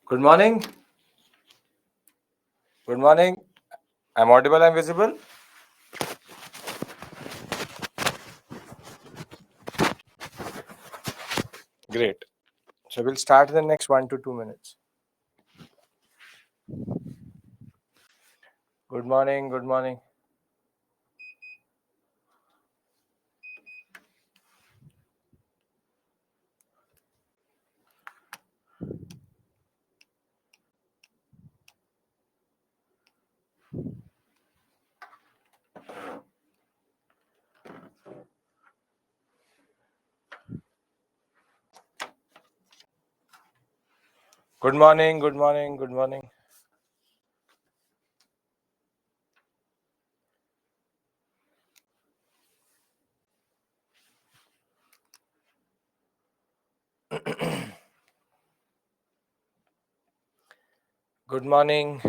Good morning. Good morning. I'm audible, I'm visible. Great. So we'll start in the next 1 to 2 minutes. Good morning. Good morning. Good morning. Good morning. Good morning. Good morning.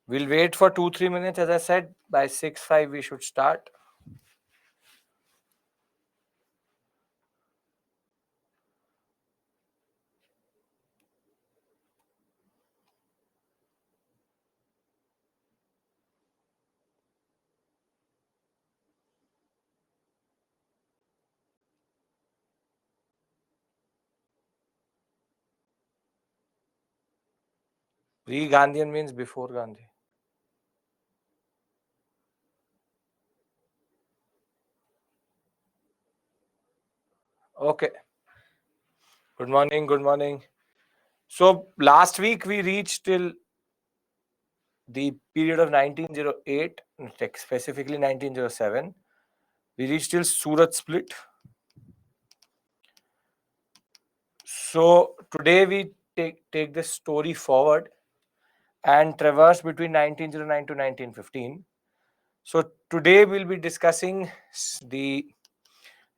We'll wait for 2-3 minutes. As I said, by 6-5 we should start. Pre-Gandhian means before Gandhi. Okay. Good morning. Good morning. So last week we reached till the period of 1908, specifically 1907. We reached till Surat split. So today we take this story forward and traverse between 1909 to 1915. So today we'll be discussing the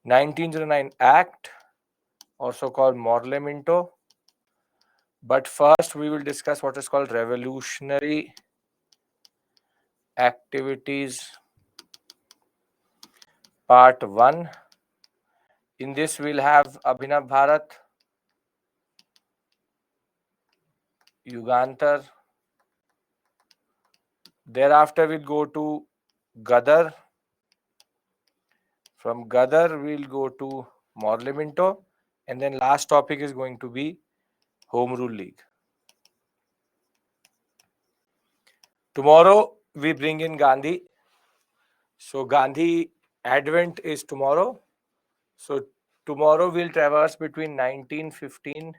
1909 Act, also called Morlemento. But first we will discuss what is called revolutionary activities, part 1. In this we'll have Abhinav Bharat, Yugantar. Thereafter we'll go to Gadar. From Gadar we'll go to Morlemento, and then last topic is going to be Home Rule League. Tomorrow we bring in Gandhi. So Gandhi Advent is tomorrow. So tomorrow we'll traverse between 1915,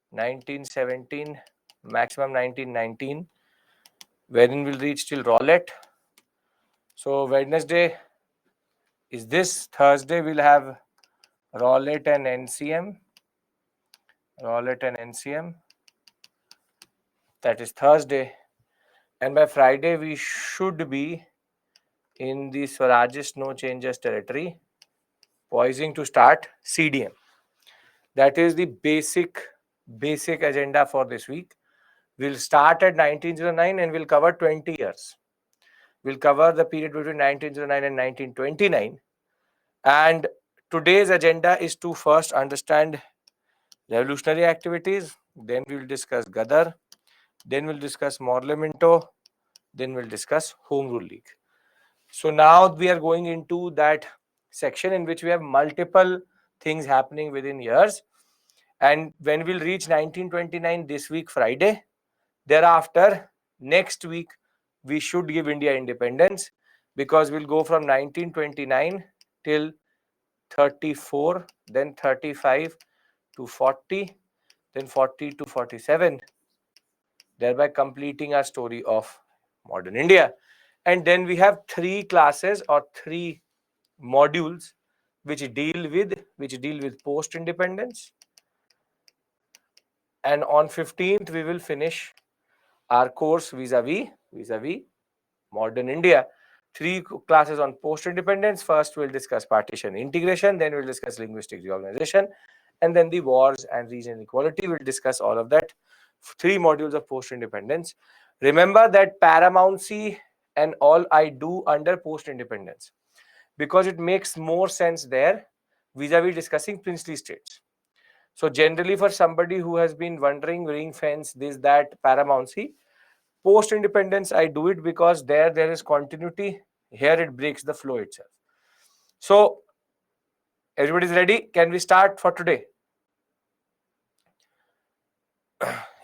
1917, maximum 1919, wherein we'll reach till Rowlett. So Wednesday is this. Thursday we'll have Rowlett and NCM. Rowlett and NCM. That is Thursday. And by Friday we should be in the Swarajist No Changes territory, poising to start CDM. That is the basic agenda for this week. We'll start at 1909 and we'll cover 20 years. We'll cover the period between 1909 and 1929. And today's agenda is to first understand revolutionary activities, then we'll discuss Gadar, then we'll discuss Morlemento, then we'll discuss Home Rule League. So now we are going into that section in which we have multiple things happening within years. And when we'll reach 1929 this week, Friday, thereafter, next week, we should give India independence, because we'll go from 1929 till 34, then 35 to 40, then 40 to 47, thereby completing our story of modern India. And then we have 3 classes or 3 modules which deal with post independence, and on 15th we will finish our course vis-a-vis modern India. 3 classes on post independence. First we'll discuss partition integration, then we'll discuss linguistic reorganization, and then the wars and regional equality. We'll discuss all of that. 3 modules of post independence. Remember that paramountcy and all I do under post independence, because it makes more sense there vis-a-vis discussing princely states. So generally, for somebody who has been wondering, ring fence, this, that, paramountcy, post independence, I do it because there is continuity. Here it breaks the flow itself. So everybody's ready? Can we start for today?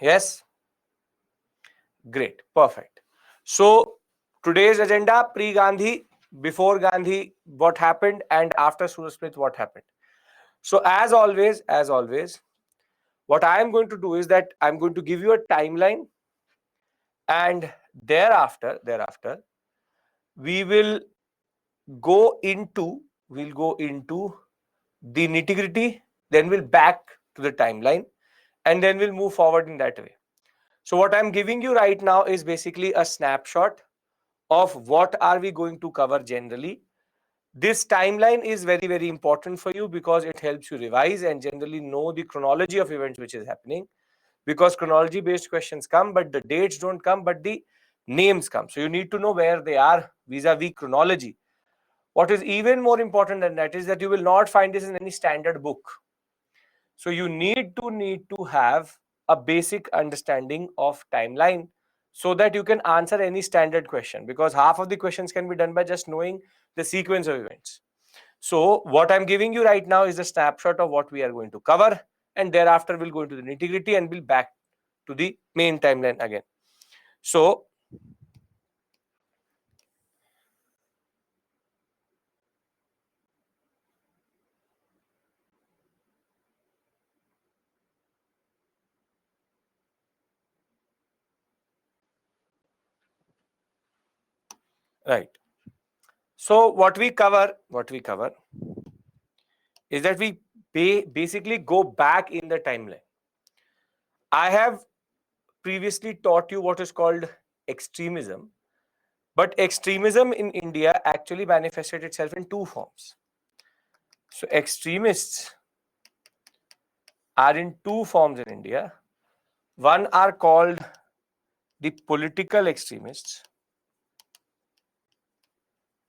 Yes? Great. Perfect. So today's agenda, pre-Gandhi, before Gandhi, what happened, and after Suraj Smith, what happened. So as always, what I am going to do is that I'm going to give you a timeline, and thereafter, we will go into the nitty-gritty, then we'll back to the timeline, and then we'll move forward in that way. So what I'm giving you right now is basically a snapshot of what are we going to cover generally. This timeline is very, very important for you because it helps you revise and generally know the chronology of events which is happening, because chronology based questions come, but the dates don't come, but the names come. So you need to know where they are vis-a-vis chronology. What is even more important than that is that you will not find this in any standard book. So you need to have a basic understanding of timeline so that you can answer any standard question, because half of the questions can be done by just knowing the sequence of events. So what I'm giving you right now is a snapshot of what we are going to cover, and thereafter we'll go into the nitty-gritty and we'll back to the main timeline again. So right. So what we cover is that we basically go back in the timeline. I have previously taught you what is called extremism, but extremism in India actually manifested itself in two forms. So extremists are in two forms in India. One are called the political extremists,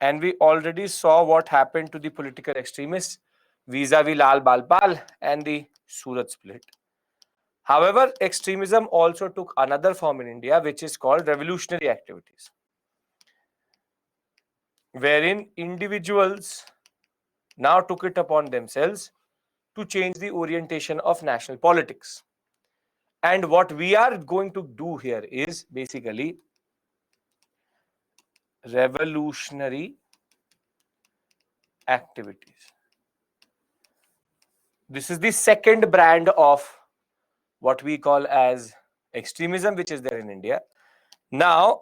and we already saw what happened to the political extremists vis-a-vis Lal Balpal and the Surat split. However, extremism also took another form in India, which is called revolutionary activities, wherein individuals now took it upon themselves to change the orientation of national politics. And what we are going to do here is basically revolutionary activities. This is the second brand of what we call as extremism, which is there in India. Now,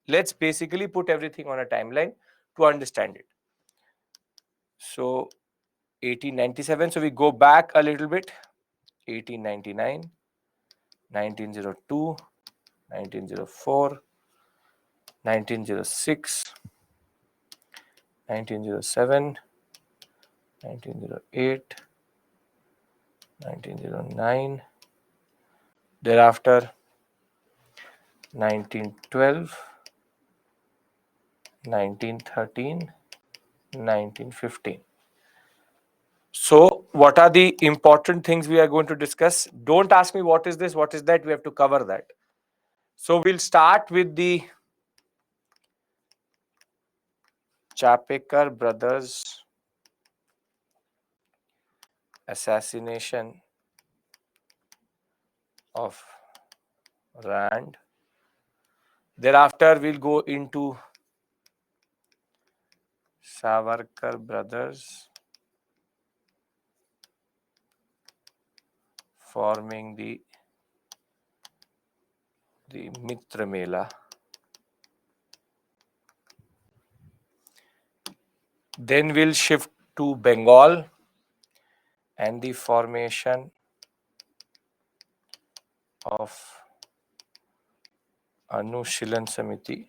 let's basically put everything on a timeline to understand it. So 1897, so we go back a little bit. 1899, 1902, 1904, 1906, 1907, 1908, 1909, thereafter 1912, 1913, 1915. So what are the important things we are going to discuss? Don't ask me what is this, what is that, we have to cover that. So we'll start with the Chapekar brothers assassination of Rand. Thereafter we'll go into Savarkar brothers forming the Mitra Mela. Then we'll shift to Bengal and the formation of Anushilan Samiti.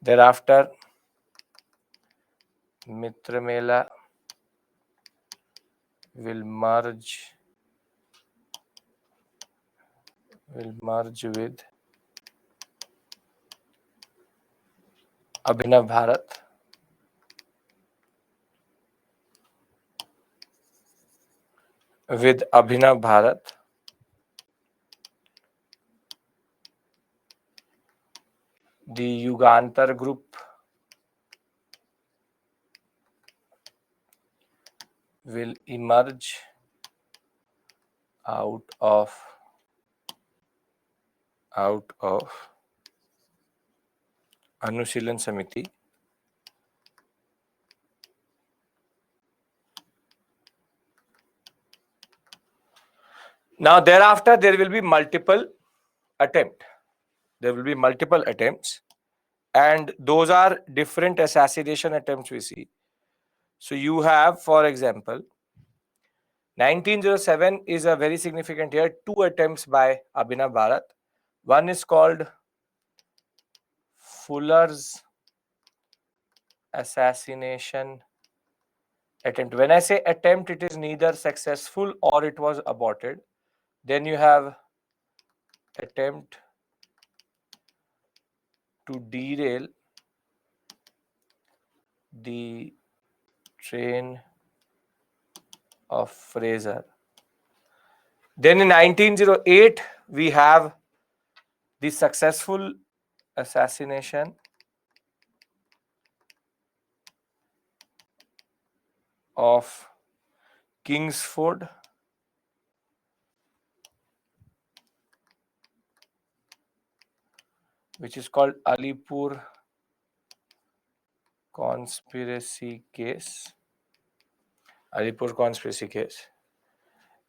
Thereafter, Mitra Mela will merge with Abhinav Bharat. with Abhinav Bharat. The Yugantar group will emerge out of Anushilan Samiti. Now, thereafter, there will be multiple attempts. There will be multiple attempts, and those are different assassination attempts we see. So, you have, for example, 1907 is a very significant year. 2 attempts by Abhinav Bharat. One is called Fuller's assassination attempt. When I say attempt, it is neither successful or it was aborted. Then you have attempt to derail the train of Fraser. Then in 1908, we have the successful assassination of Kingsford, which is called Alipur conspiracy case. Alipur conspiracy case.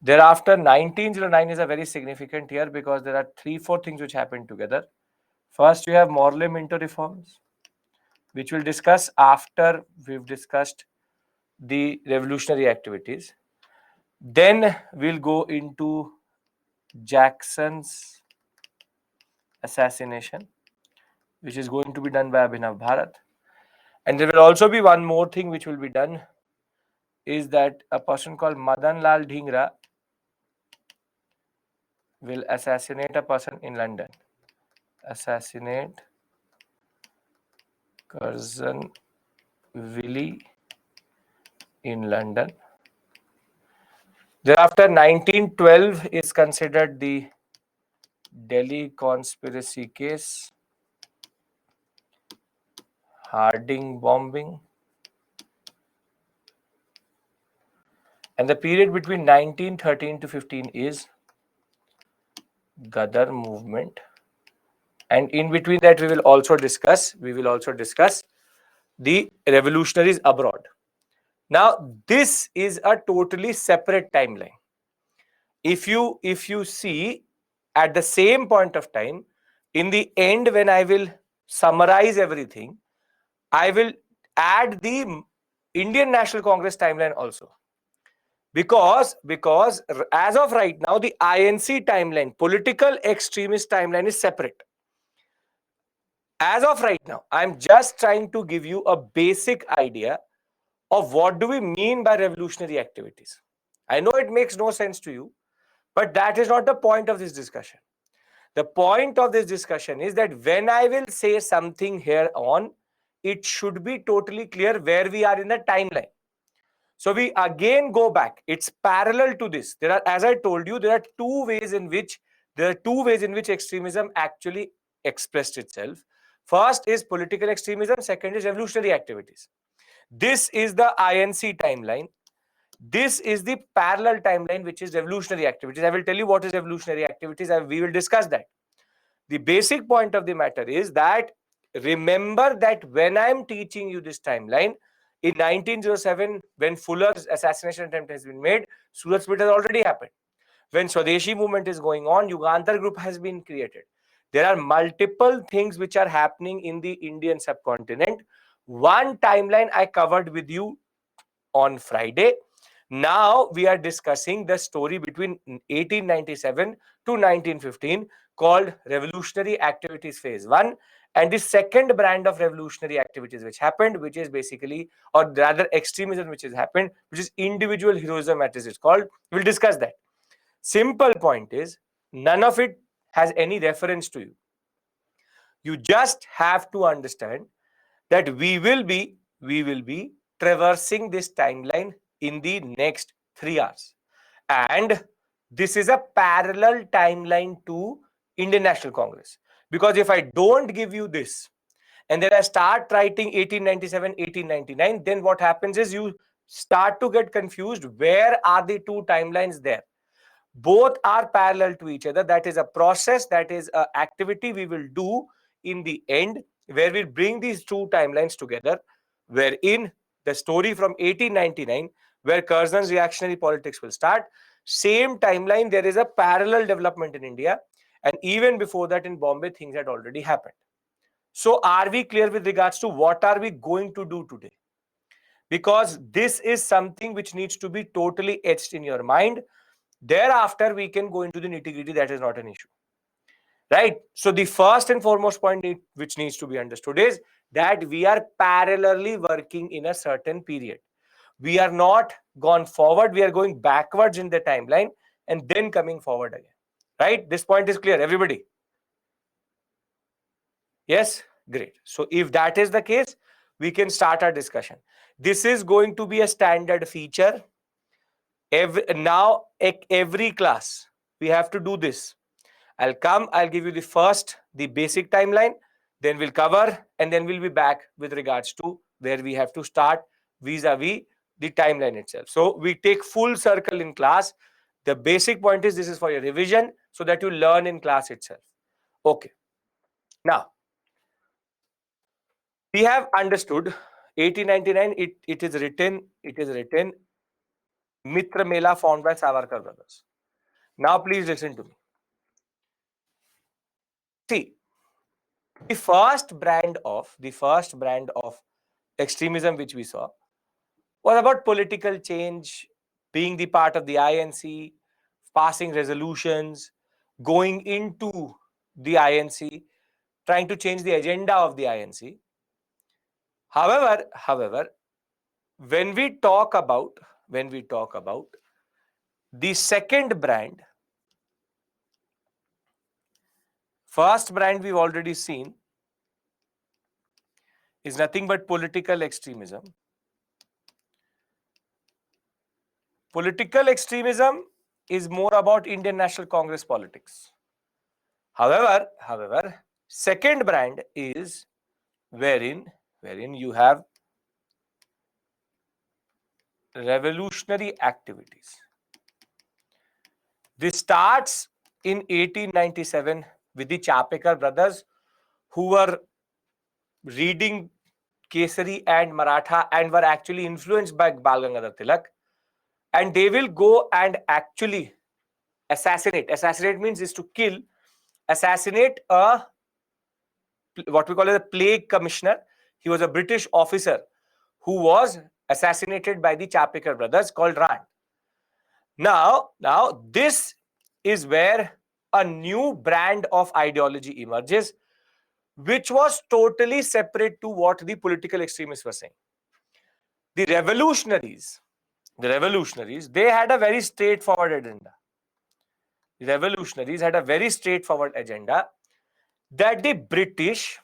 Thereafter, 1909 is a very significant year because there are 3-4 things which happen together. First, you have Morley Minto reforms, which we'll discuss after we've discussed the revolutionary activities. Then we'll go into Jackson's assassination, which is going to be done by Abhinav Bharat. And there will also be one more thing which will be done, is that a person called Madan Lal Dhingra will assassinate a person in London. Assassinate Curzon Willie in London. Thereafter, 1912 is considered the Delhi conspiracy case, Harding bombing, and the period between 1913 to 15 is Gadar movement. And in between that, we will also discuss the revolutionaries abroad. Now, this is a totally separate timeline. If you see, at the same point of time, in the end, when I will summarize everything, I will add the Indian National Congress timeline also. Because as of right now, the INC timeline, political extremist timeline, is separate. As of right now, I'm just trying to give you a basic idea of what do we mean by revolutionary activities. I know it makes no sense to you, but that is not the point of this discussion. The point of this discussion is that when I will say something here on, it should be totally clear where we are in the timeline. So we again go back. It's parallel to this. There are, as I told you, there are two ways in which extremism actually expressed itself. First is political extremism. Second is revolutionary activities. This is the INC timeline. This is the parallel timeline, which is revolutionary activities. I will tell you what is revolutionary activities. We will discuss that. The basic point of the matter is that remember that when I am teaching you this timeline, in 1907, when Fuller's assassination attempt has been made, Surat split has already happened. When Swadeshi movement is going on, Yugantar group has been created. There are multiple things which are happening in the Indian subcontinent. One timeline I covered with you on Friday. Now we are discussing the story between 1897 to 1915 called Revolutionary Activities Phase 1, and the second brand of revolutionary activities which happened, which is basically, or rather extremism which has happened, which is individual heroism as it's called. We'll discuss that. Simple point is, none of it has any reference to you. You just have to understand that we will be traversing this timeline in the next 3 hours. And this is a parallel timeline to Indian National Congress. Because if I don't give you this, and then I start writing 1897, 1899, then what happens is you start to get confused. Where are the two timelines there? Both are parallel to each other. That is a process, that is an activity we will do in the end, where we bring these two timelines together, wherein the story from 1899, where Curzon's reactionary politics will start, same timeline, there is a parallel development in India, and even before that in Bombay, things had already happened. So are we clear with regards to what are we going to do today? Because this is something which needs to be totally etched in your mind. Thereafter, we can go into the nitty-gritty. That is not an issue. Right? So the first and foremost point which needs to be understood is that we are parallelly working in a certain period. We are not gone forward. We are going backwards in the timeline and then coming forward again. Right? This point is clear, everybody. Yes? Great. So if that is the case, we can start our discussion. This is going to be a standard feature. Every class, we have to do this. I'll give you the basic timeline, then we'll cover, and then we'll be back with regards to where we have to start vis-a-vis the timeline itself. So we take full circle in class. The basic point is this is for your revision so that you learn in class itself. Okay. Now, we have understood 1899, it is written Mitra Mela found by Savarkar brothers. Now please listen to me. See, the first brand of extremism which we saw was about political change, being the part of the INC, passing resolutions, going into the INC, trying to change the agenda of the INC. However, when we talk about the second brand, first brand we've already seen is nothing but political extremism. Political extremism is more about Indian National Congress politics. However, second brand is wherein you have revolutionary activities. This starts in 1897 with the Chapekar brothers, who were reading Kesari and Maratha and were actually influenced by Bal Gangadhar Tilak, and they will go and actually assassinate means is to kill, assassinate what we call as a plague commissioner. He was a British officer who was assassinated by the Chapekar brothers, called Rand. Now this is where a new brand of ideology emerges, which was totally separate to what the political extremists were saying. The revolutionaries, they had a very straightforward agenda. The revolutionaries had a very straightforward agenda that the British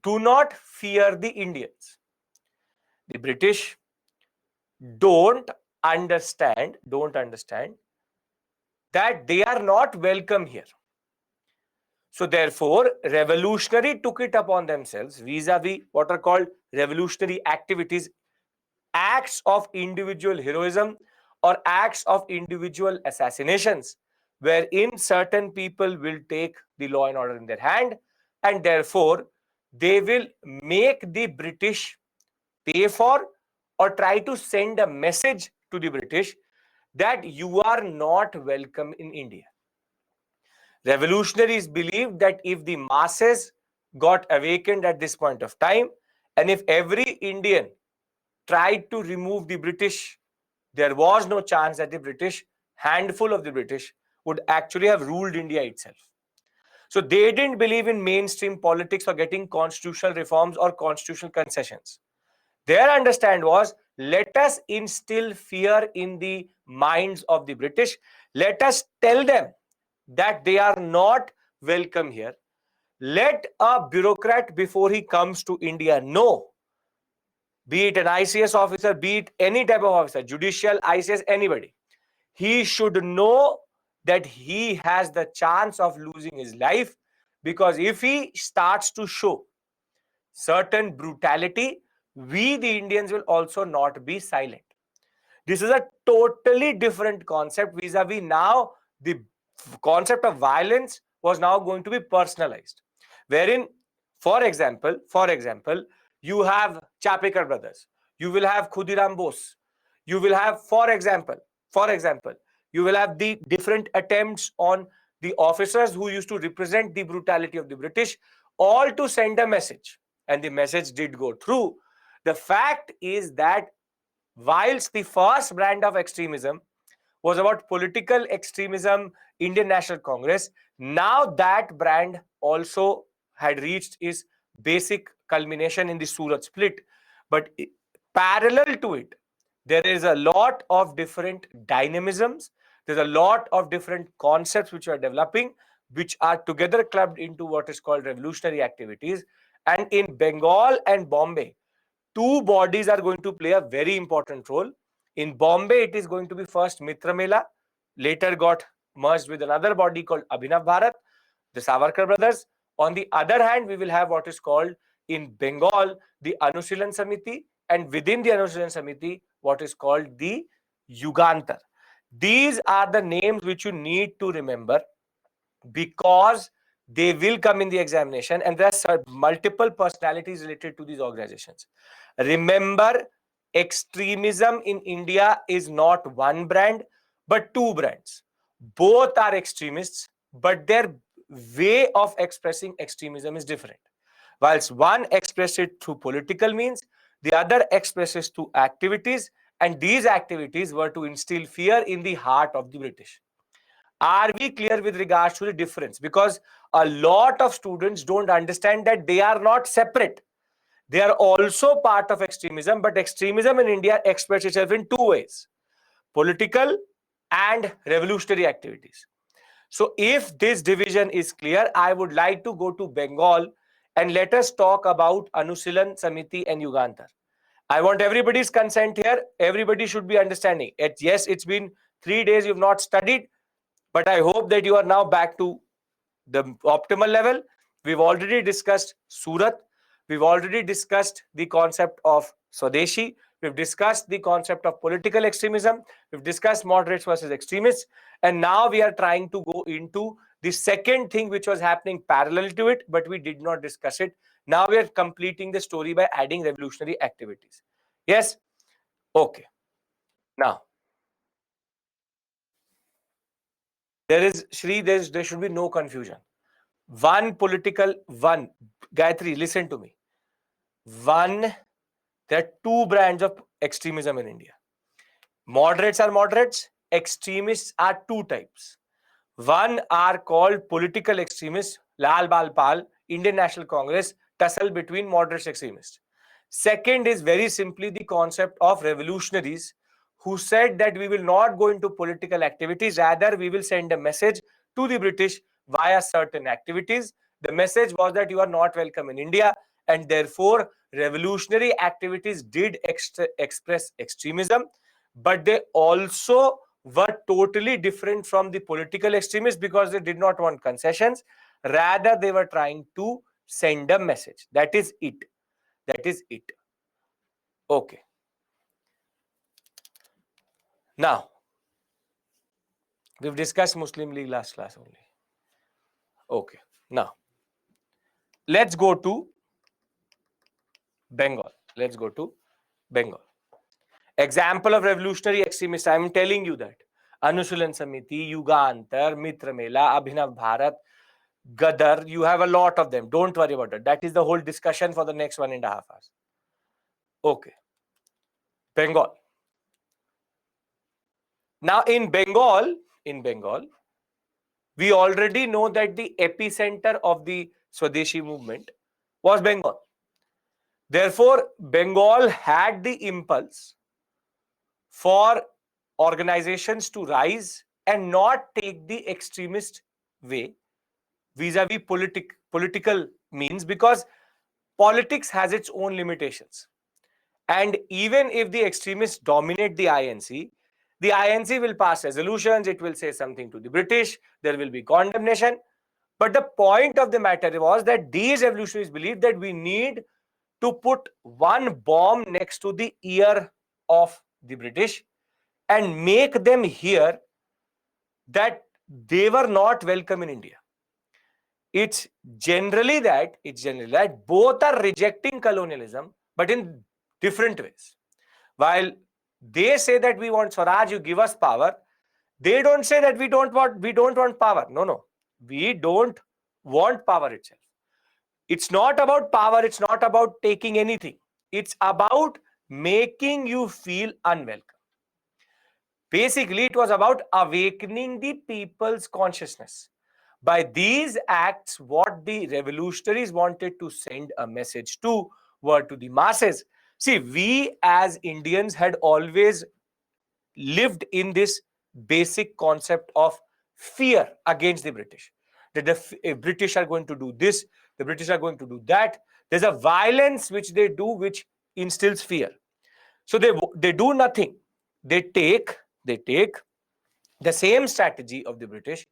do not fear the Indians. The British don't understand that they are not welcome here. So therefore, revolutionary took it upon themselves vis-a-vis what are called revolutionary activities, acts of individual heroism or acts of individual assassinations, wherein certain people will take the law and order in their hand, and therefore they will make the British pay for or try to send a message to the British that you are not welcome in India. Revolutionaries believed that if the masses got awakened at this point of time, and if every Indian tried to remove the British, there was no chance that the British, handful of the British, would actually have ruled India itself. So they didn't believe in mainstream politics or getting constitutional reforms or constitutional concessions. Their understand was, let us instill fear in the minds of the British. Let us tell them that they are not welcome here. Let a bureaucrat, before he comes to India, know be it an ICS officer, be it any type of officer, judicial, ICS, anybody, he should know that he has the chance of losing his life, because if he starts to show certain brutality, we the Indians will also not be silent. This is a totally different concept vis-a-vis now. The concept of violence was now going to be personalized, wherein, for example, you have Chapekar brothers, you will have Khudiram Bose, you will have, for example, you will have the different attempts on the officers who used to represent the brutality of the British, all to send a message, and the message did go through. The fact is that whilst the first brand of extremism was about political extremism, Indian National Congress, now that brand also had reached its basic culmination in the Surat split. But parallel to it, there is a lot of different dynamisms, there's a lot of different concepts which are developing, which are together clubbed into what is called revolutionary activities. And in Bengal and Bombay, two bodies are going to play a very important role. In Bombay, it is going to be first Mitra Mela, later got merged with another body called Abhinav Bharat, the Savarkar brothers. On the other hand, we will have what is called in Bengal the Anusilan Samiti, and within the Anusilan Samiti, what is called the Yugantar. These are the names which you need to remember, because they will come in the examination, and there are multiple personalities related to these organizations. Remember, extremism in India is not one brand but two brands. Both are extremists, but their way of expressing extremism is different. Whilst one expresses it through political means, the other expresses through activities, and these activities were to instill fear in the heart of the British. Are we clear with regards to the difference? Because a lot of students don't understand that they are not separate. They are also part of extremism, but extremism in India expresses itself in two ways: political and revolutionary activities. So, if this division is clear, I would like to go to Bengal and let us talk about Anusilan Samiti and Yugantar. I want everybody's consent here. Everybody should be understanding it. Yes, it's been 3 days you've not studied, but I hope that you are now back to the optimal level. We've already discussed Surat. We've already discussed the concept of Swadeshi. We've discussed the concept of political extremism. We've discussed moderates versus extremists. And now we are trying to go into the second thing which was happening parallel to it, but we did not discuss it. Now we are completing the story by adding revolutionary activities. Yes? Okay. Now, there should be no confusion. Gayatri, listen to me. There are two brands of extremism in India. Moderates are moderates, extremists are two types. One are called political extremists, Lal Bal Pal, Indian National Congress, tussle between moderates extremists. Second is very simply the concept of revolutionaries, who said that we will not go into political activities, rather we will send a message to the British via certain activities. The message was that you are not welcome in India, and therefore revolutionary activities did express extremism, but they also were totally different from the political extremists, because they did not want concessions. Rather, they were trying to send a message. That is it. That is it. Okay. Now, we've discussed Muslim League last class only. Okay. Now, let's go to Bengal. Let's go to Bengal. Example of revolutionary extremists, I'm telling you that. Anusulan Samiti, Yugantar, Mitra Mela, Abhinav Bharat, Gadar, you have a lot of them. Don't worry about it. That is the whole discussion for the next 1.5 hours. Okay. Bengal. Now in Bengal, we already know that the epicenter of the Swadeshi movement was Bengal. Therefore, Bengal had the impulse for organizations to rise and not take the extremist way vis-a-vis political means, because politics has its own limitations. And even if the extremists dominate the INC will pass resolutions, it will say something to the British, there will be condemnation. But the point of the matter was that these revolutionaries believed that we need to put one bomb next to the ear of the British and make them hear that they were not welcome in India. It's generally that both are rejecting colonialism, but in different ways. While they say that we want Swaraj, you give us power, they don't say that we don't want power. No. We don't want power itself. It's not about power, it's not about taking anything. It's about making you feel unwelcome. Basically, it was about awakening the people's consciousness. By these acts, what the revolutionaries wanted to send a message to were to the masses. See, we as Indians had always lived in this basic concept of fear against the British. That the British are going to do this, the British are going to do that. There's a violence which they do which instills fear. So they do nothing. They take the same strategy of the British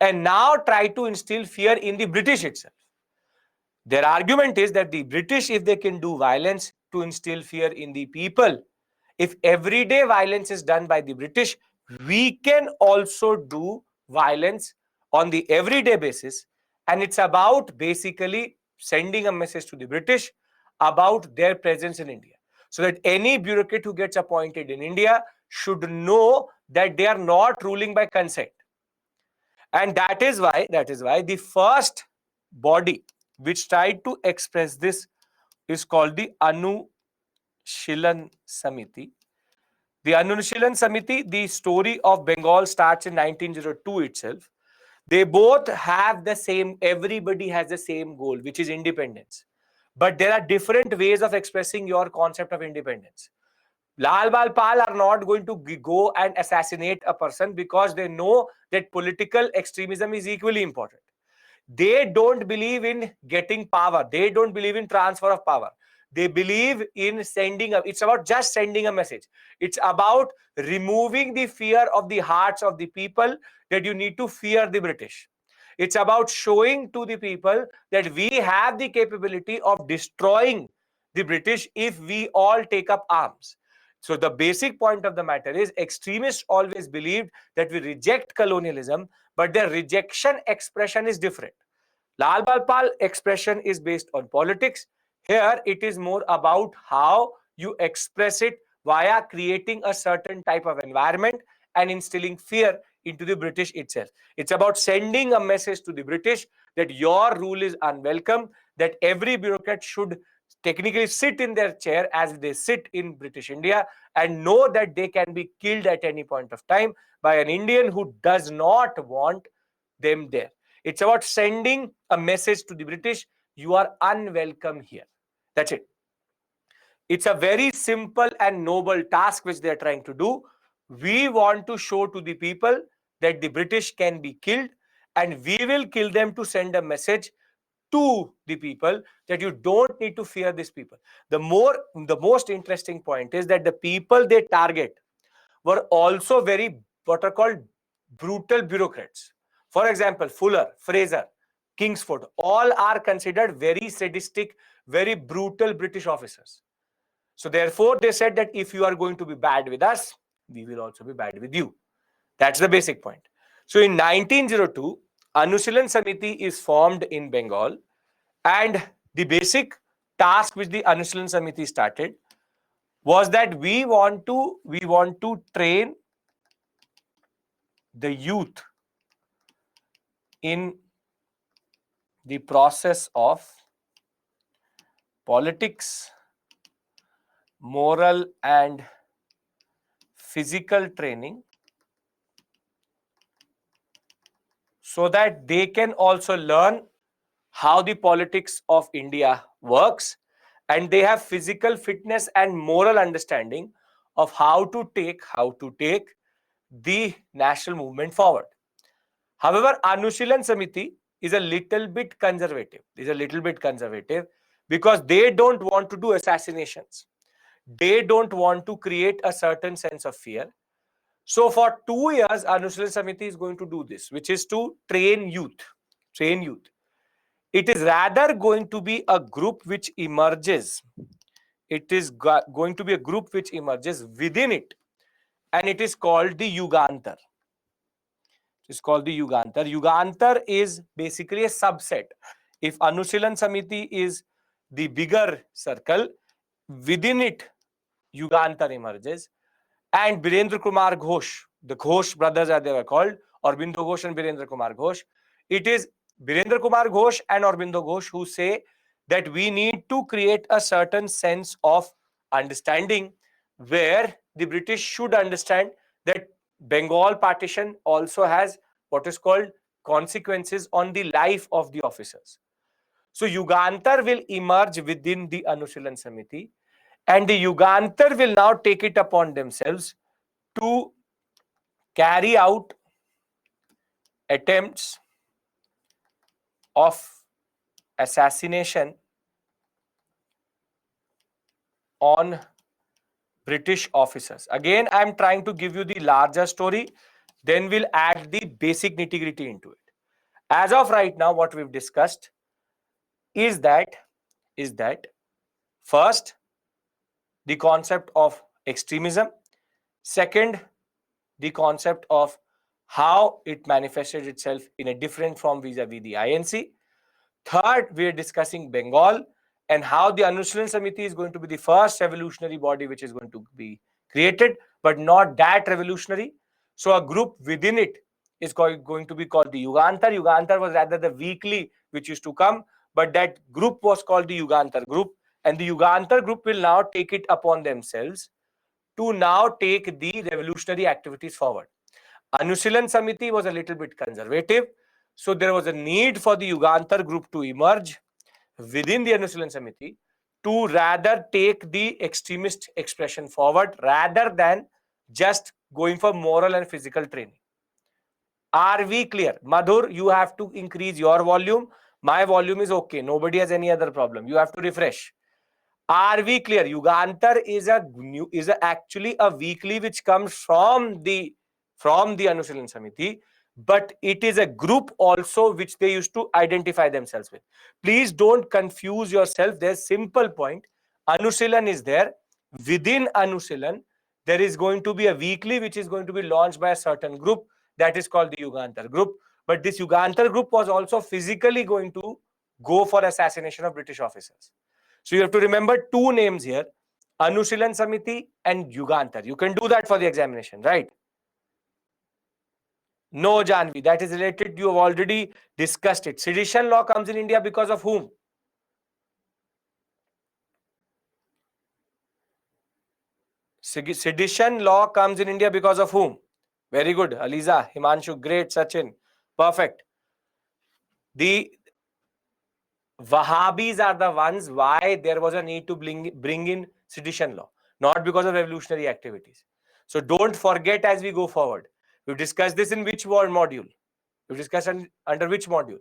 and now try to instill fear in the British itself. Their argument is that the British, if they can do violence to instill fear in the people, if everyday violence is done by the British, we can also do violence on the everyday basis. And it's about basically sending a message to the British about their presence in India. So that any bureaucrat who gets appointed in India should know that they are not ruling by consent. And that is why the first body which tried to express this is called the Anushilan Samiti. The Anushilan Samiti, the story of Bengal starts in 1902 itself. They both have the same, everybody has the same goal, which is independence. But there are different ways of expressing your concept of independence. Lal Bal Pal are not going to go and assassinate a person because they know that political extremism is equally important. They don't believe in getting power. They don't believe in transfer of power. They believe in it's about just sending a message. It's about removing the fear of the hearts of the people that you need to fear the British. It's about showing to the people that we have the capability of destroying the British if we all take up arms. So the basic point of the matter is extremists always believed that we reject colonialism, but their rejection expression is different. Lal Bal Pal expression is based on politics. Here it is more about how you express it via creating a certain type of environment and instilling fear into the British itself. It's about sending a message to the British that your rule is unwelcome, that every bureaucrat should technically sit in their chair as they sit in British India and know that they can be killed at any point of time by an Indian who does not want them there. It's about sending a message to the British, you are unwelcome here. That's it. It's a very simple and noble task which they are trying to do. We want to show to the people that the British can be killed, and we will kill them to send a message to the people that you don't need to fear these people. The most interesting point is that the people they target were also very what are called brutal bureaucrats. For example, Fuller, Fraser, Kingsford, all are considered very sadistic, very brutal British officers. So therefore, they said that if you are going to be bad with us, we will also be bad with you. That's the basic point. So in 1902, Anushilan Samiti is formed in Bengal, and the basic task which the Anushilan Samiti started was that we want to train the youth in the process of politics, moral and physical training, so that they can also learn how the politics of India works, and they have physical fitness and moral understanding of how to take the national movement forward. However, Anushilan Samiti is a little bit conservative. Because they don't want to do assassinations. They don't want to create a certain sense of fear. So for 2 years, Anushilan Samiti is going to do this, which is to train youth. Train youth. It is rather going to be a group which emerges. It is going to be a group which emerges within it, and it is called the Yugantar. It's called the Yugantar. Yugantar is basically a subset. If Anushilan Samiti is the bigger circle, within it, Yugantar emerges. And Birendra Kumar Ghosh, the Ghosh brothers as they were called, Aurobindo Ghosh and Birendra Kumar Ghosh. It is Birendra Kumar Ghosh and Aurobindo Ghosh who say that we need to create a certain sense of understanding where the British should understand that Bengal partition also has what is called consequences on the life of the officers. So Yugantar will emerge within the Anushilan Samiti, and the Yugantar will now take it upon themselves to carry out attempts of assassination on British officers. Again, I am trying to give you the larger story, then we'll add the basic nitty-gritty into it. As of right now, what we've discussed is that first, the concept of extremism. Second, the concept of how it manifested itself in a different form vis-a-vis the INC. Third, we are discussing Bengal and how the Anushilan Samiti is going to be the first revolutionary body which is going to be created, but not that revolutionary. So a group within it is going to be called the Yugantar. Yugantar was rather the weekly which used to come, but that group was called the Yugantar group. And the Yugantar group will now take it upon themselves to now take the revolutionary activities forward. Anushilan Samiti was a little bit conservative. So there was a need for the Yugantar group to emerge within the Anushilan Samiti to rather take the extremist expression forward rather than just going for moral and physical training. Are we clear? Madhur, you have to increase your volume. My volume is okay. Nobody has any other problem. You have to refresh. Are we clear? Yugantar is actually a weekly which comes from the Anushilan Samiti, but it is a group also which they used to identify themselves with. Please don't confuse yourself. There's simple point. Anushilan is there. Within Anushilan, there is going to be a weekly which is going to be launched by a certain group that is called the Yugantar group. But this Yugantar group was also physically going to go for assassination of British officers. So you have to remember two names here, Anushilan Samiti and Yugantar. You can do that for the examination, right? No, Janvi, that is related. You have already discussed it. Sedition law comes in India because of whom? Sedition law comes in India because of whom? Very good. Aliza, Himanshu, great. Sachin, perfect. The Wahhabis are the ones why there was a need to bring in sedition law, not because of revolutionary activities. So don't forget as we go forward. We've discussed this in which module? We've discussed under which module?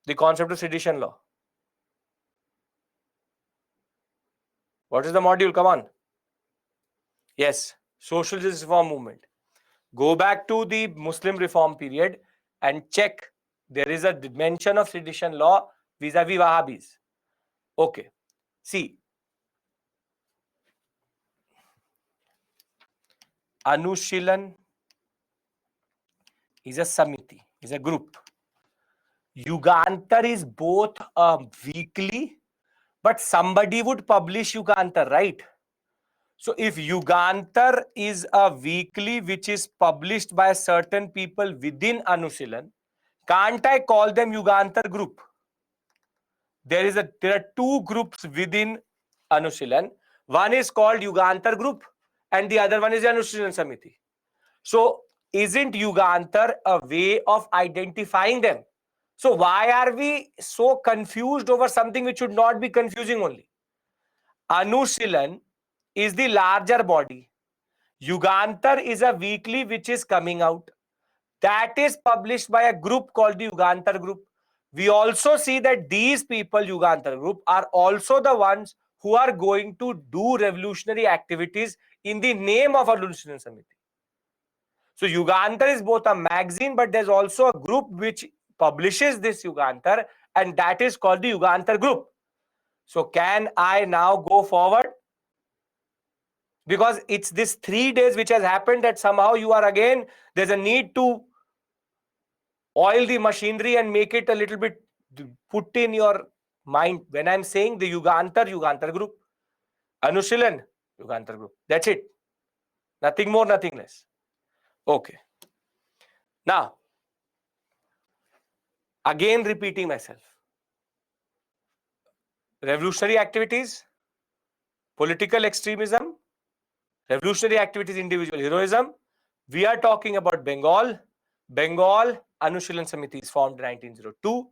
The concept of sedition law. What is the module? Come on. Yes, social justice reform movement. Go back to the Muslim reform period and check. There is a mention of sedition law vis-a-vis Wahhabis. Okay. See, Anushilan is a samiti, is a group. Yugantar is both a weekly, but somebody would publish Yugantar, right? So if Yugantar is a weekly which is published by certain people within Anushilan, can't I call them Yugantar group? There are two groups within Anushilan. One is called Yugantar group and the other one is Anushilan Samiti. So isn't Yugantar a way of identifying them? So why are we so confused over something which should not be confusing only? Anushilan is the larger body. Yugantar is a weekly which is coming out. That is published by a group called the Yugantar group. We also see that these people, Yugantar group, are also the ones who are going to do revolutionary activities in the name of Anushilan Samiti. So Yugantar is both a magazine, but there's also a group which publishes this Yugantar, and that is called the Yugantar group. So can I now go forward? Because it's this 3 days which has happened that somehow you are again, there's a need to oil the machinery and make it a little bit, put in your mind. When I'm saying the Yugantar group, Anushilan, Yugantar group. That's it. Nothing more, nothing less. Okay. Now, again repeating myself. Revolutionary activities, political extremism, revolutionary activities, individual heroism. We are talking about Bengal. Bengal Anushilan Samiti is formed in 1902.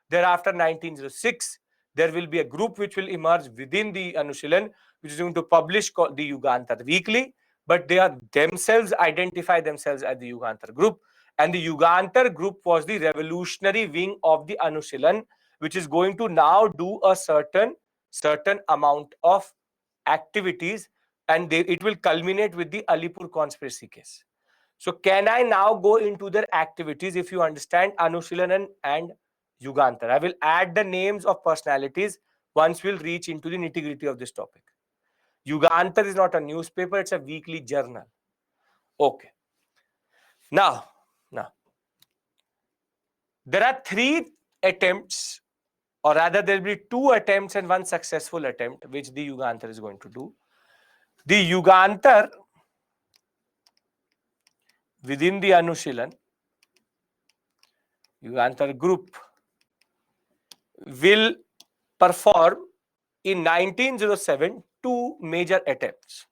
Thereafter, 1906, there will be a group which will emerge within the Anushilan, which is going to publish the Yugantar weekly, but they are themselves identify themselves as the Yugantar group. And the Yugantar group was the revolutionary wing of the Anushilan, which is going to now do a certain amount of activities, and it will culminate with the Alipur conspiracy case. So can I now go into their activities? If you understand Anushilan and Yugantar, I will add the names of personalities once we'll reach into the nitty-gritty of this topic. Yugantar is not a newspaper, it's a weekly journal. Okay. Now, there are 3 attempts, or rather there will be 2 attempts and 1 successful attempt which the Yugantar is going to do. The Yugantar within the Anushilan, Yugantar group will perform in 1907 2 major attempts.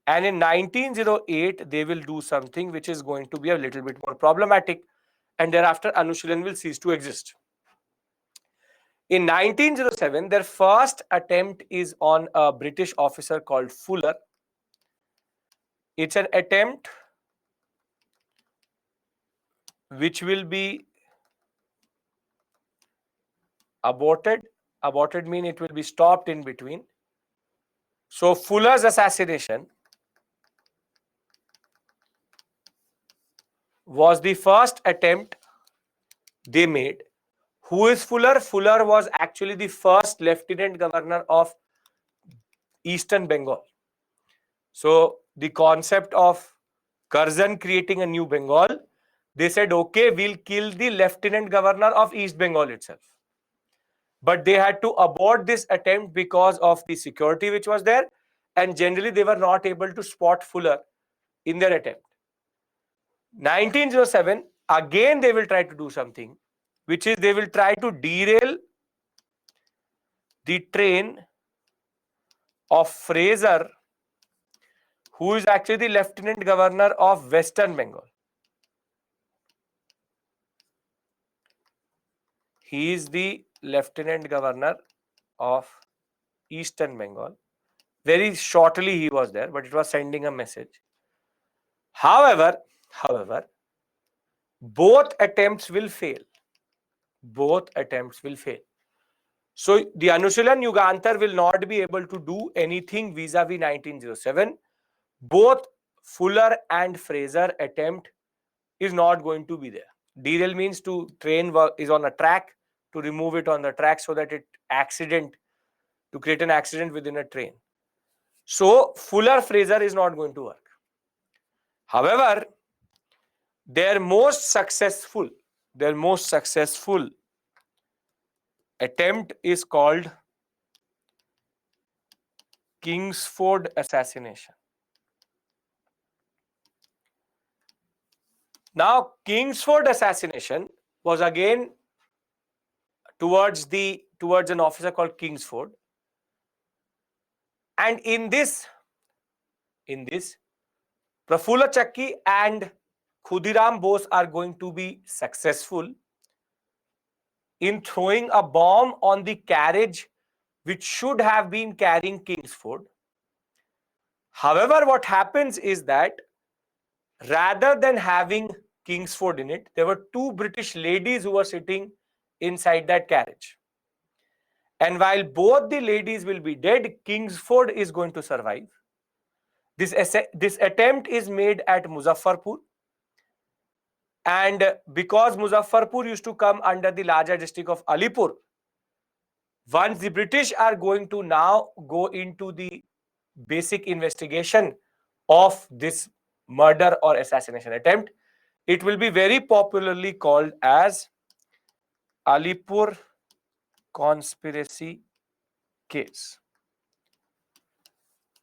And in 1908, they will do something which is going to be a little bit more problematic, and thereafter Anushilan will cease to exist. In 1907, their first attempt is on a British officer called Fuller. It's an attempt which will be aborted. Aborted means it will be stopped in between. So Fuller's assassination was the first attempt they made. Who is Fuller? Fuller was actually the first lieutenant governor of Eastern Bengal. So the concept of Curzon creating a new Bengal, they said, okay, we'll kill the lieutenant governor of East Bengal itself. But they had to abort this attempt because of the security which was there, and generally they were not able to spot Fuller in their attempt. 1907, again they will try to do something, which is they will try to derail the train of Fraser, who is actually the lieutenant governor of Western Bengal. He is the lieutenant governor of Eastern Bengal. Very shortly he was there, but it was sending a message. However, both attempts will fail. Both attempts will fail. So the Anushilan Yugantar will not be able to do anything vis-a-vis 1907. Both Fuller and Fraser attempt is not going to be there. Derail means to train is on a track, to remove it on the track so that to create an accident within a train. So Fuller Fraser is not going to work. However, their most successful attempt is called Kingsford assassination. Now, Kingsford assassination was again towards an officer called Kingsford, and in this, Prafulla Chakki and Khudiram Bose are going to be successful in throwing a bomb on the carriage which should have been carrying Kingsford. However, what happens is that rather than having Kingsford in it, there were 2 British ladies who were sitting inside that carriage. And while both the ladies will be dead, Kingsford is going to survive. This attempt is made at Muzaffarpur. And because Muzaffarpur used to come under the larger district of Alipur, once the British are going to now go into the basic investigation of this murder or assassination attempt, it will be very popularly called as Alipur conspiracy case,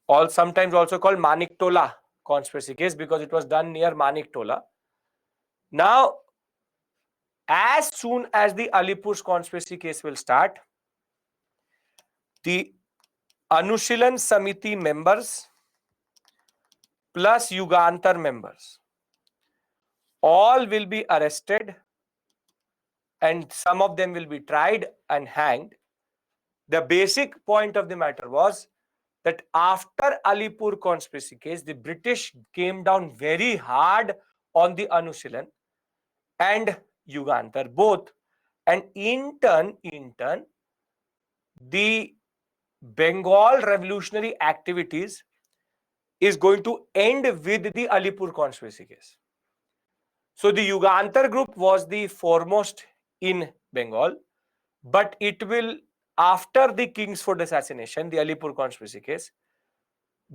or sometimes also called Maniktola conspiracy case, because it was done near Maniktola. Now, as soon as the Alipur's conspiracy case will start, the Anushilan Samiti members plus Yugantar members all will be arrested, and some of them will be tried and hanged. The basic point of the matter was that after Alipur conspiracy case, the British came down very hard on the Anushilan and Yugantar both, and in turn, the Bengal revolutionary activities is going to end with the Alipur conspiracy case. So the Yugantar group was the foremost in Bengal, but it will, after the Kingsford assassination, the Alipur conspiracy case,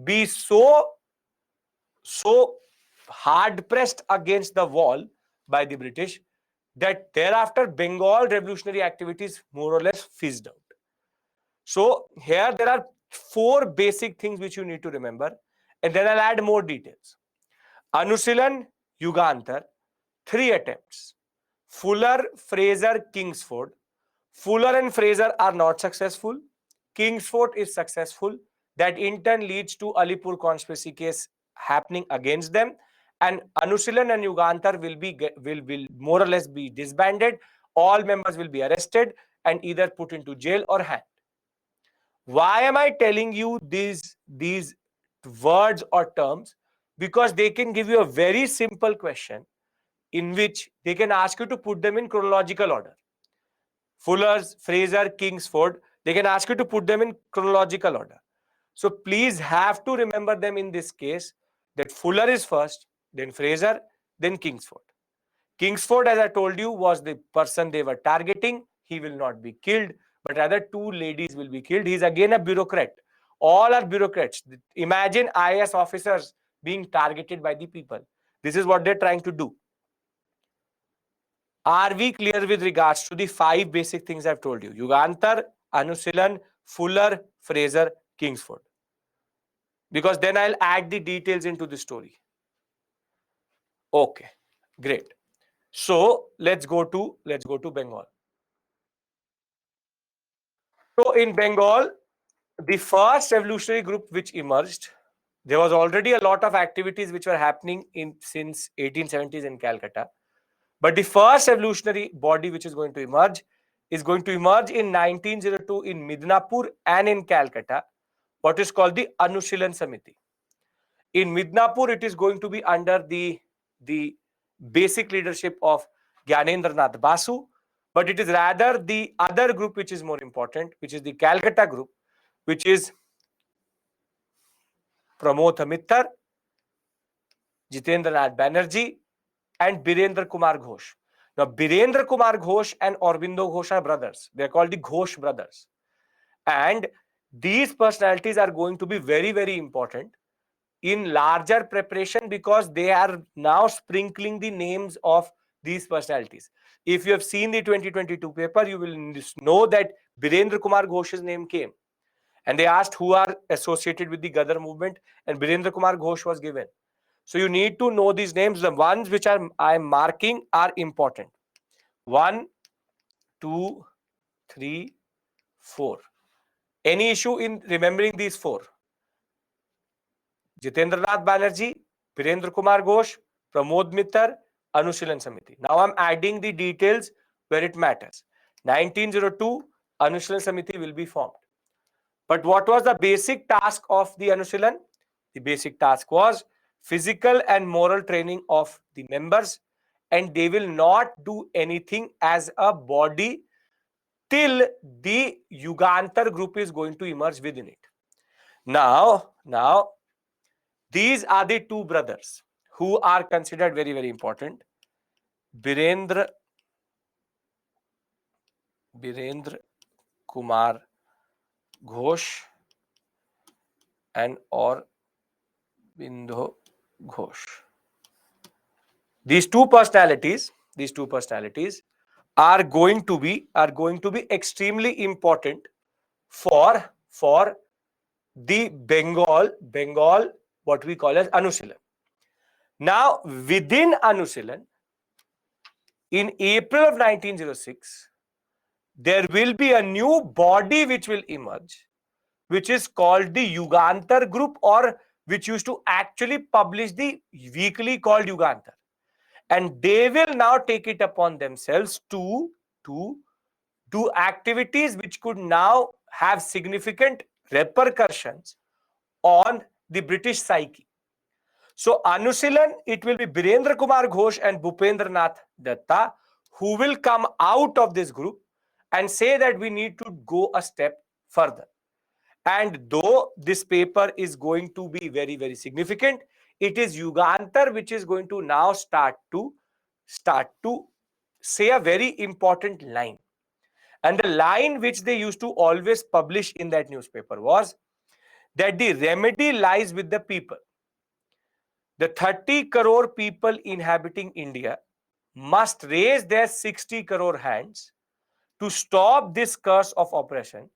be so hard pressed against the wall by the British that thereafter Bengal revolutionary activities more or less fizzed out. So here there are 4 basic things which you need to remember, and then I'll add more details. Anusilan, Yugantar, 3 attempts. Fuller, Fraser, Kingsford. Fuller and Fraser are not successful. Kingsford is successful. That in turn leads to Alipur conspiracy case happening against them. And Anusilan and Yugantar will more or less be disbanded. All members will be arrested and either put into jail or hanged. Why am I telling you these words or terms? Because they can give you a very simple question in which they can ask you to put them in chronological order. Fuller's, Fraser, Kingsford, they can ask you to put them in chronological order. So please have to remember them in this case, that Fuller is first, then Fraser, then Kingsford. Kingsford, as I told you, was the person they were targeting. He will not be killed, but rather 2 ladies will be killed. He is again a bureaucrat. All are bureaucrats. Imagine IAS officers being targeted by the people. This is what they're trying to do. Are we clear with regards to the 5 basic things I've told you? Yugantar, Anusilan, Fuller, Fraser, Kingsford. Because then I'll add the details into the story. Okay, great. So let's go to Bengal. So in Bengal, the first revolutionary group which emerged, there was already a lot of activities which were happening since 1870s in Calcutta. But the first revolutionary body which is going to emerge in 1902 in Midnapur and in Calcutta, what is called the Anushilan Samiti. In Midnapur, it is going to be under the basic leadership of Gyanendranath Basu, but it is rather the other group which is more important, which is the Calcutta group, which is Pramod Mittar, Jitendranath Banerjee, and Birendra Kumar Ghosh. Now, Birendra Kumar Ghosh and Aurobindo Ghosh are brothers. They are called the Ghosh brothers. And these personalities are going to be very, very important in larger preparation, because they are now sprinkling the names of these personalities. If you have seen the 2022 paper, you will know that Birendra Kumar Ghosh's name came. And they asked who are associated with the Gadar movement, and Birendra Kumar Ghosh was given. So you need to know these names. The ones which I am marking are important. 1, 2, 3, 4. Any issue in remembering these 4? Jitendranath Banerjee, Birendra Kumar Ghosh, Pramod Mittar, Anushilan Samiti. Now I'm adding the details where it matters. 1902, Anushilan Samiti will be formed. But what was the basic task of the Anushilan? The basic task was physical and moral training of the members, and they will not do anything as a body till the Yugantar group is going to emerge within it. Now, these are the two brothers who are considered very, very important. Birendra Kumar Ghosh and Aurobindo Ghosh. These two personalities are going to be extremely important for the Bengal, what we call as Anushilhan. Now, within Anushilhan, in April of 1906, there will be a new body which will emerge, which is called the Yugantar group, or which used to actually publish the weekly called Yugantar. And they will now take it upon themselves to do activities which could now have significant repercussions on the British psyche. So Anushilhan, it will be Birendra Kumar Ghosh and Bhupendra Nath Datta who will come out of this group and say that we need to go a step further. And though this paper is going to be very, very significant, it is Yugantar which is going to now start to say a very important line. And the line which they used to always publish in that newspaper was that the remedy lies with the people. The 30 crore people inhabiting India must raise their 60 crore hands to stop this curse of oppression.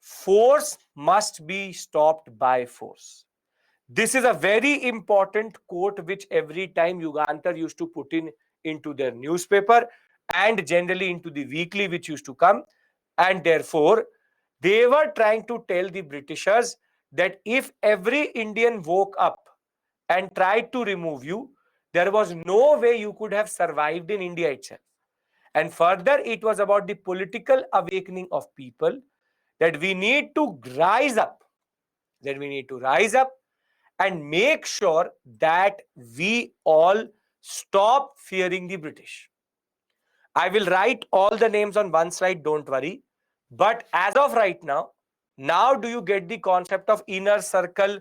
Force must be stopped by force. This is a very important quote which every time Yugantar used to put into their newspaper and generally into the weekly which used to come. And therefore, they were trying to tell the Britishers that if every Indian woke up and tried to remove you, there was no way you could have survived in India itself. And further, it was about the political awakening of people that we need to rise up, and make sure that we all stop fearing the British. I will write all the names on one slide, don't worry. But as of right now do you get the concept of inner circle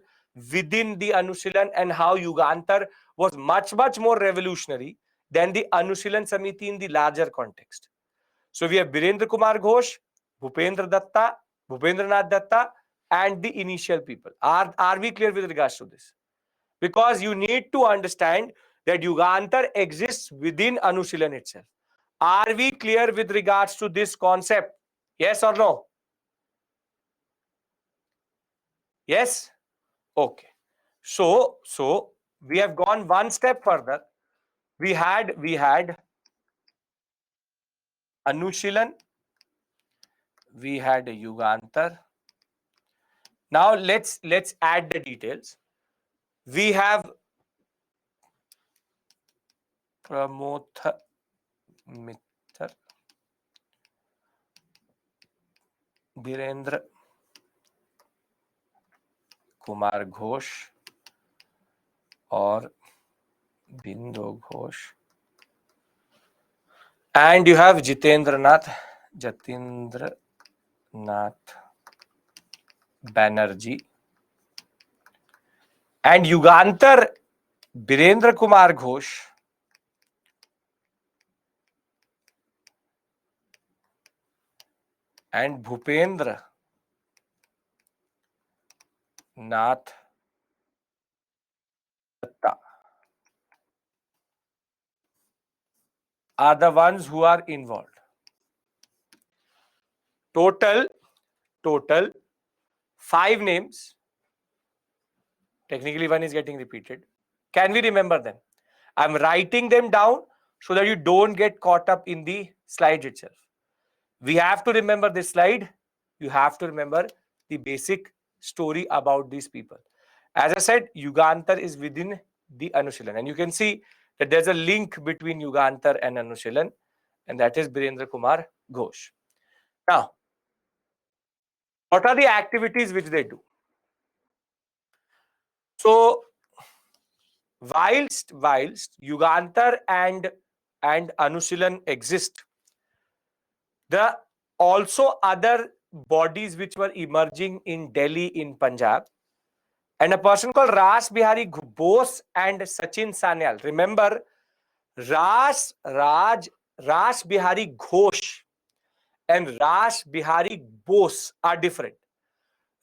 within the Anushilhan and how Yugantar was much, much more revolutionary than the Anushilhan Samiti in the larger context? So we have Birendra Kumar Ghosh, Bhupendra Datta, Bhupendranath Datta, and the initial people. Are we clear with regards to this? Because you need to understand that Yugantar exists within Anushilhan itself. Are we clear with regards to this concept? Yes or no? Yes? Okay. So we have gone one step further. We had Anushilhan, we had Yugantar. Now let's add the details. We have Pramotha Mittar, Birendra Kumar Ghosh or Bindo Ghosh, and you have Jatindra Nath Banerjee, and Yugantar Birendra Kumar Ghosh and Bhupendra Nath Datta are the ones who are involved. Total 5 names. Technically, one is getting repeated. Can we remember them? I'm writing them down so that you don't get caught up in the slides itself. We have to remember this slide. You have to remember the basic story about these people. As I said, Yugantar is within the Anushilhan. And you can see that there's a link between Yugantar and Anushilhan, and that is Birendra Kumar Ghosh. Now, what are the activities which they do? So, whilst Yugantar and Anushilhan exist, the also other bodies which were emerging in Delhi, in Punjab, and a person called Ras Bihari Bose and Sachin Sanyal. Remember, Ras Bihari Ghosh and Ras Bihari Bose are different.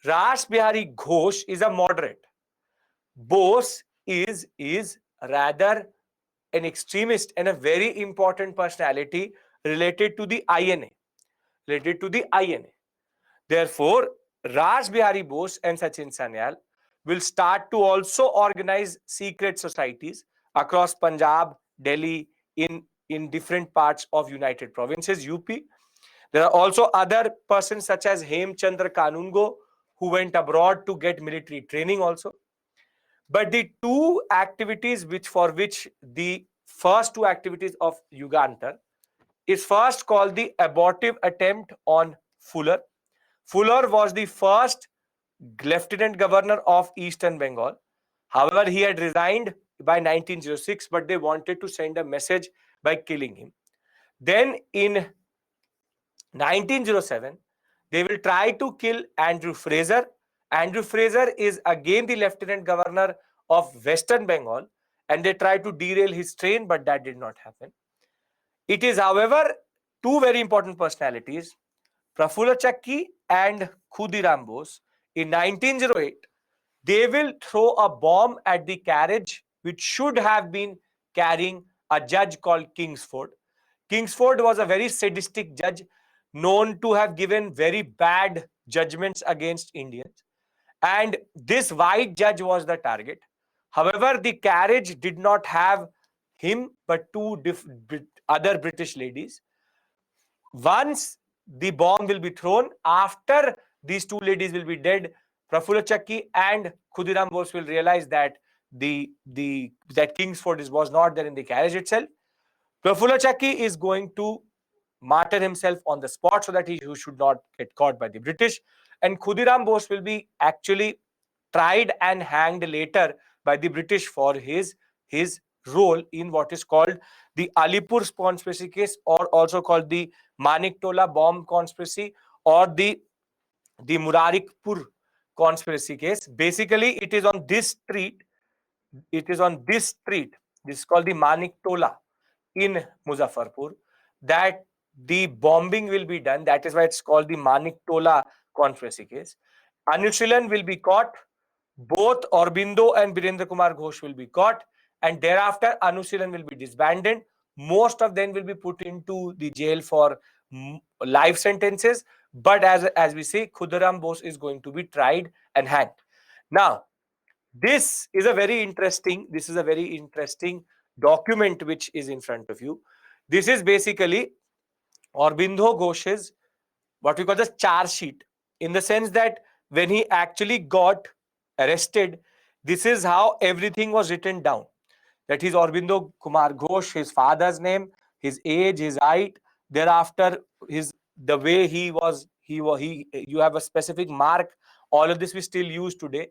Ras Bihari Ghosh is a moderate. Bose is rather an extremist and a very important personality related to the INA. Related to the INA. Therefore, Raj Bihari Bose and Sachin Sanyal will start to also organize secret societies across Punjab, Delhi, in different parts of United Provinces, UP. There are also other persons such as Hem Chandra Kanungo, who went abroad to get military training also. But the two activities for which the first two activities of Yugantar is first called the abortive attempt on Fuller. Fuller was the first Lieutenant Governor of Eastern Bengal. However, he had resigned by 1906, but they wanted to send a message by killing him. Then in 1907, they will try to kill Andrew Fraser. Andrew Fraser is again the Lieutenant Governor of Western Bengal, and they tried to derail his train, but that did not happen. It is, however, two very important personalities, Prafulla Chakki and Khudiram Bose. In 1908, they will throw a bomb at the carriage which should have been carrying a judge called Kingsford. Kingsford was a very sadistic judge known to have given very bad judgments against Indians. And this white judge was the target. However, the carriage did not have him but two other British ladies. Once the bomb will be thrown, after these two ladies will be dead, Prafulla Chakki and Khudiram Bose will realize that that Kingsford was not there in the carriage itself. Prafulla Chakki is going to martyr himself on the spot so that he should not get caught by the British. And Khudiram Bose will be actually tried and hanged later by the British for his role in what is called the Alipur conspiracy case, or also called the Maniktola bomb conspiracy, or the Murarikpur conspiracy case. Basically, it is on this street. It is on this street. This is called the Maniktola in Muzaffarpur, that the bombing will be done. That is why it's called the Maniktola conspiracy case. Anushrilan will be caught. Both Aurobindo and Birendra Kumar Ghosh will be caught, and thereafter Anushrilan will be disbanded. Most of them will be put into the jail for life sentences. But as we say, Khudiram Bose is going to be tried and hanged. Now, this is a very interesting document which is in front of you. This is basically Aurobindo Ghosh's what we call the charge sheet, in the sense that when he actually got arrested, this is how everything was written down. That is Aurobindo Kumar Ghosh, his father's name, his age, his height, thereafter the way you have a specific mark. All of this we still use today,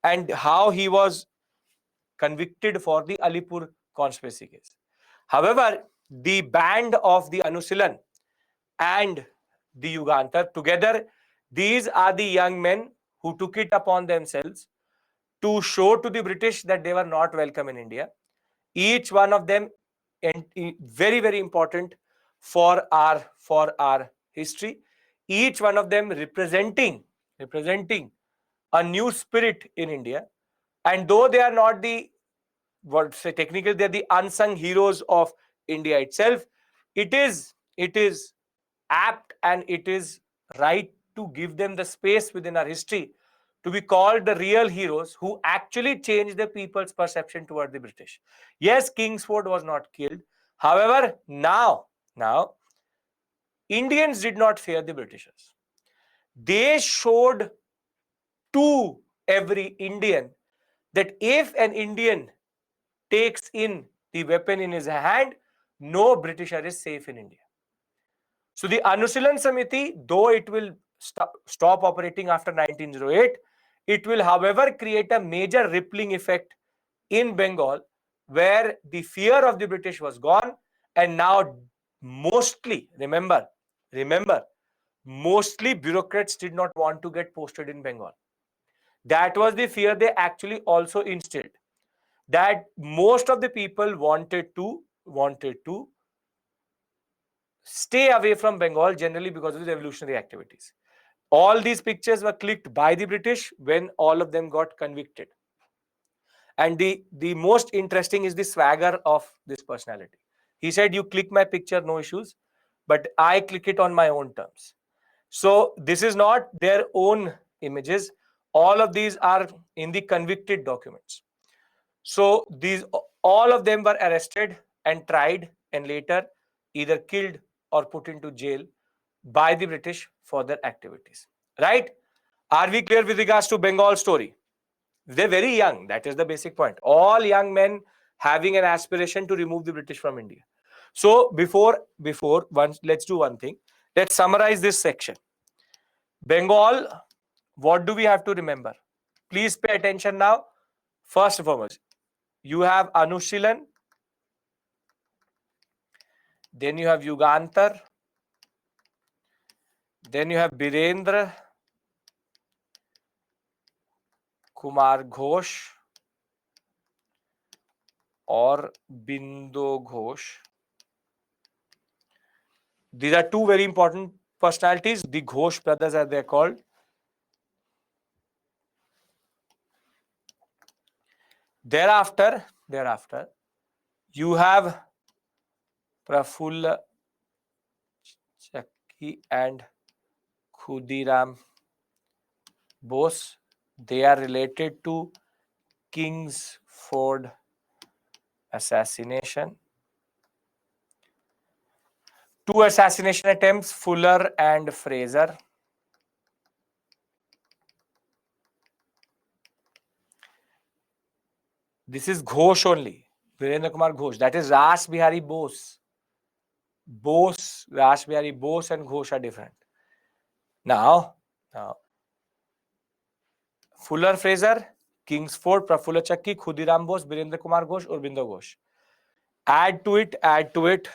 and how he was convicted for the Alipur conspiracy case. However, the band of the Anushrilan and the Yugantar together, these are the young men who took it upon themselves to show to the British that they were not welcome in India. Each one of them, and very, very important for our history. Each one of them representing a new spirit in India. And though they are not technically they're the unsung heroes of India itself, it is apt and it is right to give them the space within our history to be called the real heroes who actually changed the people's perception toward the British. Yes, Kingsford was not killed. However, now Indians did not fear the Britishers. They showed to every Indian that if an Indian takes in the weapon in his hand, no Britisher is safe in India. So the Anushrilan Samiti, though it will stop operating after 1908, it will, however, create a major rippling effect in Bengal, where the fear of the British was gone, and now mostly, remember, mostly bureaucrats did not want to get posted in Bengal. That was the fear they actually also instilled. That most of the people wanted to stay away from Bengal generally because of the revolutionary activities. All these pictures were clicked by the British when all of them got convicted. And the most interesting is the swagger of this personality. He said, you click my picture, no issues, but I click it on my own terms. So this is not their own images. All of these are in the convicted documents. So these all of them were arrested and tried and later either killed or put into jail by the British for their activities. Right? Are we clear with regards to Bengal story? They're very young. That is the basic point. All young men having an aspiration to remove the British from India. So before once, let's do one thing. Let's summarize this section. Bengal, what do we have to remember? Please pay attention now. First and foremost, you have Anushilan, then you have Yugantar, then you have Birendra Kumar Ghosh or Bindo Ghosh. These are two very important personalities. The Ghosh brothers, as they're called. Thereafter, you have Prafulla Chakki and Khudiram Bose. They are related to Kingsford assassination. Two assassination attempts, Fuller and Fraser. This is Ghosh only. Virendra Kumar Ghosh. That is Ras Bihari Bose. Ras Bihari Bose and Ghosh are different. Now, Fuller Fraser, Kingsford, Prafulla Chakki, Khudiram Bose, Virendra Kumar Ghosh, Urbindo Ghosh. Add to it,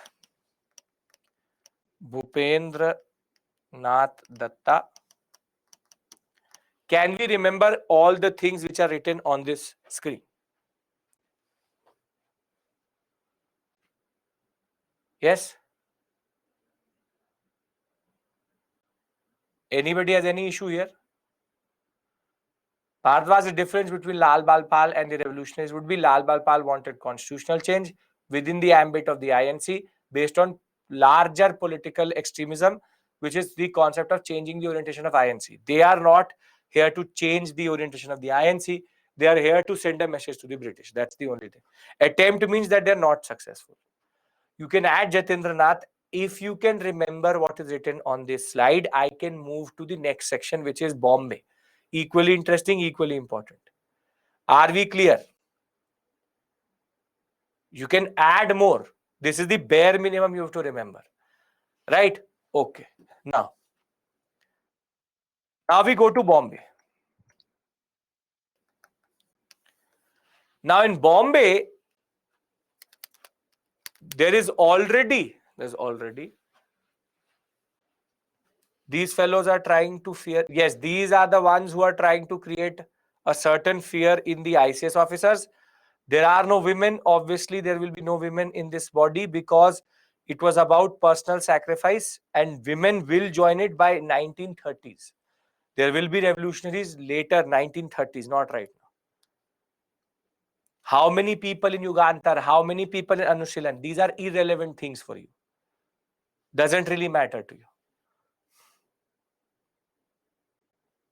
Bhupendra Nath Datta. Can we remember all the things which are written on this screen? Yes? Anybody has any issue here? Bhardwaj, the difference between Lal Bal Pal and the revolutionaries would be Lal Bal Pal wanted constitutional change within the ambit of the INC based on larger political extremism, which is the concept of changing the orientation of INC. They are not here to change the orientation of the INC. They are here to send a message to the British. That's the only thing. Attempt means that they're not successful. You can add Jatendra Nath. If you can remember what is written on this slide, I can move to the next section, which is Bombay. Equally interesting, equally important. Are we clear? You can add more. This is the bare minimum you have to remember. Right? Okay. Now we go to Bombay. Now in Bombay, there's already these fellows are trying to fear. Yes, these are the ones who are trying to create a certain fear in the ICS officers. There are no women. Obviously, there will be no women in this body because it was about personal sacrifice and women will join it by 1930s. There will be revolutionaries later, 1930s, not right now. How many people in Yugantar, how many people in Anushilan? These are irrelevant things for you. Doesn't really matter to you.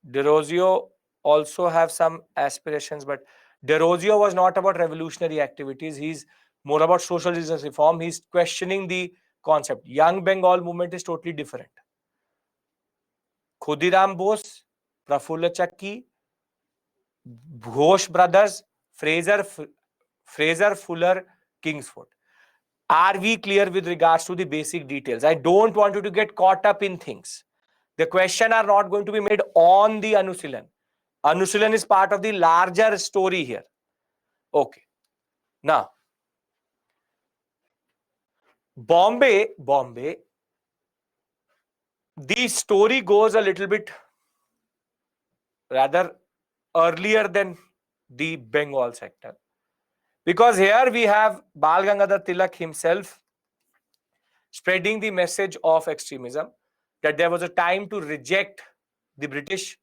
Derozio also have some aspirations, but Derozio was not about revolutionary activities. He's more about social justice reform. He's questioning the concept. Young Bengal movement is totally different. Khudiram Bose, Prafulla Chakki, Ghosh brothers, Fraser, Fuller, Kingsford. Are we clear with regards to the basic details? I don't want you to get caught up in things. The question are not going to be made on the Anusilan. Anusilan is part of the larger story here. Okay. Now, Bombay the story goes a little bit rather earlier than the Bengal sector, because here we have Bal Gangadhar Tilak himself spreading the message of extremism, that there was a time to reject the British,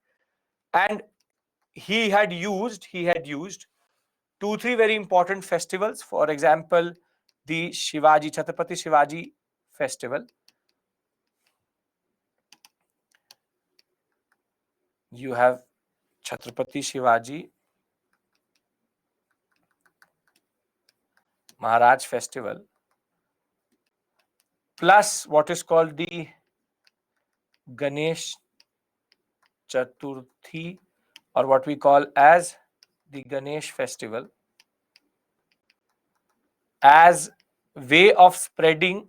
and he had used 2-3 very important festivals. For example, the Chhatrapati Shivaji festival. You have Chhatrapati Shivaji Maharaj festival, plus what is called the Ganesh Chaturthi, or what we call as the Ganesh festival, as way of spreading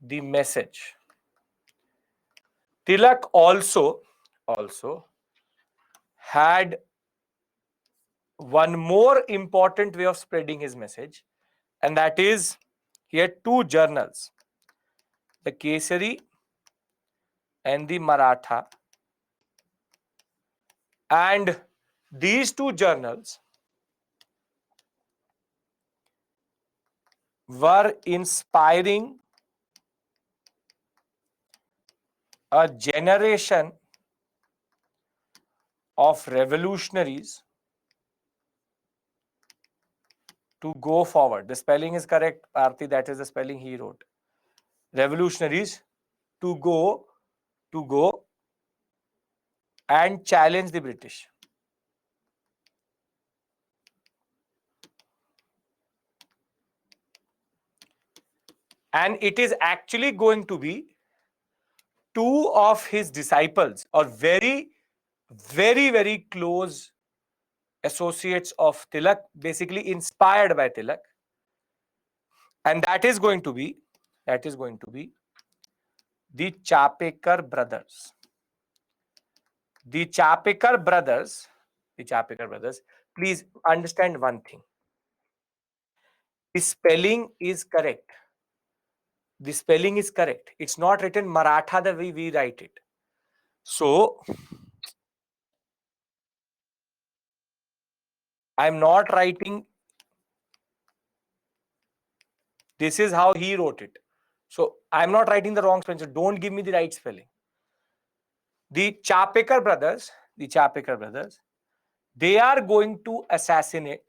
the message. Tilak also had one more important way of spreading his message, and that is he had two journals, the Kesari and the Maratha, and these two journals were inspiring a generation of revolutionaries to go forward. The spelling is correct, Aarti, that is the spelling he wrote. Revolutionaries to go and challenge the British. And it is actually going to be two of his disciples, or very, very, very close associates of Tilak, basically inspired by Tilak. And that is going to be the Chapekar brothers. The Chapekar brothers, please understand one thing. The spelling is correct. It's not written Maratha the way we write it. So, I'm not writing. This is how he wrote it. So, I'm not writing the wrong spelling. So, don't give me the right spelling. The Chapekar brothers, they are going to assassinate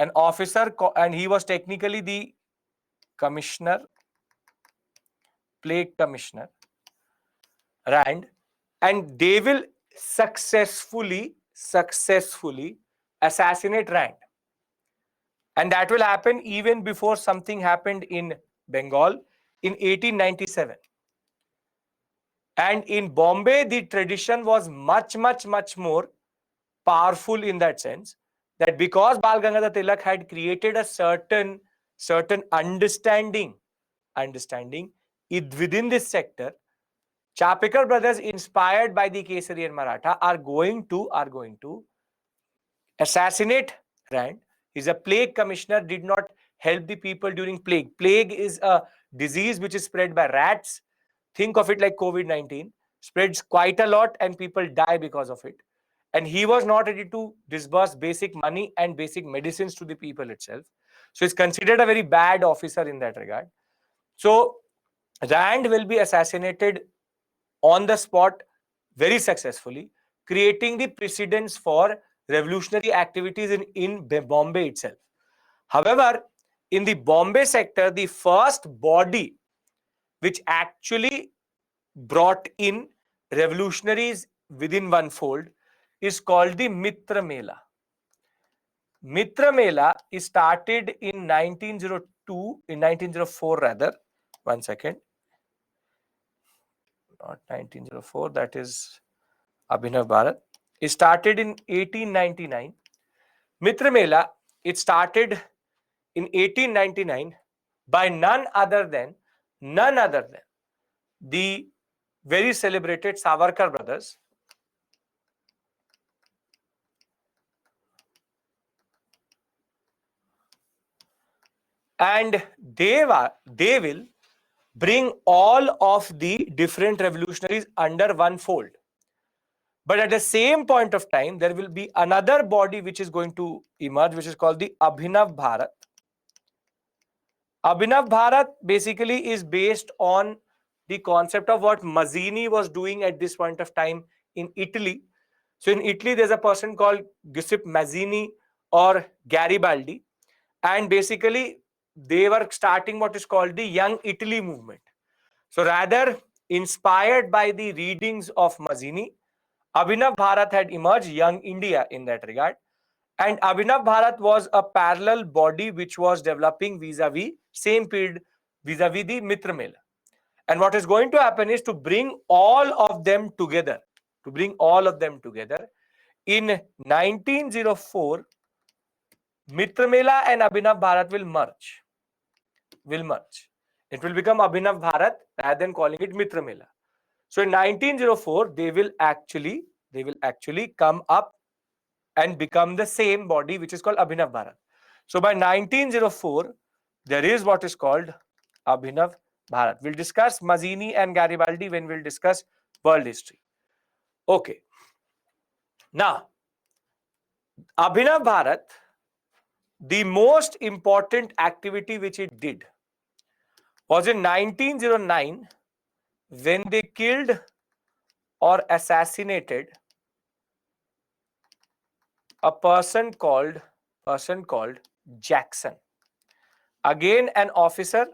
an officer, and he was technically the commissioner, plague commissioner, Rand, and they will successfully assassinate Rand. And that will happen even before something happened in Bengal in 1897. And in Bombay, the tradition was much more powerful in that sense, that because Bal Gangadhar Tilak had created a certain understanding within this sector, Chapekar brothers, inspired by the Kesari and Maratha, are going to assassinate Rand. He's a plague commissioner, did not help the people during plague. Plague is a disease which is spread by rats. Think of it like COVID-19. Spreads quite a lot and people die because of it. And he was not ready to disburse basic money and basic medicines to the people itself. So he's considered a very bad officer in that regard. So Rand will be assassinated on the spot very successfully, creating the precedents for revolutionary activities in Bombay itself. However, in the Bombay sector, the first body which actually brought in revolutionaries within one fold is called the Mitra Mela. Mitra Mela is started in 1904 rather. One second. Not 1904, that is Abhinav Bharat. It started in 1899. Mitra Mela, it started in 1899 by none other than the very celebrated Savarkar brothers. and they will bring all of the different revolutionaries under one fold. But at the same point of time, there will be another body which is going to emerge, which is called the Abhinav Bharat. Abhinav Bharat basically is based on the concept of what Mazzini was doing at this point of time in Italy. So in Italy, there's a person called Giuseppe Mazzini or Garibaldi, and basically they were starting what is called the Young Italy movement. So rather inspired by the readings of Mazzini, Abhinav Bharat had emerged, Young India in that regard. And Abhinav Bharat was a parallel body which was developing vis-a-vis, same period, vis-a-vis the Mitra Mela. And what is going to happen is to bring all of them together, In 1904, Mitra Mela and Abhinav Bharat will merge. It will become Abhinav Bharat rather than calling it Mitra Mela. So in 1904, they will actually come up and become the same body which is called Abhinav Bharat. So by 1904, there is what is called Abhinav Bharat. We'll discuss Mazzini and Garibaldi when we'll discuss world history. Okay. Now, Abhinav Bharat, the most important activity which it did was in 1909 when they killed or assassinated a person called Jackson. Again, an officer.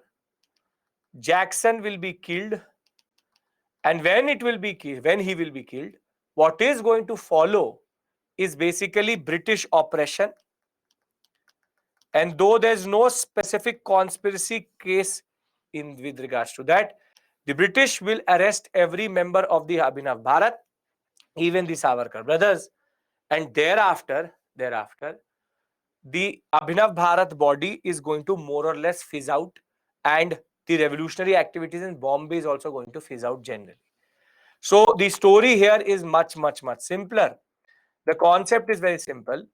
Jackson will be killed, and when he will be killed, what is going to follow is basically British oppression. And though there's no specific conspiracy case with regards to that, the British will arrest every member of the Abhinav Bharat, even the Savarkar brothers, and thereafter, the Abhinav Bharat body is going to more or less fizz out, and the revolutionary activities in Bombay is also going to fizz out generally. So the story here is much simpler. The concept is very simple,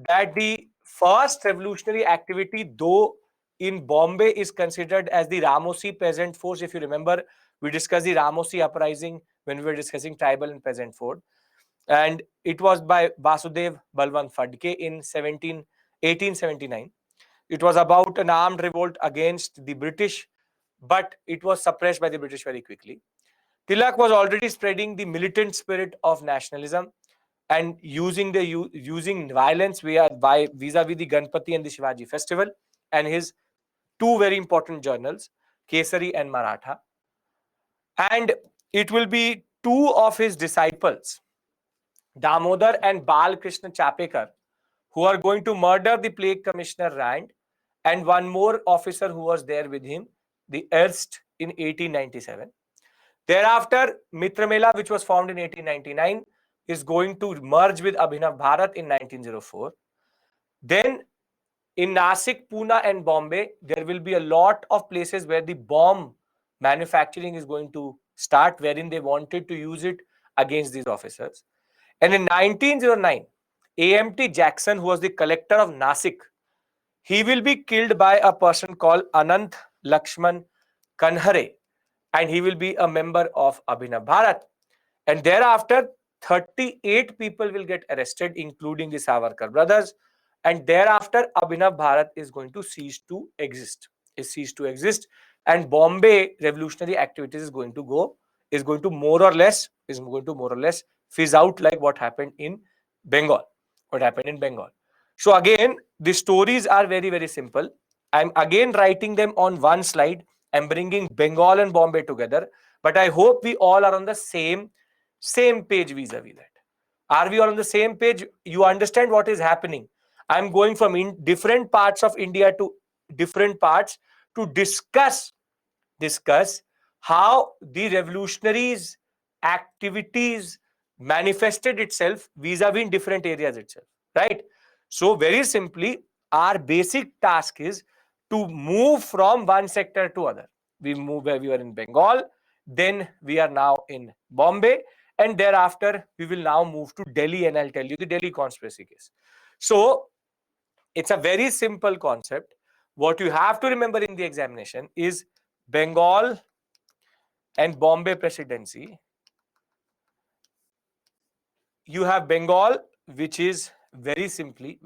that the first revolutionary activity, though in Bombay, is considered as the Ramosi peasant force. If you remember, we discussed the Ramosi uprising when we were discussing tribal and peasant force. And it was by Vasudev Balwant Phadke in 1879. It was about an armed revolt against the British, but it was suppressed by the British very quickly. Tilak was already spreading the militant spirit of nationalism and using violence vis-a-vis the Ganpati and the Shivaji festival, and his two very important journals, Kesari and Maratha. And it will be two of his disciples, Damodar and Bal Krishna Chapekar, who are going to murder the plague commissioner Rand, and one more officer who was there with him, the Ernst, in 1897. Thereafter, Mitra Mela, which was formed in 1899, is going to merge with Abhinav Bharat in 1904. Then in Nasik, Pune and Bombay, there will be a lot of places where the bomb manufacturing is going to start, wherein they wanted to use it against these officers. And in 1909, A.M.T. Jackson, who was the collector of Nasik, he will be killed by a person called Anant Lakshman Kanhare, and he will be a member of Abhinav Bharat. And thereafter, 38 people will get arrested, including the Savarkar brothers. And thereafter, Abhinav Bharat is going to cease to exist. And Bombay revolutionary activities is going to more or less fizz out, like what happened in Bengal. So again, the stories are very simple. I'm again writing them on one slide. I'm bringing Bengal and Bombay together, but I hope we all are on the same page vis-a-vis that. Are we all on the same page? You understand what is happening? I'm going from different parts of India to different parts to discuss how the revolutionaries activities manifested itself vis-a-vis in different areas itself, right? So very simply, our basic task is to move from one sector to other. We move where we were in Bengal, then we are now in Bombay, and thereafter we will now move to Delhi, and I'll tell you the Delhi conspiracy case. So it's a very simple concept. What you have to remember in the examination is Bengal and Bombay presidency. You have Bengal, which is very simply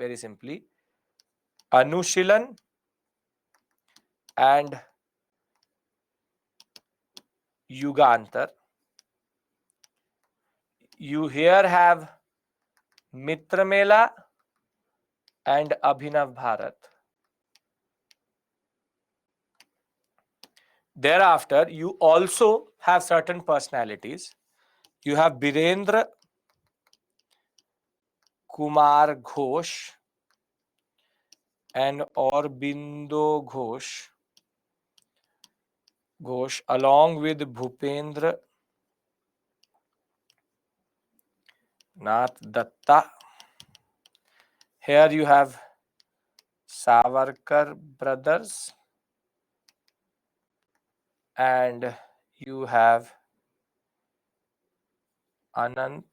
Anushilan and Yugantar. You here have Mitra Mela and Abhinav Bharat. Thereafter, you also have certain personalities. You have Birendra Kumar Ghosh and Aurobindo Ghosh along with Bhupendra Nath Datta. Here you have Savarkar brothers and you have Anant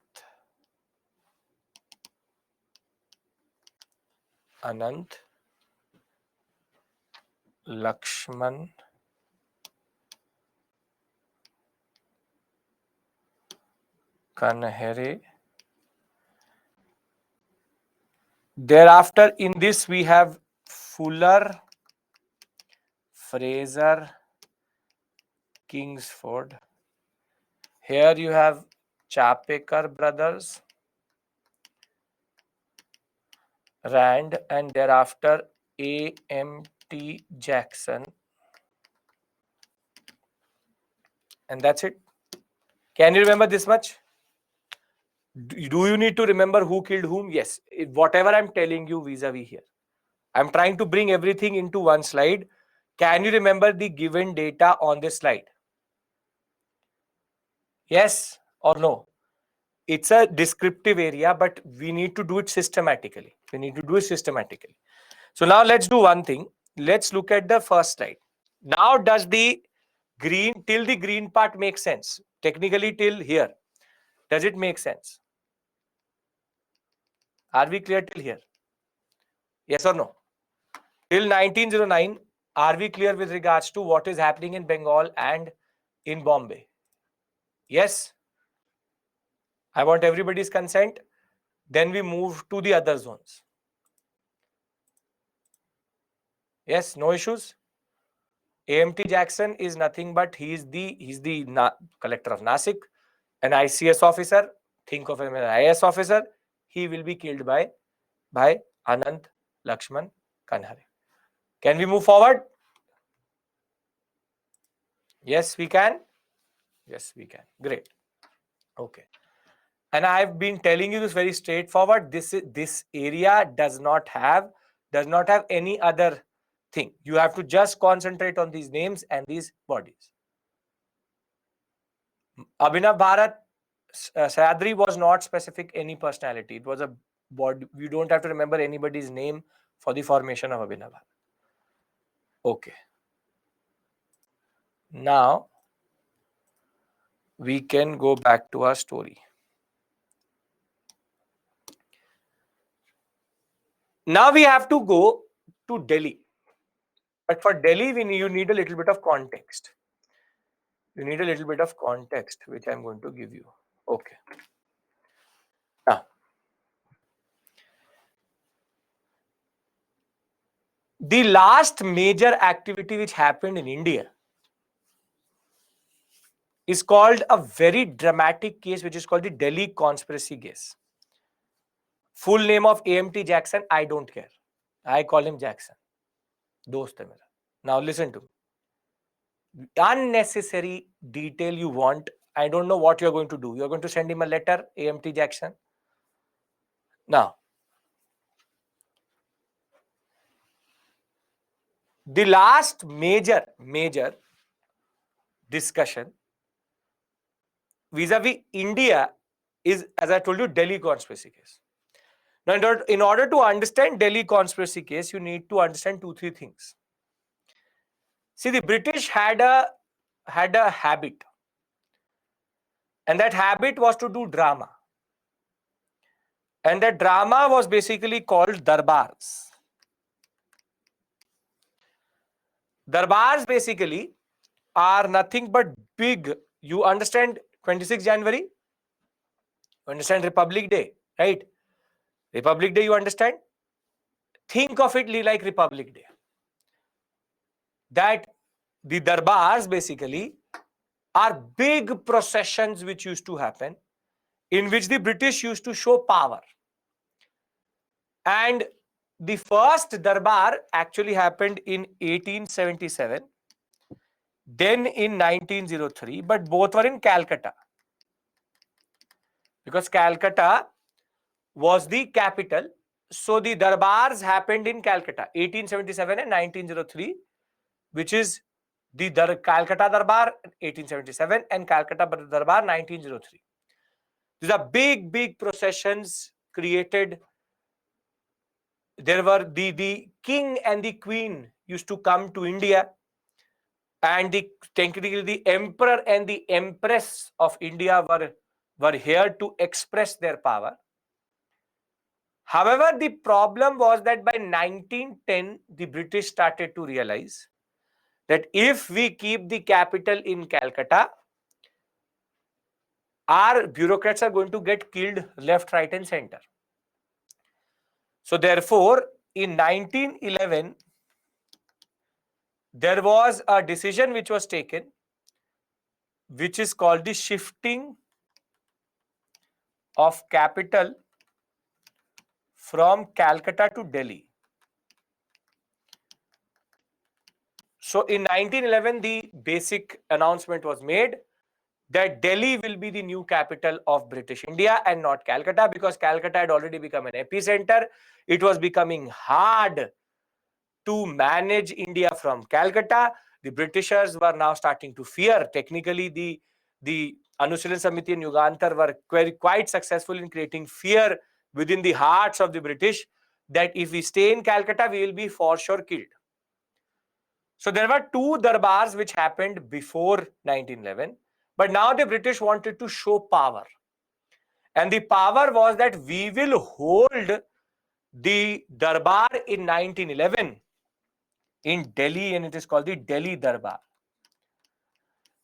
Lakshman Kanhere. Thereafter, in this we have Fuller, Fraser, Kingsford. Here you have Chapekar brothers, Rand, and thereafter A.M.T. Jackson. And that's it. Can you remember this much? Do you need to remember who killed whom? Yes. Whatever I'm telling you vis-a-vis here, I'm trying to bring everything into one slide. Can you remember the given data on this slide? Yes or no? It's a descriptive area, but we need to do it systematically. So now let's do one thing. Let's look at the first slide. Now, does the green part make sense? Technically till here. Does it make sense? Are we clear till here? Yes or no? Till 1909, are we clear with regards to what is happening in Bengal and in Bombay? Yes. I want everybody's consent. Then we move to the other zones. Yes, no issues. A.M.T. Jackson is nothing but he's the collector of Nasik, an ICS officer. Think of him as an IAS officer. He will be killed by Anant Lakshman Kanhare. Can we move forward? Yes, we can. Yes, we can. Great. Okay. And I've been telling you this very straightforward. This area does not have any other thing. You have to just concentrate on these names and these bodies. Abhinav Bharat, Sayadri was not specific any personality. It was a body. You don't have to remember anybody's name for the formation of Abhinav Bharat. Okay. Now we can go back to our story. Now we have to go to Delhi. But for Delhi, you need a little bit of context. You need a little bit of context, which I'm going to give you. Okay. Now, the last major activity which happened in India is called a very dramatic case, which is called the Delhi conspiracy case. Full name of A.M.T. Jackson, I don't care. I call him Jackson. Dost hai mera. Now listen to me. Unnecessary detail you want. I don't know what you're going to do. You're going to send him a letter, A.M.T. Jackson. Now, the last major discussion vis-a-vis India is, as I told you, Delhi conspiracy case. Now, in order to understand Delhi conspiracy case, you need to understand 2-3 things. See, the British had a habit, and that habit was to do drama. And that drama was basically called darbars. Darbars basically are nothing but big. You understand 26 January? You understand Republic Day, right? Republic Day, you understand? Think of it like Republic Day. That the darbars basically are big processions which used to happen, in which the British used to show power. And the first darbar actually happened in 1877, then in 1903, but both were in Calcutta, because Calcutta was the capital. So the darbars happened in Calcutta, 1877 and 1903, which is the Calcutta Darbar 1877 and Calcutta Darbar 1903. These are big processions created. There were the king and the queen used to come to India, and technically the emperor and the empress of India were here to express their power. However, the problem was that by 1910, the British started to realize that if we keep the capital in Calcutta, our bureaucrats are going to get killed left, right, and center. So therefore, in 1911, there was a decision which was taken, which is called the shifting of capital from Calcutta to Delhi. So in 1911, the basic announcement was made that Delhi will be the new capital of British India and not Calcutta, because Calcutta had already become an epicenter. It was becoming hard to manage India from Calcutta. The Britishers were now starting to fear. Technically, the Anushilin Samiti and Yugantar were quite successful in creating fear within the hearts of the British that if we stay in Calcutta, we will be for sure killed. So there were two darbars which happened before 1911, but now the British wanted to show power. And the power was that we will hold the darbar in 1911 in Delhi, and it is called the Delhi Darbar.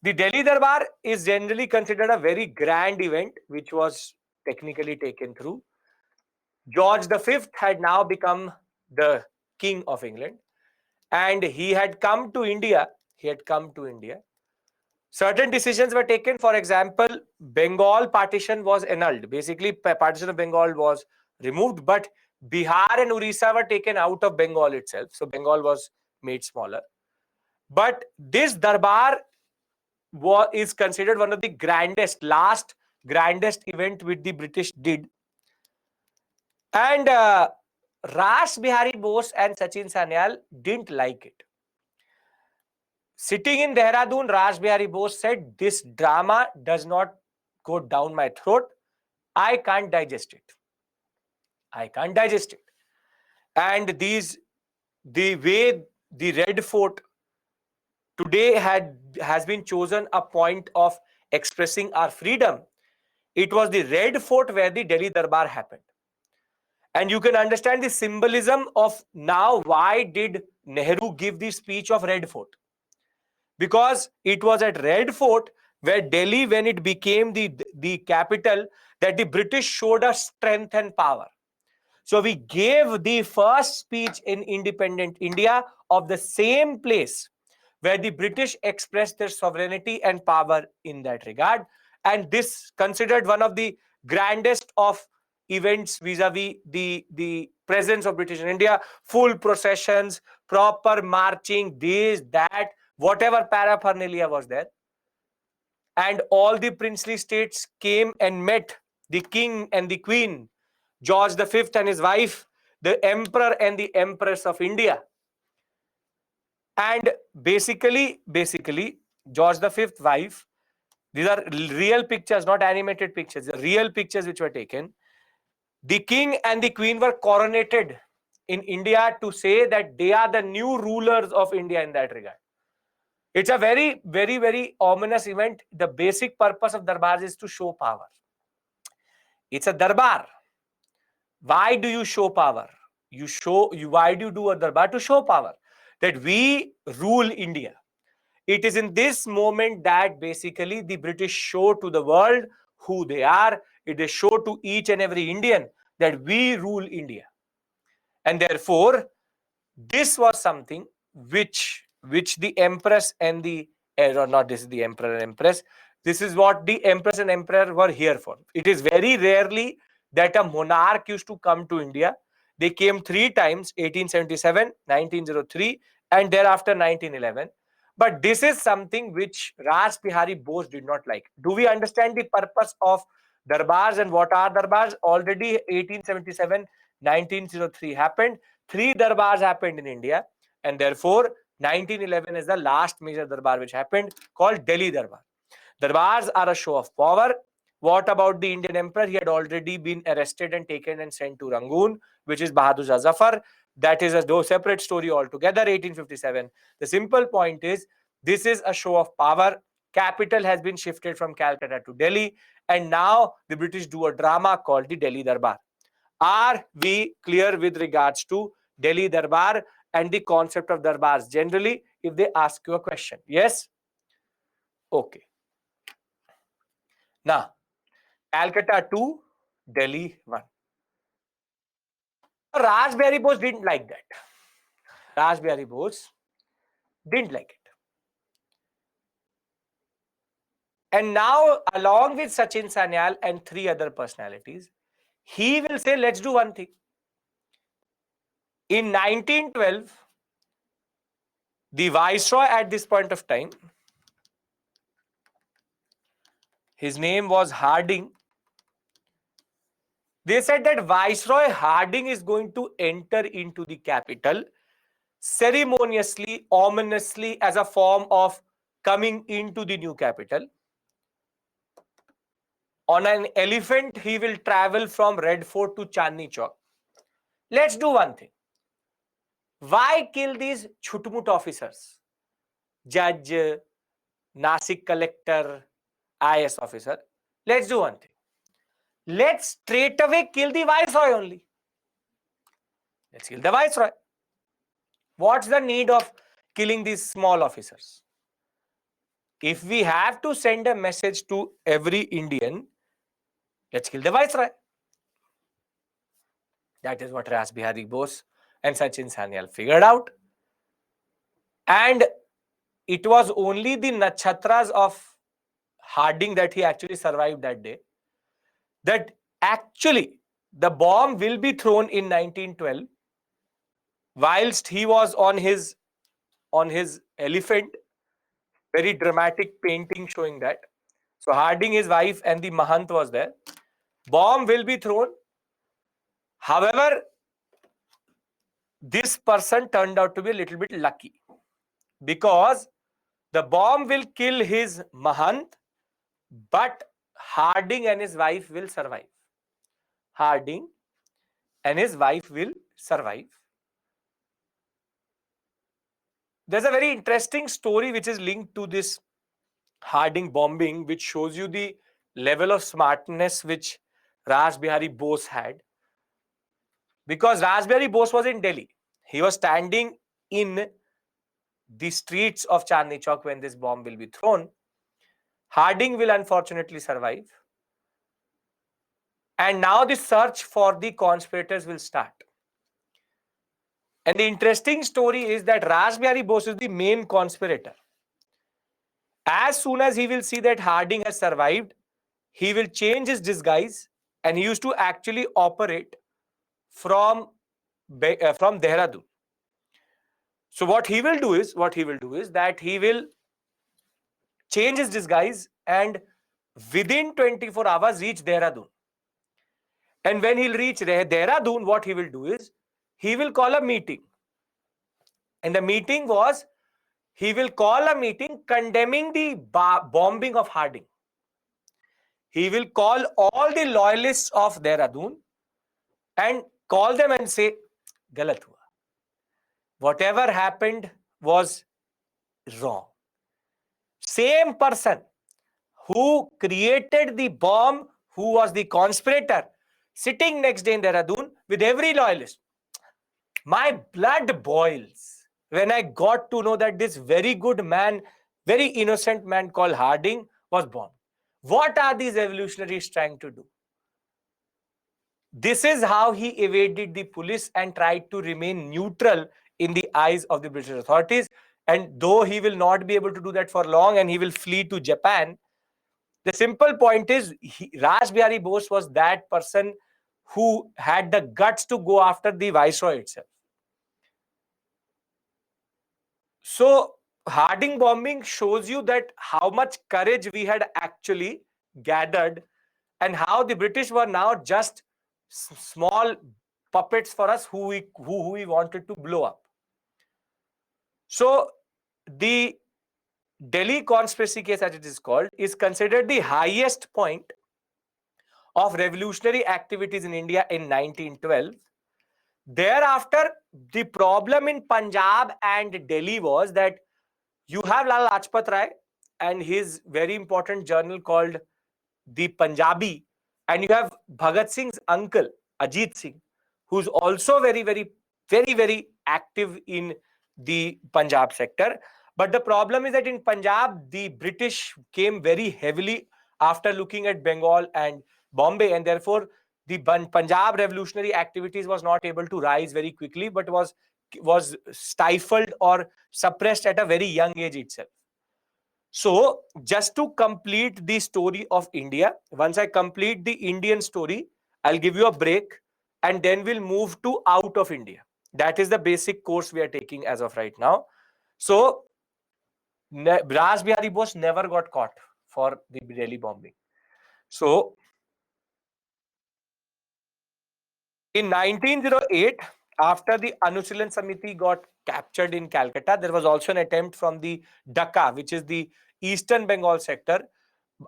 The Delhi Darbar is generally considered a very grand event, which was technically taken through. George V had now become the King of England, and he had come to India. Certain decisions were taken. For example, Bengal partition was annulled. Basically, partition of Bengal was removed, but Bihar and Orissa were taken out of Bengal itself. So Bengal was made smaller. But this Darbar is considered one of the grandest event which the British did. And Ras Bihari Bose and Sachin Sanyal didn't like it. Sitting in Dehradun, Ras Bihari Bose said, "This drama does not go down my throat. I can't digest it. And the way the Red Fort today has been chosen a point of expressing our freedom. It was the Red Fort where the Delhi Darbar happened. And you can understand the symbolism of now why did Nehru give the speech of Red Fort. Because it was at Red Fort where Delhi, when it became the capital, that the British showed us strength and power. So we gave the first speech in independent India of the same place where the British expressed their sovereignty and power in that regard. And this considered one of the grandest of events vis-a-vis the presence of British in India. Full processions, proper marching, this, that, whatever paraphernalia was there. And all the princely states came and met the king and the queen, George V and his wife, the emperor and the empress of India. And basically, George V's wife, these are real pictures, not animated pictures, real pictures which were taken. The king and the queen were coronated in India to say that they are the new rulers of India in that regard. It's a very ominous event. The basic purpose of darbars is to show power. It's a darbar. Why do you show power? Why do you do a darbar? To show power. that we rule India. It is in this moment that basically the British show to the world who they are. It is show to each and every Indian that we rule India. And therefore, this was something which the empress and the or not this is the emperor and empress, this is what the empress and emperor were here for. It is very rarely that a monarch used to come to India. They came three times: 1877, 1903, and thereafter 1911. But this is something which Raj Bihari Bose did not like. Do we understand the purpose of darbars and what are darbars? Already 1877, 1903 happened. Three darbars happened in India, and therefore 1911 is the last major darbar which happened, called Delhi Darbar. Darbars are a show of power. What about the Indian emperor? He had already been arrested and taken and sent to Rangoon, which is Bahadur Shah Zafar. That is a separate story altogether. 1857. The simple point is, this is a show of power. Capital has been shifted from Calcutta to Delhi, and now the British do a drama called the Delhi Darbar. Are we clear with regards to Delhi Darbar and the concept of darbars generally, if they ask you a question? Yes? Okay. Now, Calcutta 2, Delhi 1. Raj Bihari Bose didn't like that. Raj Bihari Bose didn't like it. And now, along with Sachin Sanyal and three other personalities, he will say, let's do one thing. In 1912, the Viceroy at this point of time, his name was Harding. They said that Viceroy Harding is going to enter into the capital ceremoniously, ominously, as a form of coming into the new capital. On an elephant, he will travel from Red Fort to Chandni Chowk. Let's do one thing. Why kill these chutmut officers? Judge, Nasik collector, IS officer. Let's do one thing. Let's straight away kill the Viceroy only. Let's kill the Viceroy. What's the need of killing these small officers? If we have to send a message to every Indian, let's kill the Viceroy. That is what Raj Bihari Bose and Sachin Sanyal figured out. And it was only the nakshatras of Harding that he actually survived that day. That actually the bomb will be thrown in 1912 whilst he was on his elephant. Very dramatic painting showing that. So Harding, his wife, and the Mahant was there. Bomb will be thrown. However, this person turned out to be a little bit lucky, because the bomb will kill his Mahant, but Harding and his wife will survive. Harding and his wife will survive. There's a very interesting story which is linked to this Harding bombing, which shows you the level of smartness which Raj Bihari Bose had. Because Raj Bihari Bose was in Delhi. He was standing in the streets of Chandni Chowk when this bomb will be thrown. Harding will unfortunately survive. And now the search for the conspirators will start. And the interesting story is that Raj Bihari Bose is the main conspirator. As soon as he will see that Harding has survived, he will change his disguise, and he used to actually operate from Dehradun. So what he will do is that he will change his disguise and within 24 hours reach Dehradun. And when he'll reach Dehradun, what he will do is he will call a meeting. And the meeting was, he will call a meeting condemning the bombing of Harding. He will call all the loyalists of Dehradun and call them and say, galat hua. Whatever happened was wrong. Same person who created the bomb, who was the conspirator, sitting next day in Dehradun with every loyalist. My blood boils. when I got to know that this very good man, very innocent man called Harding was bombed. What are these revolutionaries trying to do? This is how he evaded the police and tried to remain neutral in the eyes of the British authorities. And though he will not be able to do that for long and he will flee to Japan, the simple point is Raj Bihari Bose was that person who had the guts to go after the viceroy itself. So Harding bombing shows you that how much courage we had actually gathered and how the British were now just small puppets for us who we wanted to blow up. So the Delhi conspiracy case, as it is called, is considered the highest point of revolutionary activities in India in 1912. Thereafter, the problem in Punjab and Delhi was that you have Lala Lajpat Rai and his very important journal called The Punjabi, and you have Bhagat Singh's uncle, Ajit Singh, who's also very active in the Punjab sector. But the problem is that in Punjab, the British came very heavily after looking at Bengal and Bombay, and therefore the Punjab revolutionary activities was not able to rise very quickly, but was stifled or suppressed at a very young age itself. So, just to complete the story of India, once I complete the Indian story, I'll give you a break and then we'll move to out of India. That is the basic course we are taking as of right now. So, Raj Bihari Bose never got caught for the Delhi bombing. So, in 1908, after the Anushilin Samiti got captured in Calcutta, there was also an attempt from the Dhaka, which is the eastern Bengal sector,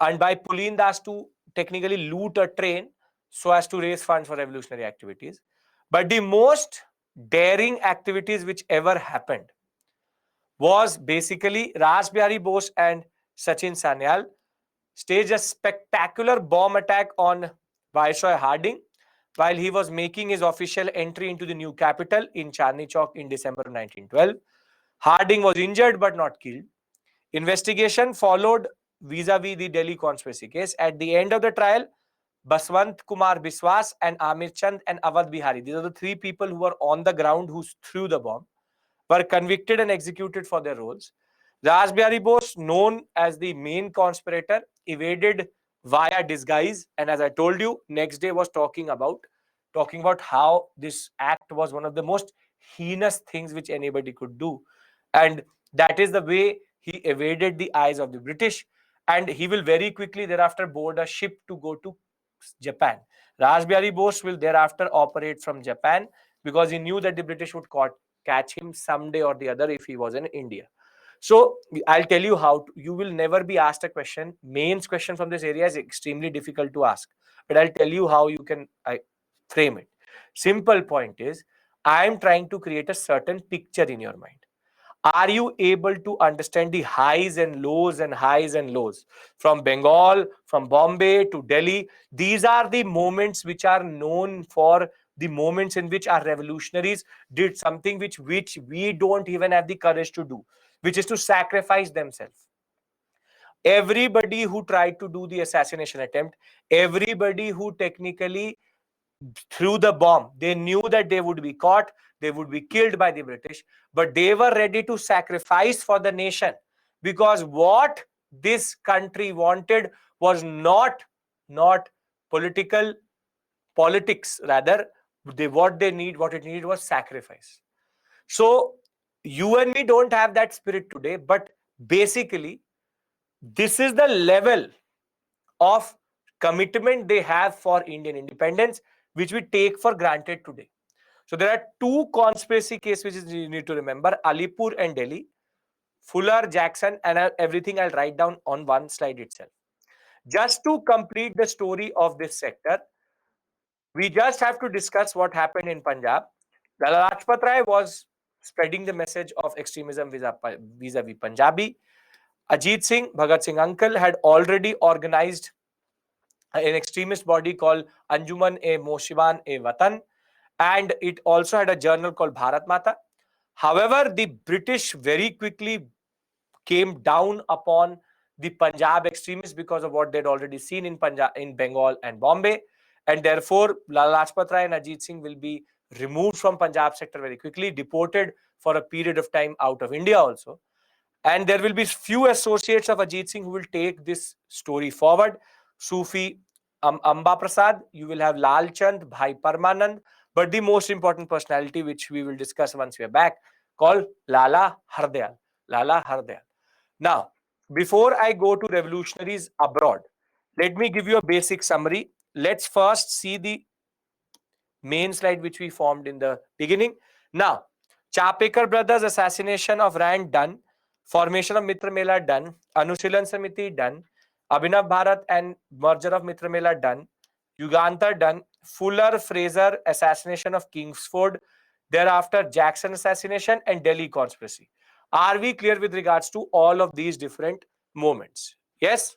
and by Pulin Das to technically loot a train so as to raise funds for revolutionary activities. But the most daring activities which ever happened was basically Raj Bihari Bose and Sachin Sanyal staged a spectacular bomb attack on Viceroy Harding while he was making his official entry into the new capital in Chandni Chowk in December 1912. Harding was injured but not killed. Investigation followed vis-a-vis the Delhi conspiracy case. At the end of the trial, Baswant Kumar Biswas and Amir Chand and Awadh Bihari, these are the three people who were on the ground who threw the bomb, were convicted and executed for their roles. Raj Bihari Bose, known as the main conspirator, evaded via disguise, and as I told you, next day was talking about how this act was one of the most heinous things which anybody could do, and that is the way he evaded the eyes of the British, and he will very quickly thereafter board a ship to go to Japan. Raj Bihari Bose will thereafter operate from Japan because he knew that the British would catch him someday or the other if he was in India. So I'll tell you how you will never be asked a question. Mains question from this area is extremely difficult to ask, but I'll tell you how you can frame it. Simple point is, I am trying to create a certain picture in your mind. Are you able to understand the highs and lows and highs and lows from Bengal, from Bombay to Delhi? These are the moments which are known for the moments in which our revolutionaries did something which we don't even have the courage to do, which is to sacrifice themselves. Everybody who tried to do the assassination attempt, everybody who technically threw the bomb, they knew that they would be caught, they would be killed by the British, but they were ready to sacrifice for the nation, because what this country wanted was not political politics, rather what it needed was sacrifice. So you and me don't have that spirit today, but basically this is the level of commitment they have for Indian independence, which we take for granted today. So there are two conspiracy cases which you need to remember: Alipur and Delhi, Fuller, Jackson, and everything I'll write down on one slide itself. Just to complete the story of this sector, we just have to discuss what happened in Punjab. Lala Lajpat Rai was spreading the message of extremism vis-a-vis Punjabi. Ajit Singh, Bhagat Singh uncle, had already organized an extremist body called Anjuman-e Moshiban-e Watan, and it also had a journal called Bharat Mata. However, the British very quickly came down upon the Punjab extremists because of what they'd already seen in Punjab, in Bengal and Bombay, and therefore Lala Lajpat Rai and Ajit Singh will be removed from Punjab sector very quickly, deported for a period of time out of India also. And there will be few associates of Ajit Singh who will take this story forward. Sufi Amba Prasad, you will have Lal Chand, Bhai Parmanand, but the most important personality, which we will discuss once we are back, called Lala Hardayal. Lala Hardayal. Now, before I go to revolutionaries abroad, let me give you a basic summary. Let's first see the main slide which we formed in the beginning. Now, Chapekar brothers assassination of Rand done, formation of Mitra Mela done, Anushilan Samiti done, Abhinav Bharat and merger of Mitra Mela done, Yugantar done, Fuller Fraser assassination of Kingsford, thereafter Jackson assassination and Delhi conspiracy. Are we clear with regards to all of these different moments? Yes?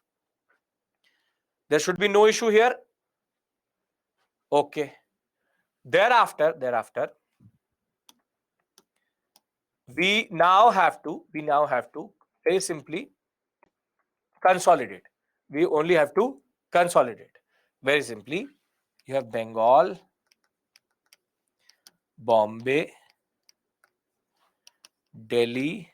There should be no issue here. Okay. Thereafter, we now have to very simply consolidate. We only have to consolidate. Very simply, you have Bengal, Bombay, Delhi,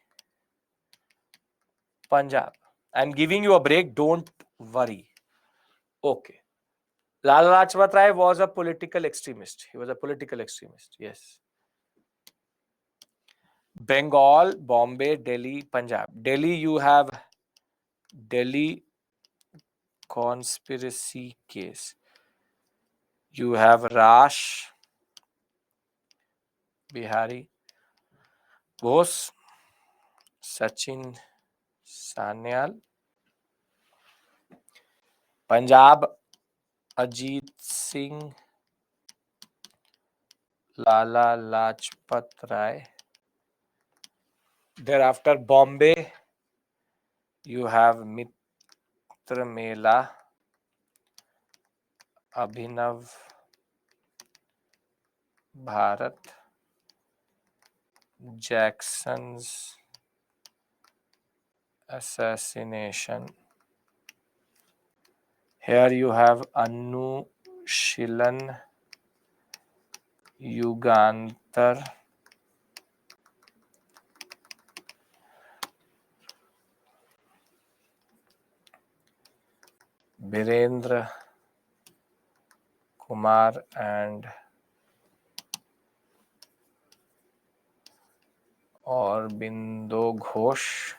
Punjab. I'm giving you a break. Don't worry. Okay. Lala Lajpat Rai was a political extremist. He was a political extremist. Yes. Bengal, Bombay, Delhi, Punjab. Delhi, you have Delhi conspiracy case. You have Rash Bihari Bose, Sachin Sanyal. Punjab, Ajit Singh, Lala Lajpat Rai. Thereafter, Bombay, you have Mitra Mela, Abhinav Bharat, Jackson's assassination. Here you have Anushilan, Yugantar, Birendra Kumar and Aurobindo Ghosh.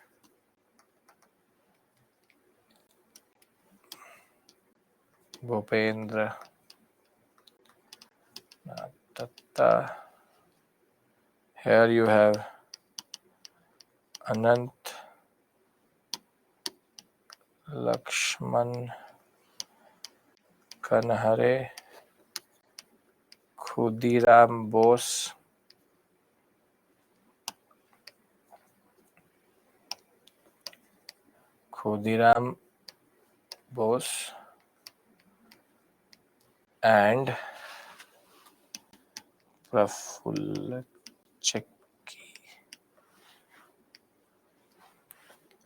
Bhupendra Datta. Here you have Anant Lakshman Kanhare, Khudiram Bose, and Prafulla Chekki.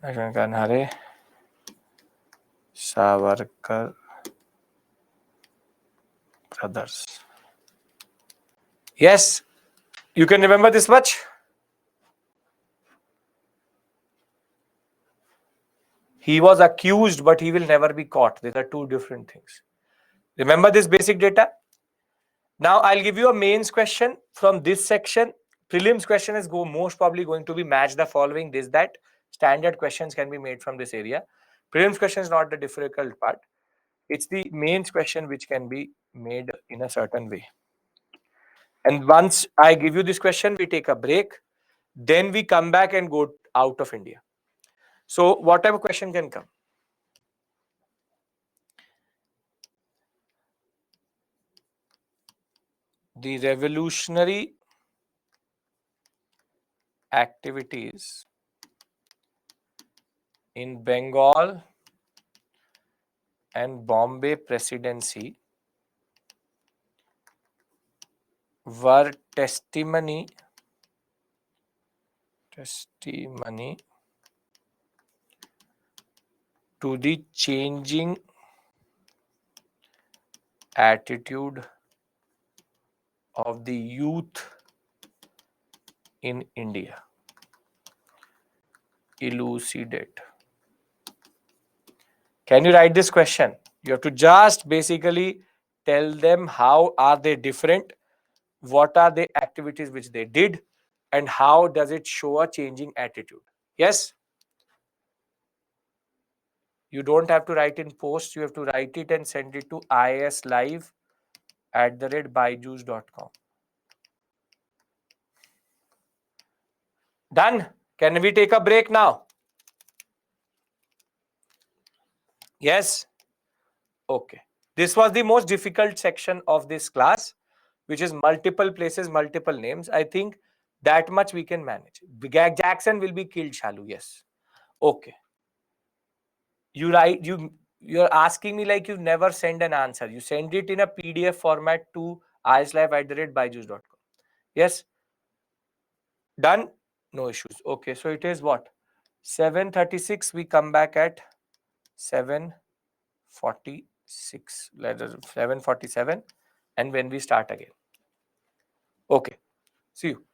Lakshman Kanhare, Savarkar brothers. Yes, you can remember this much. He was accused, but he will never be caught. These are two different things. Remember this basic data. Now I'll give you a mains question from this section. Prelims question is most probably going to be match the following, this, that. Standard questions can be made from this area. Prelims question is not the difficult part. It's the mains question which can be made in a certain way. And once I give you this question, we take a break. Then we come back and go out of India. So what type of question can come? The revolutionary activities in Bengal and Bombay presidency were testimony testimony to the changing attitude of the youth in India. Elucidate. Can you write this question? You have to just basically tell them how are they different, what are the activities which they did, and how does it show a changing attitude. Yes? You don't have to write in post, you have to write it and send it to islive@byju's.com. Done? Can we take a break now? Yes? Okay. This was the most difficult section of this class, which is multiple places, multiple names. I think that much we can manage. Jackson will be killed, Shalu. Yes. Okay. You're asking me like you never send an answer. You send it in a PDF format to islive@byju's.com. Yes. Done? No issues. Okay. So it is what? 7:36. We come back at 7:46. Let us 7:47. And when we start again. Okay. See you.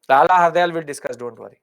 Lala Hardayal will discuss. Don't worry.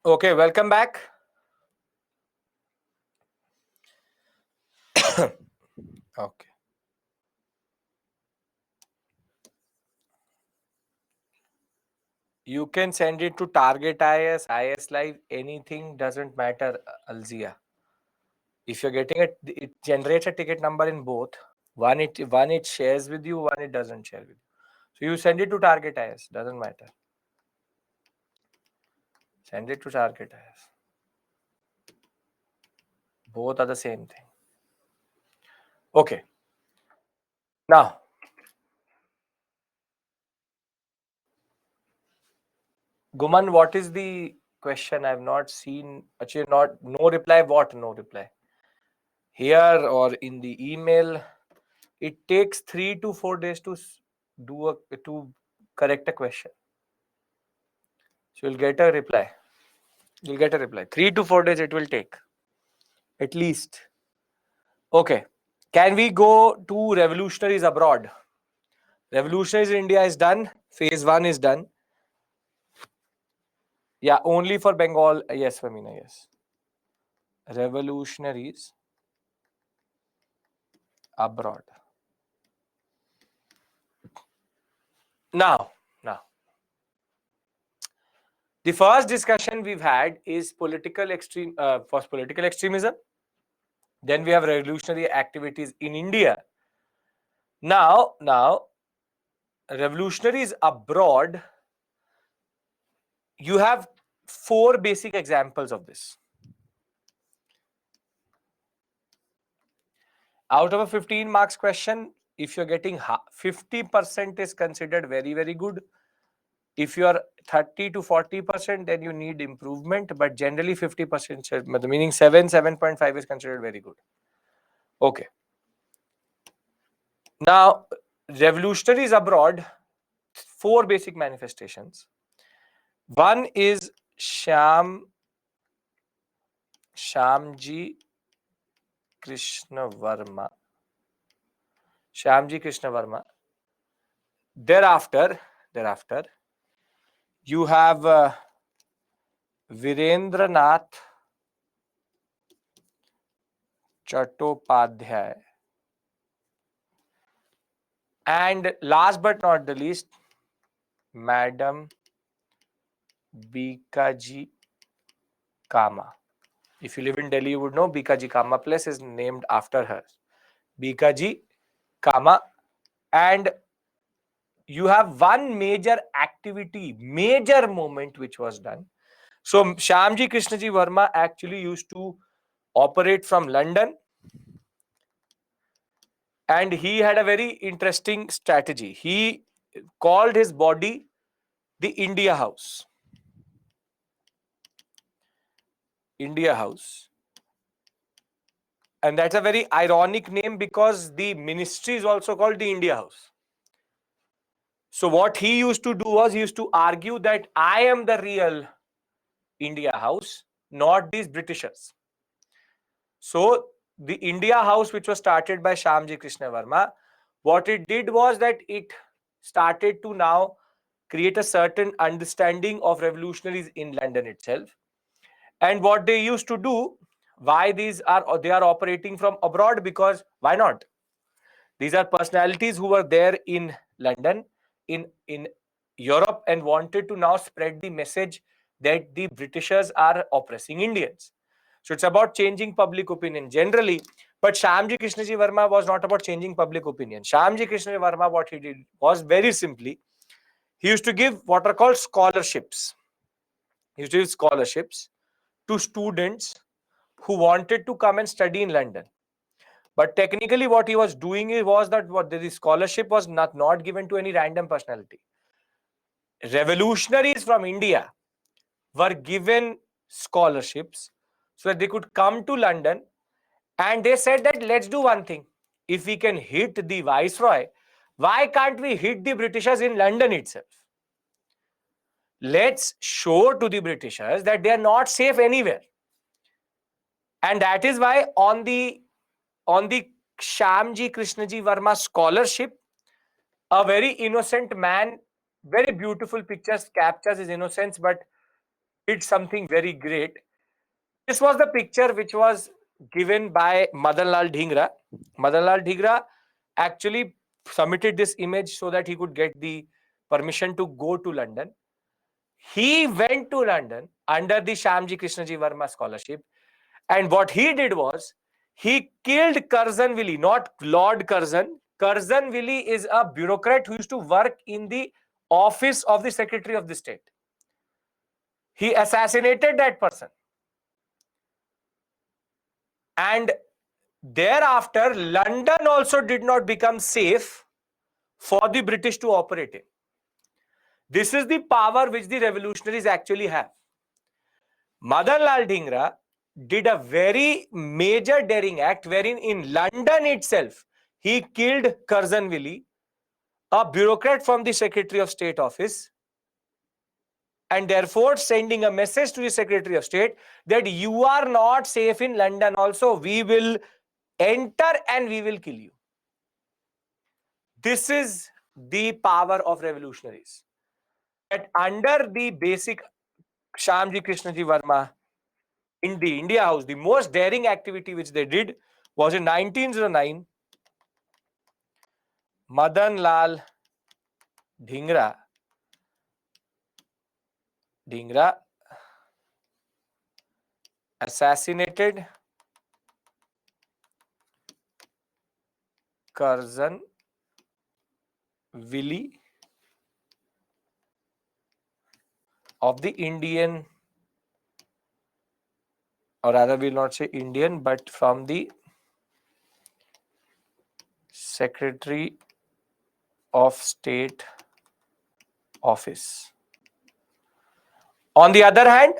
Okay, welcome back. Okay. You can send it to Target IS, IS Live, anything doesn't matter, Alzia. If you're getting it, it generates a ticket number in both. One it shares with you, one it doesn't share with you. So you send it to Target IS, doesn't matter. Send it to Target IS. Both are the same thing. Okay. Now, Guman, what is the question? I've not seen. Actually, not no reply. What no reply? Here or in the email, it takes 3 to 4 days to to correct a question. So you'll get a reply. You'll get a reply. 3 to 4 days it will take, at least. Okay. Can we go to revolutionaries abroad? Revolutionaries in India is done. Phase 1 is done. Yeah, only for Bengal. Yes, Famina, yes. Revolutionaries abroad. Now, the first discussion we've had is political extremism. Then we have revolutionary activities in India. Now, revolutionaries abroad, you have 4 basic examples of this. Out of a 15 marks question, if you're getting 50% is considered very, very good. If you are 30 to 40%, then you need improvement. But generally 50%, meaning 7.5 is considered very good. Okay. Now, revolutionaries abroad, 4 basic manifestations. One is Shyamji Krishna Varma. Shyamji Krishna Varma. Thereafter, you have Virendranath Chattopadhyay. And last but not the least, Madam Bikaji Kama. If you live in Delhi, you would know Bikaji Kama place is named after her. Bikaji Kama. And you have one major activity, major moment which was done. So Shyamji Krishnaji Varma actually used to operate from London, and he had a very interesting strategy. He called his body the India House. India House. And that's a very ironic name because the ministry is also called the India House. So what he used to do was he used to argue that I am the real India House, not these Britishers. So the India House, which was started by Shyamji Krishna Varma, what it did was that it started to now create a certain understanding of revolutionaries in London itself. And what they used to do, why they are operating from abroad, because why not? These are personalities who were there in London, in Europe, and wanted to now spread the message that the Britishers are oppressing Indians. So it's about changing public opinion generally. But Shyamji Krishnaji Varma was not about changing public opinion. Shyamji Krishnaji Varma, what he did was very simply, he used to give what are called scholarships. He used to give scholarships to students who wanted to come and study in London. But technically what he was doing was that what the scholarship was not given to any random personality. Revolutionaries from India were given scholarships so that they could come to London, and they said that let's do one thing. If we can hit the Viceroy, why can't we hit the Britishers in London itself? Let's show to the Britishers that they are not safe anywhere. And that is why on the Shyamji Krishnaji Varma scholarship, a very innocent man, very beautiful pictures captures his innocence, but did something very great. This was the picture which was given by Madan Lal Dhingra. Madan Lal Dhingra actually submitted this image so that he could get the permission to go to London. He went to London under the Shyamji Krishnaji Verma scholarship, and what he did was he killed Curzon Willie, not Lord Curzon. Curzon Willie is a bureaucrat who used to work in the office of the Secretary of the State. He assassinated that person. And thereafter, London also did not become safe for the British to operate in. This is the power which the revolutionaries actually have. Madan Lal Dhingra did a very major daring act wherein in London itself, he killed Curzon Willie, a bureaucrat from the Secretary of State office, and therefore sending a message to the Secretary of State that you are not safe in London also. We will enter and we will kill you. This is the power of revolutionaries. That under the basic Shyamji Krishnaji Verma in the India House, the most daring activity which they did was in 1909, Madan Lal Dhingra assassinated Curzon Willie of the Indian, or rather we'll not say Indian, but from the Secretary of State office. On the other hand,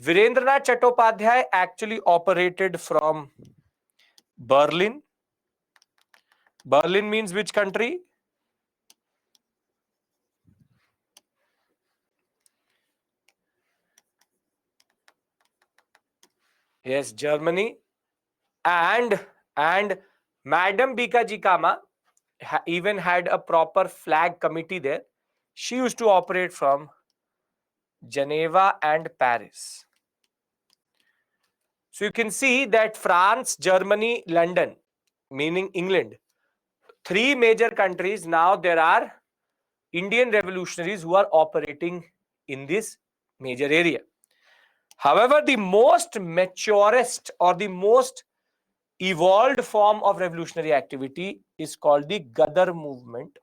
Virendranath Chattopadhyay actually operated from Berlin. Berlin means which country? Yes, Germany. And Madam Bikaji Kama even had a proper flag committee there. She used to operate from Geneva and Paris. So you can see that France, Germany, London, meaning England, three major countries. Now there are Indian revolutionaries who are operating in this major area. However, the most maturest or the most evolved form of revolutionary activity is called the Ghadar movement.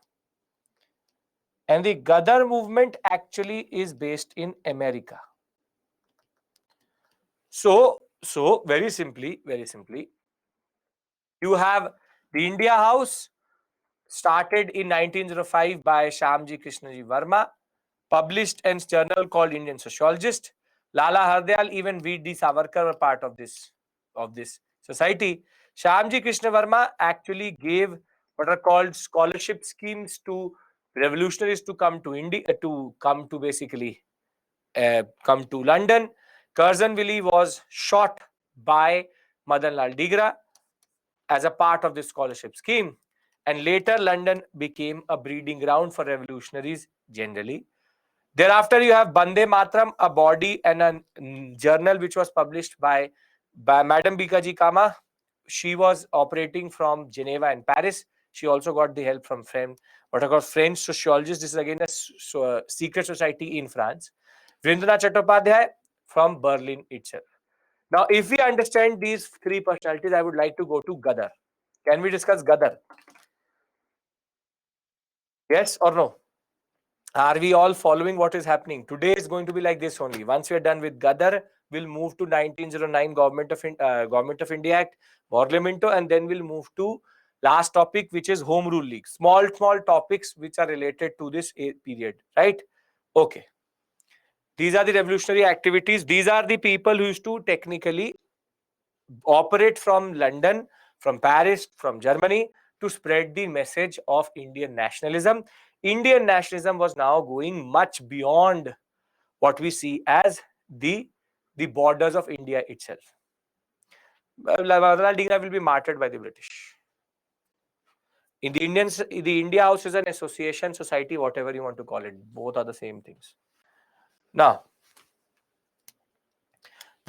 And the Ghadar movement actually is based in America. So very simply, you have the India House started in 1905 by Shyamji Krishnaji Verma, published a journal called Indian Sociologist. Lala Hardayal, even V.D. Savarkar were part of this society. Shyamji Krishna Verma actually gave what are called scholarship schemes to revolutionaries to come to India, to come to basically come to London. Curzon Willie was shot by Madan Lal Dhingra as a part of this scholarship scheme. And later, London became a breeding ground for revolutionaries generally. Thereafter, you have Bande Matram, a body and a journal which was published by Madam Bikaji Kama. She was operating from Geneva and Paris. She also got the help from what are called French sociologists. This is again a secret society in France. Virendranath Chattopadhyay from Berlin itself. Now, if we understand these three personalities, I would like to go to Ghadar. Can we discuss Ghadar? Yes or no? Are we all following what is happening? Today is going to be like this only. Once we are done with Ghadar, we'll move to 1909 Government of India Act, Parliamento, and then we'll move to last topic, which is Home Rule League. Small topics which are related to this period, right? Okay. These are the revolutionary activities. These are the people who used to technically operate from London, from Paris, from Germany to spread the message of Indian nationalism. Indian nationalism was now going much beyond what we see as the borders of India itself. Madan Dhingra will be martyred by the British. In the India House is an association, society, whatever you want to call it. Both are the same things. Now,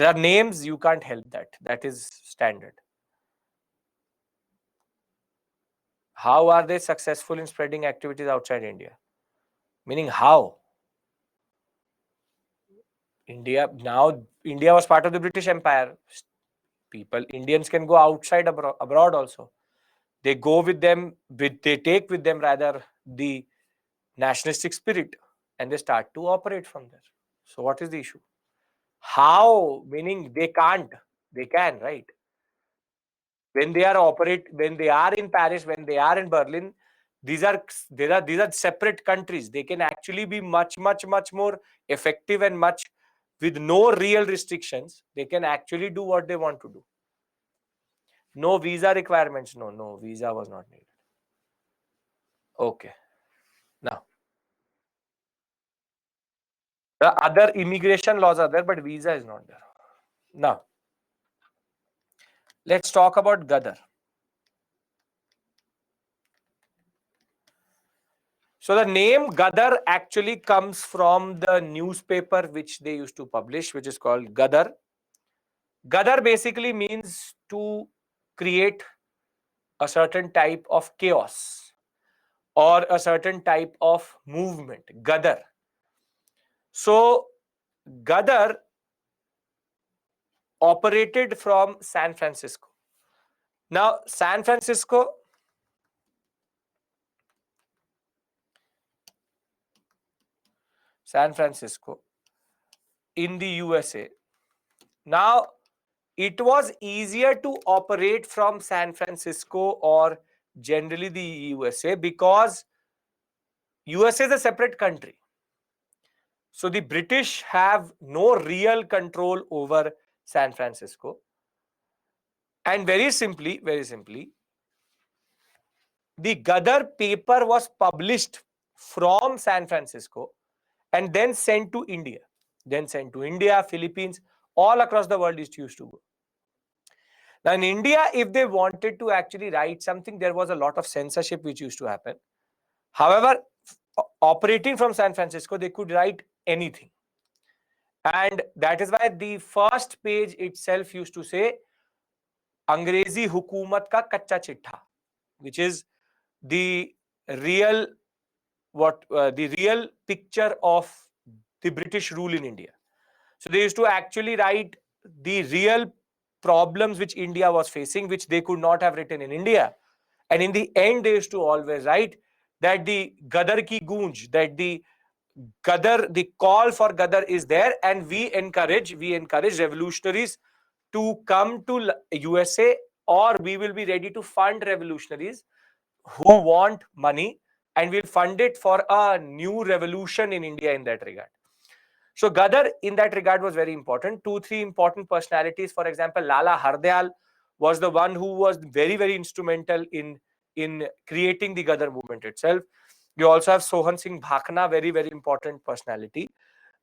There are names, you can't help that. That is standard. How are they successful in spreading activities outside India? Meaning how? India was part of the British Empire. Indians can go outside abroad also. They go with them, they take with them rather the nationalistic spirit, and they start to operate from there. So what is the issue? How? Meaning they can't. They can, right? When they are in Paris, when they are in Berlin, these are separate countries. They can actually be much more effective and much with no real restrictions. They can actually do what they want to do. No visa requirements. No visa was not needed. Okay. Now, the other immigration laws are there, but visa is not there. Now, let's talk about Gadar. So the name Gadar actually comes from the newspaper which they used to publish, which is called Gadar. Gadar basically means to create a certain type of chaos or a certain type of movement. Gadar. So Gadar operated from San Francisco. Now, San Francisco in the USA. Now, it was easier to operate from San Francisco or generally the USA because USA is a separate country. So the British have no real control over San Francisco. And very simply, the Gadar paper was published from San Francisco and then sent to India. Philippines, all across the world it used to go. Now in India, if they wanted to actually write something, there was a lot of censorship which used to happen. However, operating from San Francisco, they could write anything. And that is why the first page itself used to say Angrezi Hukumat ka Kacha Chitta, which is the real picture of the British rule in India. So they used to actually write the real problems which India was facing, which they could not have written in India. And in the end, they used to always write that the Gadar ki goonj, that the call for Gadar is there, and we encourage revolutionaries to come to USA, or we will be ready to fund revolutionaries who want money, and we'll fund it for a new revolution in India in that regard. So Gadar in that regard was very important. 2-3 important personalities, for example, Lala Hardyal was the one who was very instrumental in creating the Gadar movement itself. You also have Sohan Singh Bhakna, very important personality.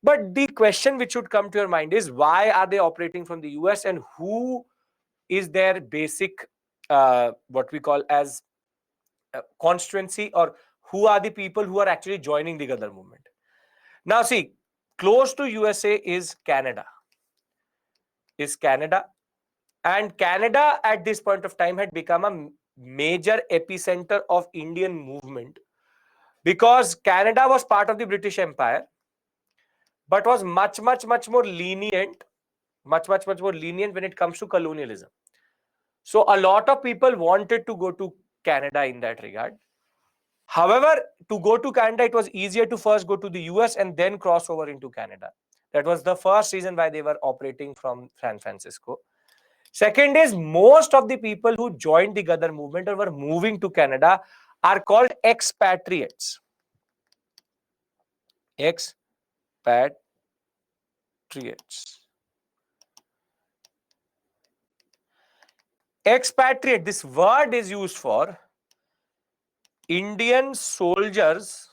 But the question which should come to your mind is, why are they operating from the US, and who is their basic what we call as constituency, or who are the people who are actually joining the Gadar movement? Now see, close to USA is Canada. And Canada at this point of time had become a major epicenter of Indian movement, because Canada was part of the British Empire, but was much more lenient, much more lenient when it comes to colonialism. So a lot of people wanted to go to Canada in that regard. However, to go to Canada, it was easier to first go to the US and then cross over into Canada. That was the first reason why they were operating from San Francisco. Second is, most of the people who joined the Gadar movement or were moving to Canada are called expatriates. Expatriates. Expatriate, this word is used for Indian soldiers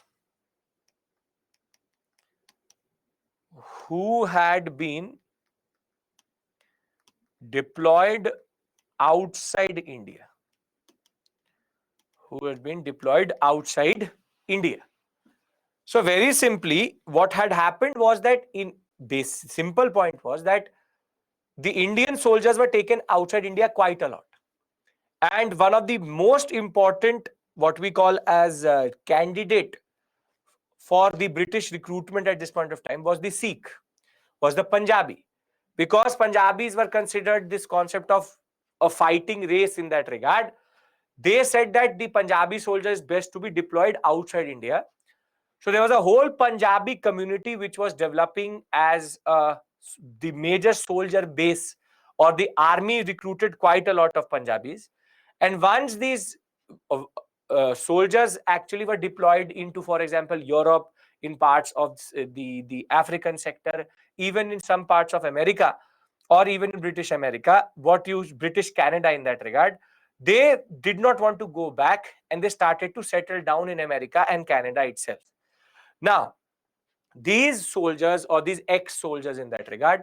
who had been deployed outside India. So very simply, what had happened was that, in this simple point was that the Indian soldiers were taken outside India quite a lot. And one of the most important, what we call as a candidate for the British recruitment at this point of time was the Sikh, was the Punjabi. Because Punjabis were considered this concept of a fighting race in that regard, they said that the Punjabi soldier is best to be deployed outside India. So there was a whole Punjabi community which was developing as the major soldier base, or the army recruited quite a lot of Punjabis. And once these uh, soldiers actually were deployed into, for example, Europe, in parts of the African sector, even in some parts of America, or even in British America, what used British Canada in that regard, they did not want to go back, and they started to settle down in America and Canada itself. Now, these soldiers, or these ex-soldiers in that regard,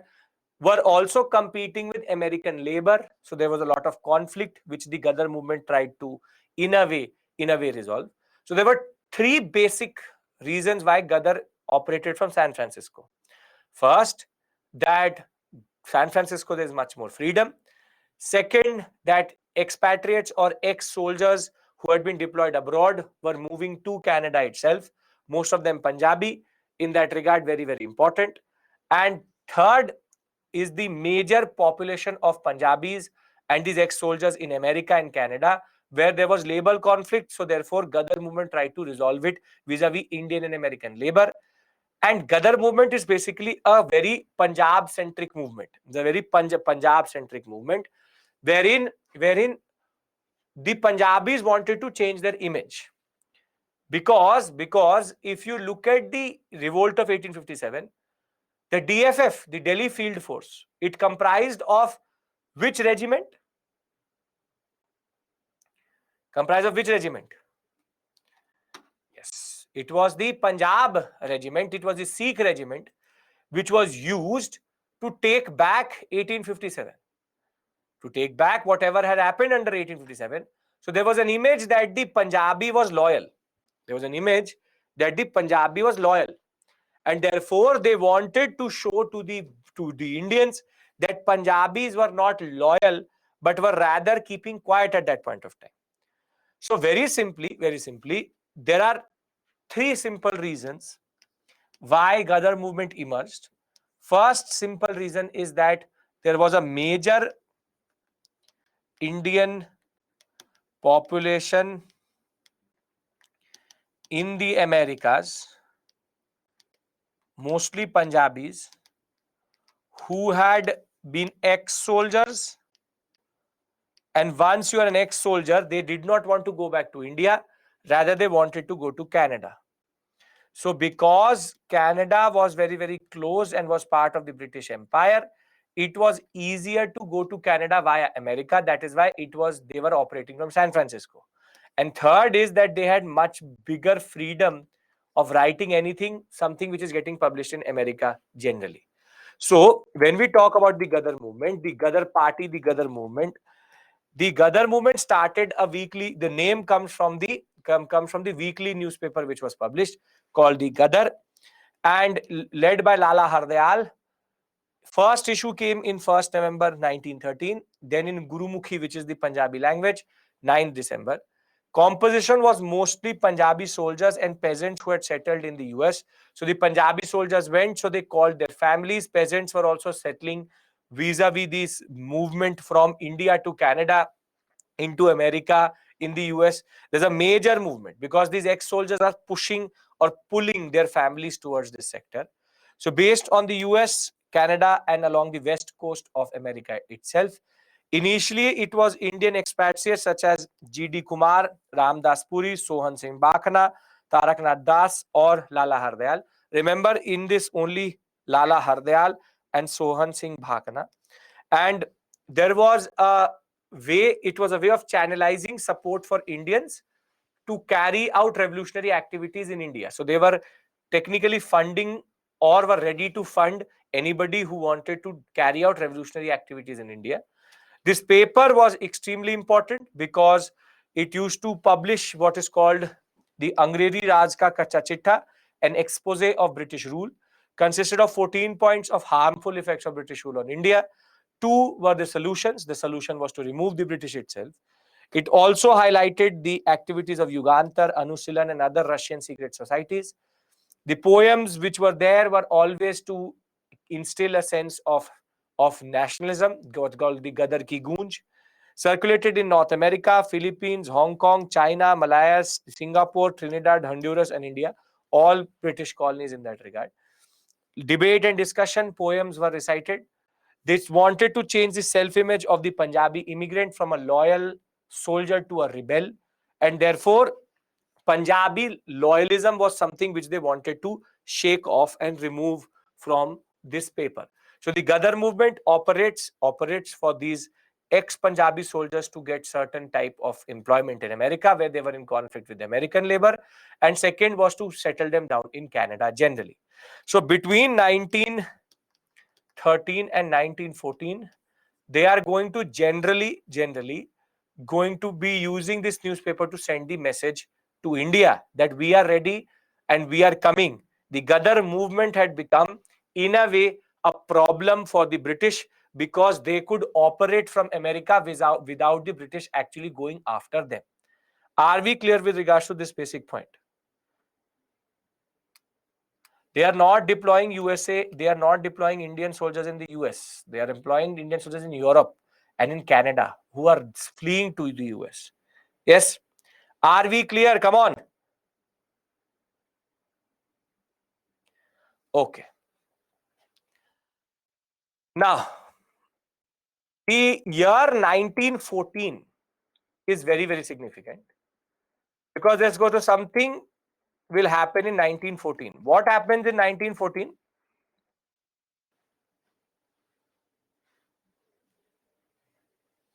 were also competing with American labor. So there was a lot of conflict which the Ghadar movement tried to, in a way, resolve. So there were three basic reasons why Ghadar operated from San Francisco. First, that San Francisco there is much more freedom. Second, that expatriates or ex-soldiers who had been deployed abroad were moving to Canada itself, most of them Punjabi. In that regard, very, very important. And third is the major population of Punjabis and these ex-soldiers in America and Canada, where there was labor conflict. So therefore, Ghadar movement tried to resolve it vis-a-vis Indian and American labor. And Ghadar movement is basically a very Punjab-centric movement. It's a very Punjab-centric movement, wherein the Punjabis wanted to change their image. Because if you look at the revolt of 1857, the DFF, the Delhi Field Force, it comprised of which regiment? Comprised of which regiment? Yes, it was the Punjab regiment. It was the Sikh regiment which was used to take back 1857. To take back whatever had happened under 1857. So there was an image that the Punjabi was loyal. There was an image that the Punjabi was loyal. And therefore, they wanted to show to the Indians that Punjabis were not loyal, but were rather keeping quiet at that point of time. So very simply, there are three simple reasons why Ghadar movement emerged. First simple reason is that there was a major Indian population in the Americas, mostly Punjabis, who had been ex-soldiers. And once you are an ex-soldier, they did not want to go back to India. Rather, they wanted to go to Canada. So because Canada was very, very close and was part of the British Empire, it was easier to go to Canada via America. That is why they were operating from San Francisco. And third is that they had much bigger freedom of writing anything, something which is getting published in America generally. So when we talk about the Ghadar movement, the Ghadar party, the Ghadar movement, started a weekly. The name comes from the weekly newspaper which was published, called the Ghadar, and led by Lala Hardayal. First issue came in 1st November 1913, then in Gurumukhi, which is the Punjabi language, 9th December. Composition was mostly Punjabi soldiers and peasants who had settled in the US. So the Punjabi soldiers went, so they called their families. Peasants were also settling vis-a-vis this movement from India to Canada, into America, in the US. There's a major movement because these ex-soldiers are pushing or pulling their families towards this sector. So based on the US, Canada, and along the west coast of America itself, initially it was Indian expatriates such as G.D. Kumar, Ramdas Puri, Sohan Singh Bhakhna, Tarak Nath Das, or Lala Hardayal. Remember, in this only Lala Hardayal and Sohan Singh Bhakhna. And there was a way, it was a way of channelizing support for Indians to carry out revolutionary activities in India. So they were technically funding, or were ready to fund, anybody who wanted to carry out revolutionary activities in India. This paper was extremely important because it used to publish what is called the Angrezi Raj Ka Kacha Chitta, an expose of British rule, consisted of 14 points of harmful effects of British rule on India, two were the solutions. The solution was to remove the British itself. It also highlighted the activities of Yugantar, Anusilan, and other Russian secret societies. The poems which were there were always to instill a sense of nationalism, what's called the Gadar Ki Goonj, circulated in North America, Philippines, Hong Kong, China, Malayas, Singapore, Trinidad, Honduras, and India, all British colonies in that regard. Debate and discussion, poems were recited. They wanted to change the self-image of the Punjabi immigrant from a loyal soldier to a rebel, and therefore Punjabi loyalism was something which they wanted to shake off and remove from this paper. So the Gadar movement operates for these ex-Punjabi soldiers to get certain type of employment in America where they were in conflict with American labor, and second was to settle them down in Canada generally. So between 1913 and 1914, they are going to generally going to be using this newspaper to send the message to India that we are ready and we are coming. The Gadar movement had become, in a way, a problem for the British because they could operate from America without the British actually going after them. Are we clear with regards to this basic point? They are not deploying USA. They are not deploying Indian soldiers in the US. They are employing Indian soldiers in Europe and in Canada who are fleeing to the US. Yes. Are we clear? Come on. Okay. Now, the year 1914 is very, very significant because let's go to something will happen in 1914. What happens in 1914?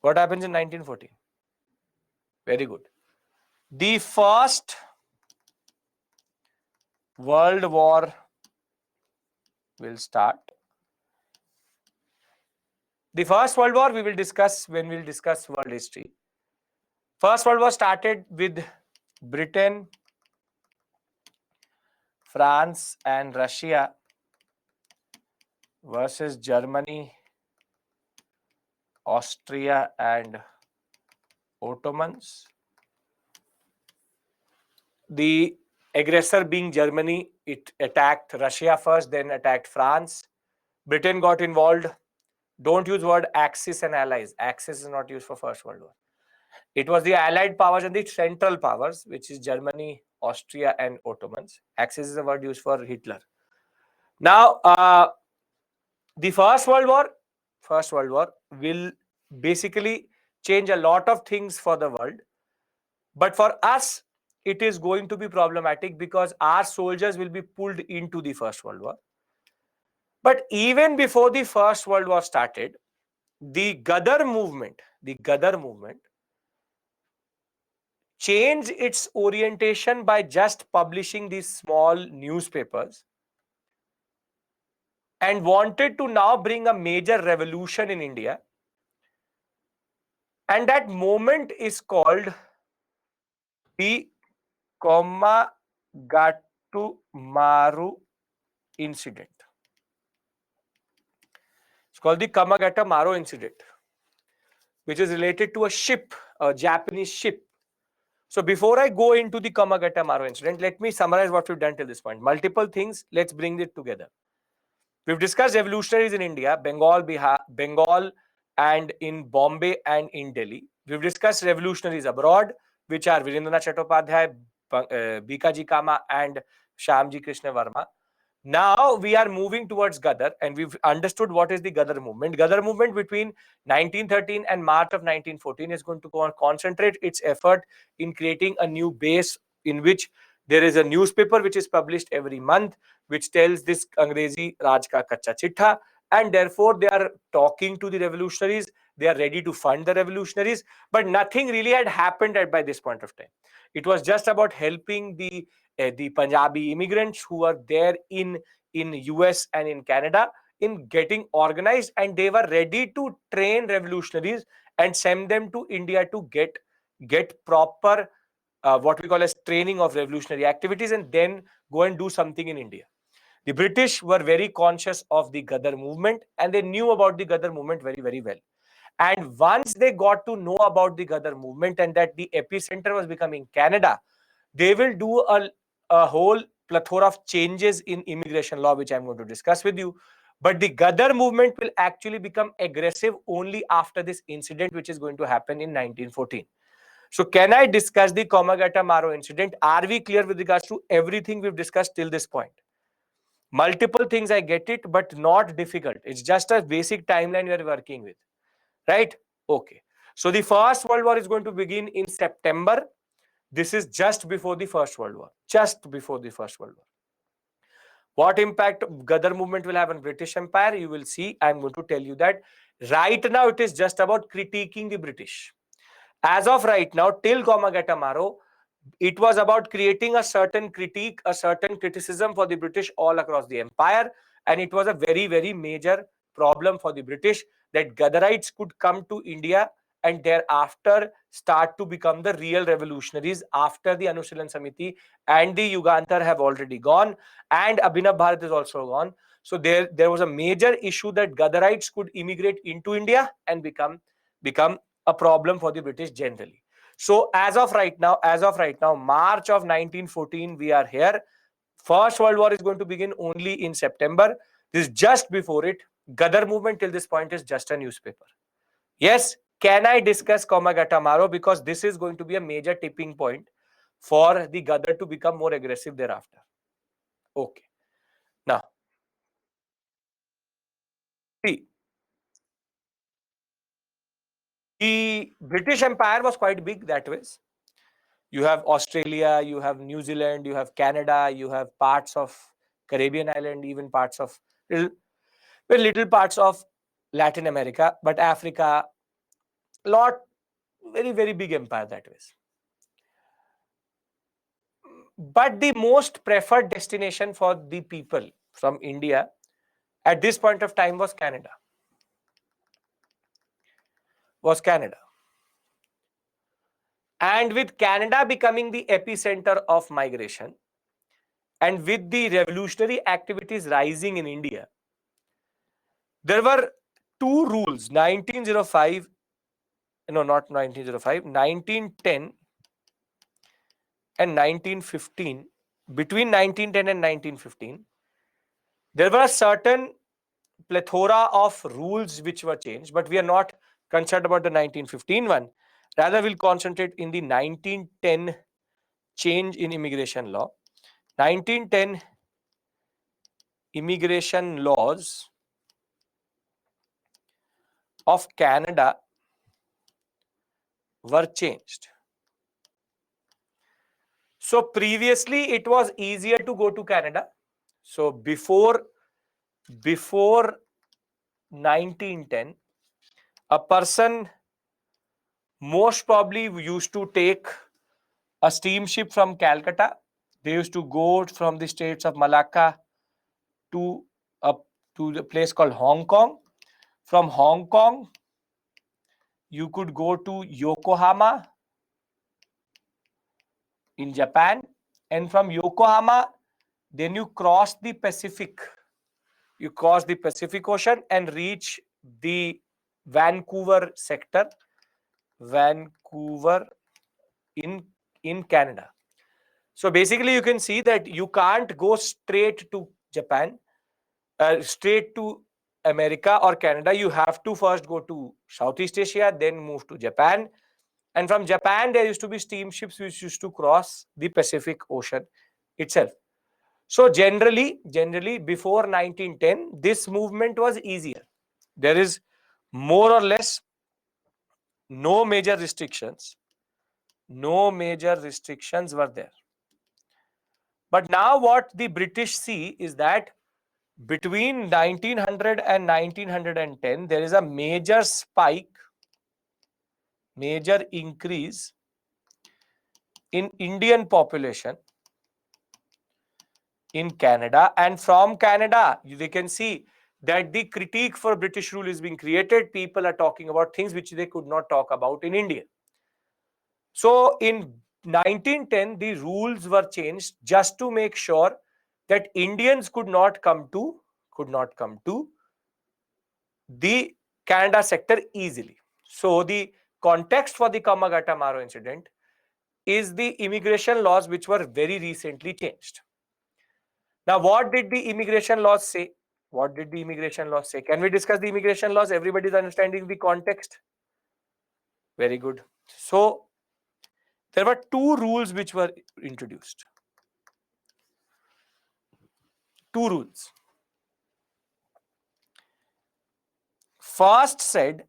What happens in 1914? Very good. The First World War will start. The First World War we will discuss when we will discuss world history. First World War started with Britain, France, and Russia versus Germany, Austria, and Ottomans. The aggressor being Germany, it attacked Russia first, then attacked France. Britain got involved. Don't use word Axis and Allies. Axis is not used for First World War. It was the Allied powers and the Central powers, which is Germany, Austria, and Ottomans. Axis is a word used for Hitler. Now, the First World War will basically change a lot of things for the world. But for us, it is going to be problematic because our soldiers will be pulled into the First World War. But even before the First World War started, the Gadar movement changed its orientation by just publishing these small newspapers and wanted to now bring a major revolution in India. And that moment is called the Komagatu Maru incident. It's called the Kamagata Maro incident, which is related to a ship, a Japanese ship. So before I go into the Kamagata Maro incident, let me summarize what we've done till this point. Multiple things, let's bring it together. We've discussed revolutionaries in India, Bengal and in Bombay and in Delhi. We've discussed revolutionaries abroad, which are Virendranath Chattopadhyay, Bikaji Kama and Shyamji Krishna Varma. Now we are moving towards Gadar, and we've understood what is the Gadar movement. Gadar movement between 1913 and March of 1914 is going to concentrate its effort in creating a new base in which there is a newspaper which is published every month, which tells this Angrezi Raj ka kacha chitta, and therefore they are talking to the revolutionaries. They are ready to fund the revolutionaries, but nothing really had happened by this point of time. It was just about helping the Punjabi immigrants who are there in US and in Canada in getting organized, and they were ready to train revolutionaries and send them to India to get proper what we call as training of revolutionary activities and then go and do something in India. The British were very conscious of the Ghadar movement, and they knew about the Ghadar movement very, very well. And once they got to know about the Ghadar movement and that the epicenter was becoming Canada, they will do a whole plethora of changes in immigration law, which I'm going to discuss with you. But the Ghadar movement will actually become aggressive only after this incident, which is going to happen in 1914. So can I discuss the Komagata-Maro incident? Are we clear with regards to everything we've discussed till this point? Multiple things, I get it, but not difficult. It's just a basic timeline we are working with, right? Okay. So the First World War is going to begin in September. This is just before the First World War. Just before the First World War. What impact Ghadar movement will have on British Empire? You will see. I'm going to tell you that. Right now, it is just about critiquing the British. As of right now, till Komagata-Maro, it was about creating a certain critique, a certain criticism for the British all across the empire. And it was a very, very major problem for the British that Ghadarites could come to India and thereafter start to become the real revolutionaries after the Anushilhan Samiti and the Yugantar have already gone, and Abhinav Bharat is also gone. So there was a major issue that Ghadarites could immigrate into India and become a problem for the British generally. So as of right now, March of 1914, we are here. First World War is going to begin only in September. This is just before it. Ghadar movement till this point is just a newspaper. Yes, can I discuss Komagata-Maro? Because this is going to be a major tipping point for the Ghadar to become more aggressive thereafter. Okay. Now, see, the British Empire was quite big that way. You have Australia, you have New Zealand, you have Canada, you have parts of Caribbean island, even parts of little parts of Latin America, but Africa, lot, very, very big empire that was. But the most preferred destination for the people from India at this point of time was Canada. And with Canada becoming the epicenter of migration, and with the revolutionary activities rising in India, there were two rules, 1905, no, not 1905, 1910 and 1915. Between 1910 and 1915, there were a certain plethora of rules which were changed, but we are not concerned about the 1915 one. Rather, we'll concentrate in the 1910 change in immigration law. 1910 immigration laws of Canada were changed. So previously it was easier to go to Canada. So before 1910, a person most probably used to take a steamship from Calcutta. They used to go from the states of Malacca to the place called Hong Kong. From Hong Kong, you could go to Yokohama in Japan, and from Yokohama, then you cross the Pacific. You cross the Pacific Ocean and reach the Vancouver sector, Vancouver in Canada. So basically, you can see that you can't go straight to Japan, straight to America or Canada. You have to first go to Southeast Asia, then move to Japan. And from Japan, there used to be steamships which used to cross the Pacific Ocean itself. So generally, before 1910, this movement was easier. There is more or less no major restrictions. No major restrictions were there. But now what the British see is that between 1900 and 1910, there is a major spike, major increase in Indian population in Canada. And from Canada, they can see that the critique for British rule is being created. People are talking about things which they could not talk about in India. So in 1910, the rules were changed just to make sure that Indians could not come to the Canada sector easily. So the context for the Kamagata-Maro incident is the immigration laws which were very recently changed. Now, what did the immigration laws say? What did the immigration laws say? Can we discuss the immigration laws? Everybody is understanding the context? Very good. So, there were two rules which were introduced. Two rules. First said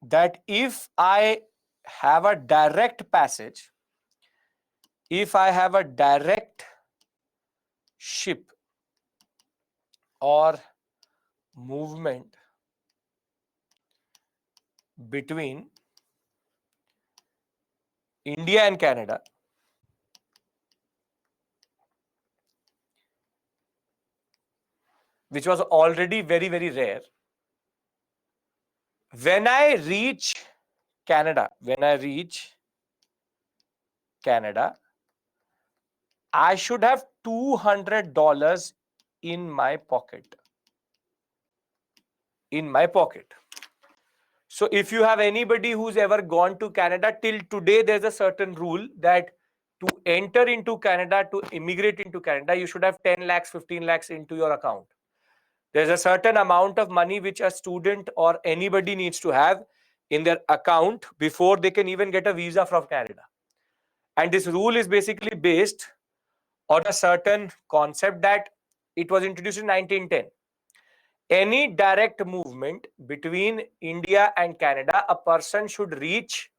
that if I have a direct passage, if I have a direct ship or movement between India and Canada, which was already very, very rare, when I reach Canada, I should have $200 in my pocket. So if you have anybody who's ever gone to Canada, till today there's a certain rule that to enter into Canada, to immigrate into Canada, you should have 10 lakhs, 15 lakhs into your account. There's a certain amount of money which a student or anybody needs to have in their account before they can even get a visa from Canada. And this rule is basically based on a certain concept that it was introduced in 1910. Any direct movement between India and Canada, a person should reach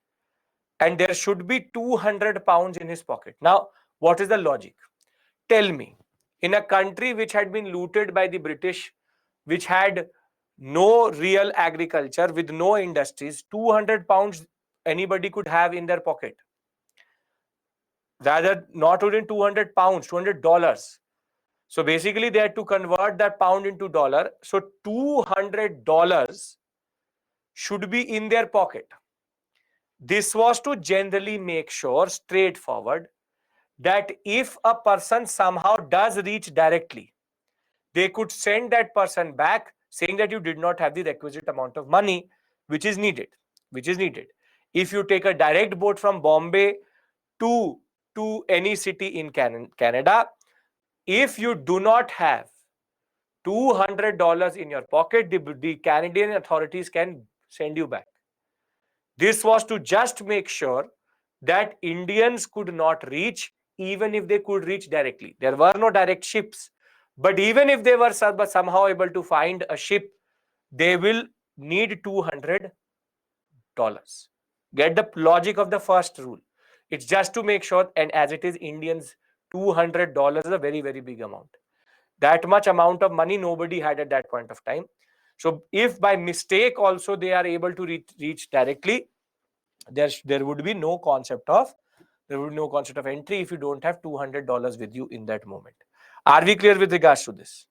and there should be 200 pounds in his pocket. Now, what is the logic? Tell me, in a country which had been looted by the British, which had no real agriculture, with no industries, 200 pounds anybody could have in their pocket. Rather, not only 200 pounds, $200. So basically, they had to convert that pound into dollar. So $200 should be in their pocket. This was to generally make sure, straightforward, that if a person somehow does reach directly, they could send that person back saying that you did not have the requisite amount of money which is needed. If you take a direct boat from Bombay to any city in Canada, if you do not have $200 in your pocket, the Canadian authorities can send you back. This was to just make sure that Indians could not reach, even if they could reach directly. There were no direct ships. But even if they were somehow able to find a ship, they will need $200. Get the logic of the first rule. It's just to make sure, and as it is Indians, $200 is a very, very big amount. That much amount of money nobody had at that point of time. So if by mistake also they are able to reach directly, there would be no concept of entry if you don't have $200 with you in that moment. Are we clear with regards to this?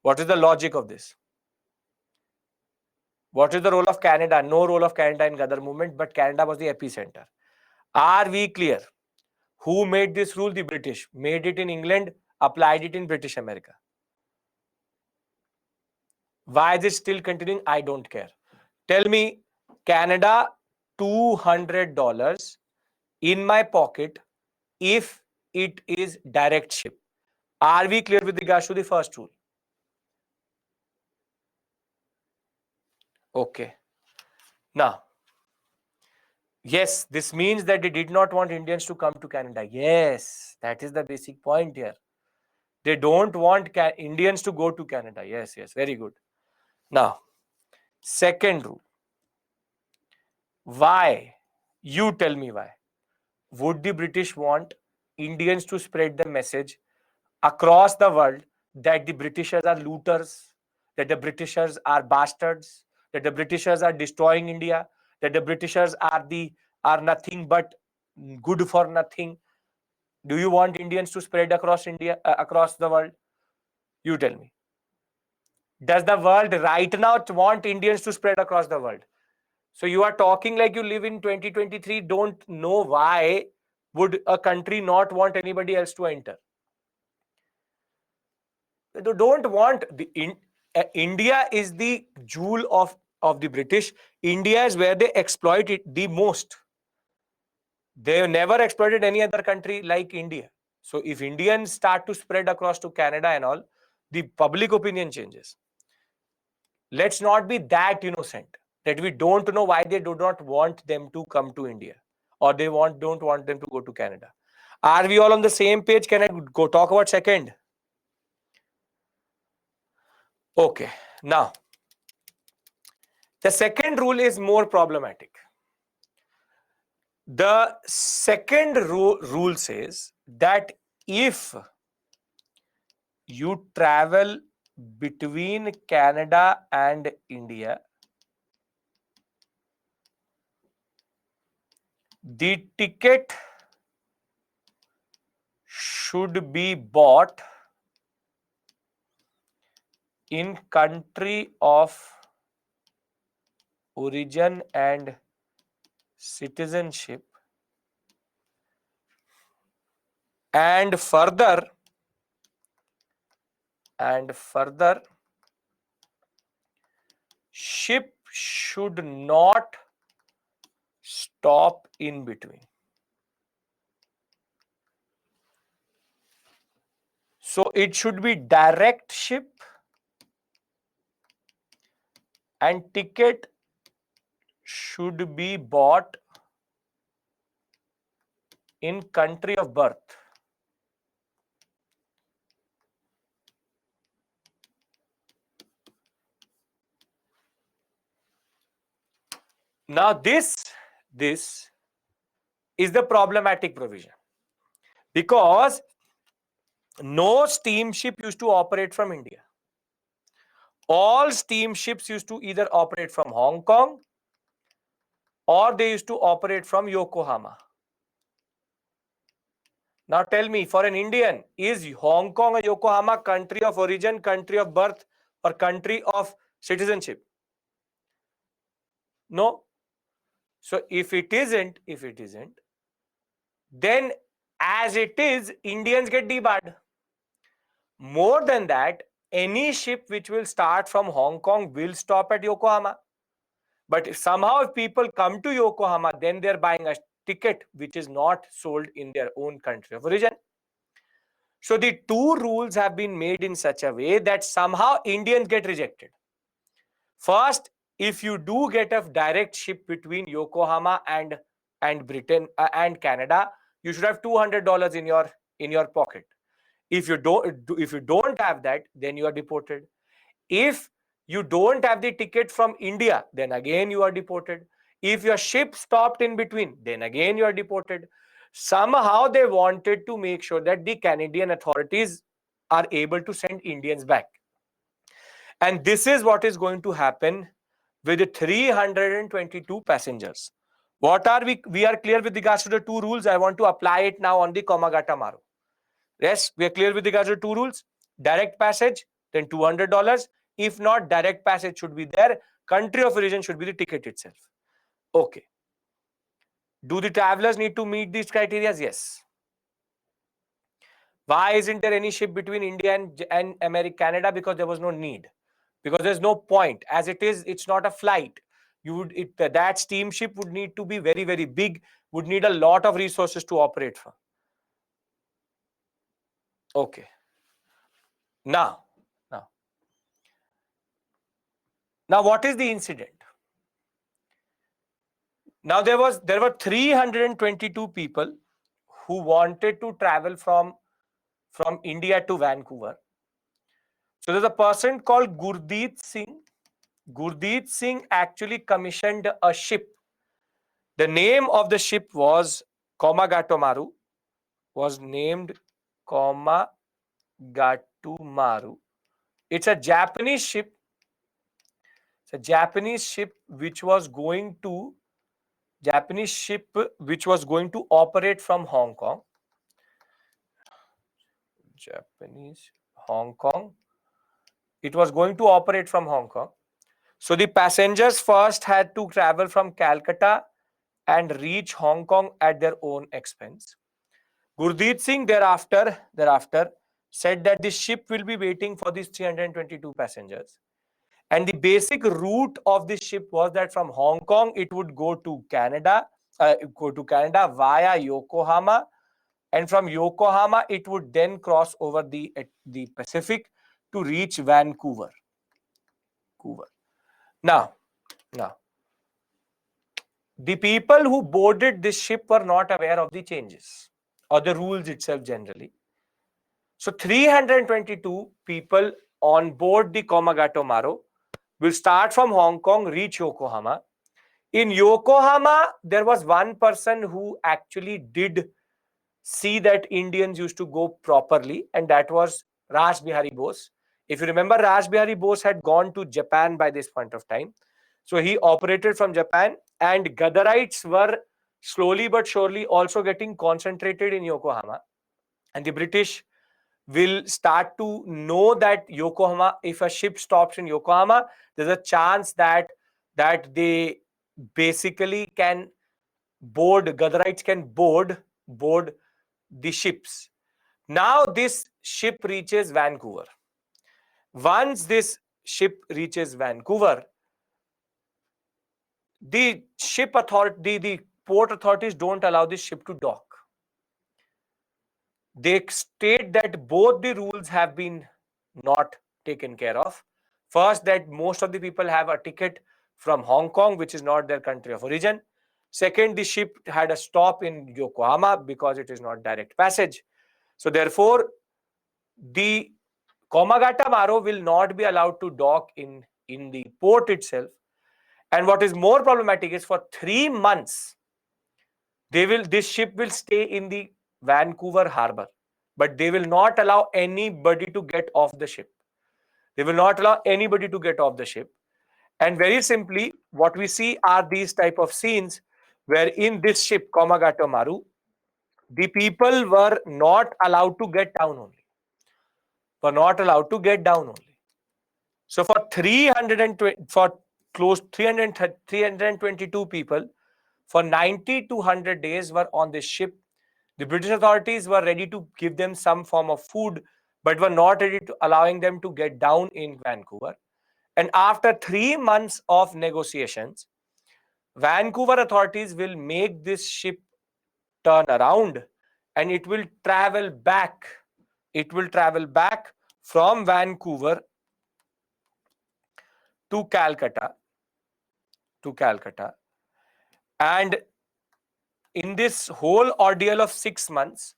What is the logic of this? What is the role of Canada? No role of Canada in Ghadar movement, but Canada was the epicenter. Are we clear? Who made this rule? The British. Made it in England, applied it in British America. Why is it still continuing? I don't care. Tell me, Canada, $200 in my pocket if it is direct ship. Are we clear with regards to the first rule? Okay. Now, yes, this means that they did not want Indians to come to Canada. Yes, that is the basic point here. They don't want Indians to go to Canada. Yes, very good. Now, second rule. Why? You tell me why. Would the British want Indians to spread the message across the world that the Britishers are looters, that the Britishers are bastards, that the Britishers are destroying India, that the Britishers are nothing but good for nothing? Do you want Indians to spread across India, across the world? You tell me. Does the world right now want Indians to spread across the world? So you are talking like you live in 2023, don't know why would a country not want anybody else to enter. They don't want India is the jewel of the British. India is where they exploit it the most. They have never exploited any other country like India. So if Indians start to spread across to Canada and all, the public opinion changes. Let's not be that innocent that we don't know why they do not want them to come to India, or they don't want them to go to Canada. Are we all on the same page? Can I go talk about second? Okay. Now, the second rule is more problematic. The second rule says that if you travel between Canada and India, the ticket should be bought in country of origin and citizenship, and further ship should not stop in between. So it should be direct ship, and ticket should be bought in country of birth. Now this is the problematic provision, because no steamship used to operate from India. All steamships used to either operate from Hong Kong or they used to operate from Yokohama. Now tell me, for an Indian, is Hong Kong or Yokohama country of origin, country of birth, or country of citizenship? No. So if it isn't, then as it is, Indians get debarred. More than that, any ship which will start from Hong Kong will stop at Yokohama. But if somehow people come to Yokohama, then they're buying a ticket which is not sold in their own country of origin. So the two rules have been made in such a way that somehow Indians get rejected. First, if you do get a direct ship between Yokohama and Britain and Canada, you should have $200 in your pocket. If you don't have that, then you are deported. If you don't have the ticket from India, then again you are deported. If your ship stopped in between, then again you are deported. Somehow they wanted to make sure that the Canadian authorities are able to send Indians back. And this is what is going to happen with the 322 passengers. What are we are clear with regards to the two rules. I want to apply it now on the Komagata Maru. Yes, we are clear with regards to two rules. Direct passage, then $200. If not, direct passage should be there. Country of origin should be the ticket itself. Okay. Do the travelers need to meet these criteria? Yes. Why isn't there any ship between India and America, Canada? Because there was no need. Because there's no point. As it is, it's not a flight. That steamship would need to be very, very big, would need a lot of resources to operate from. Okay. Now, what is the incident? Now there were 322 people who wanted to travel from India to Vancouver. So there's a person called Gurdeep Singh. Gurdeep Singh actually commissioned a ship. The name of the ship was Komagatomaru. Was named Komagatumaru. It's a Japanese ship. It's a Japanese ship which was going to operate from Hong Kong. Japanese Hong Kong. It was going to operate from Hong Kong. So the passengers first had to travel from Calcutta and reach Hong Kong at their own expense. Gurdeep Singh thereafter said that the ship will be waiting for these 322 passengers. And the basic route of this ship was that from Hong Kong, it would go to Canada via Yokohama. And from Yokohama, it would then cross over the Pacific to reach Vancouver. Now, the people who boarded this ship were not aware of the changes or the rules itself generally. So 322 people on board the Komagato Maru will start from Hong Kong, reach Yokohama. In Yokohama, there was one person who actually did see that Indians used to go properly, and that was Raj Bihari Bose. If you remember, Raj Bihari Bose had gone to Japan by this point of time. So he operated from Japan, and Gadarites were slowly but surely also getting concentrated in Yokohama. And the British will start to know that Yokohama, if a ship stops in Yokohama, there's a chance that they basically can Gadarites can board the ships. Now this ship reaches Vancouver. Once this ship reaches Vancouver, the port authorities don't allow this ship to dock. They state that both the rules have been not taken care of. First, that most of the people have a ticket from Hong Kong, which is not their country of origin. Second, the ship had a stop in Yokohama because it is not direct passage. So therefore, the Komagata Maru will not be allowed to dock in the port itself. And what is more problematic is for 3 months, this ship will stay in the Vancouver harbor, but they will not allow anybody to get off the ship. They will not allow anybody to get off the ship. And very simply, what we see are these type of scenes where in this ship, Komagato Maru, the people were not allowed to get down only. So for 322 people, for 90 to 100 days were on this ship. The British authorities were ready to give them some form of food, but were not ready to allowing them to get down in Vancouver. And after 3 months of negotiations, Vancouver authorities will make this ship turn around and it will travel back. It will travel back from Vancouver to Calcutta. And in this whole ordeal of 6 months,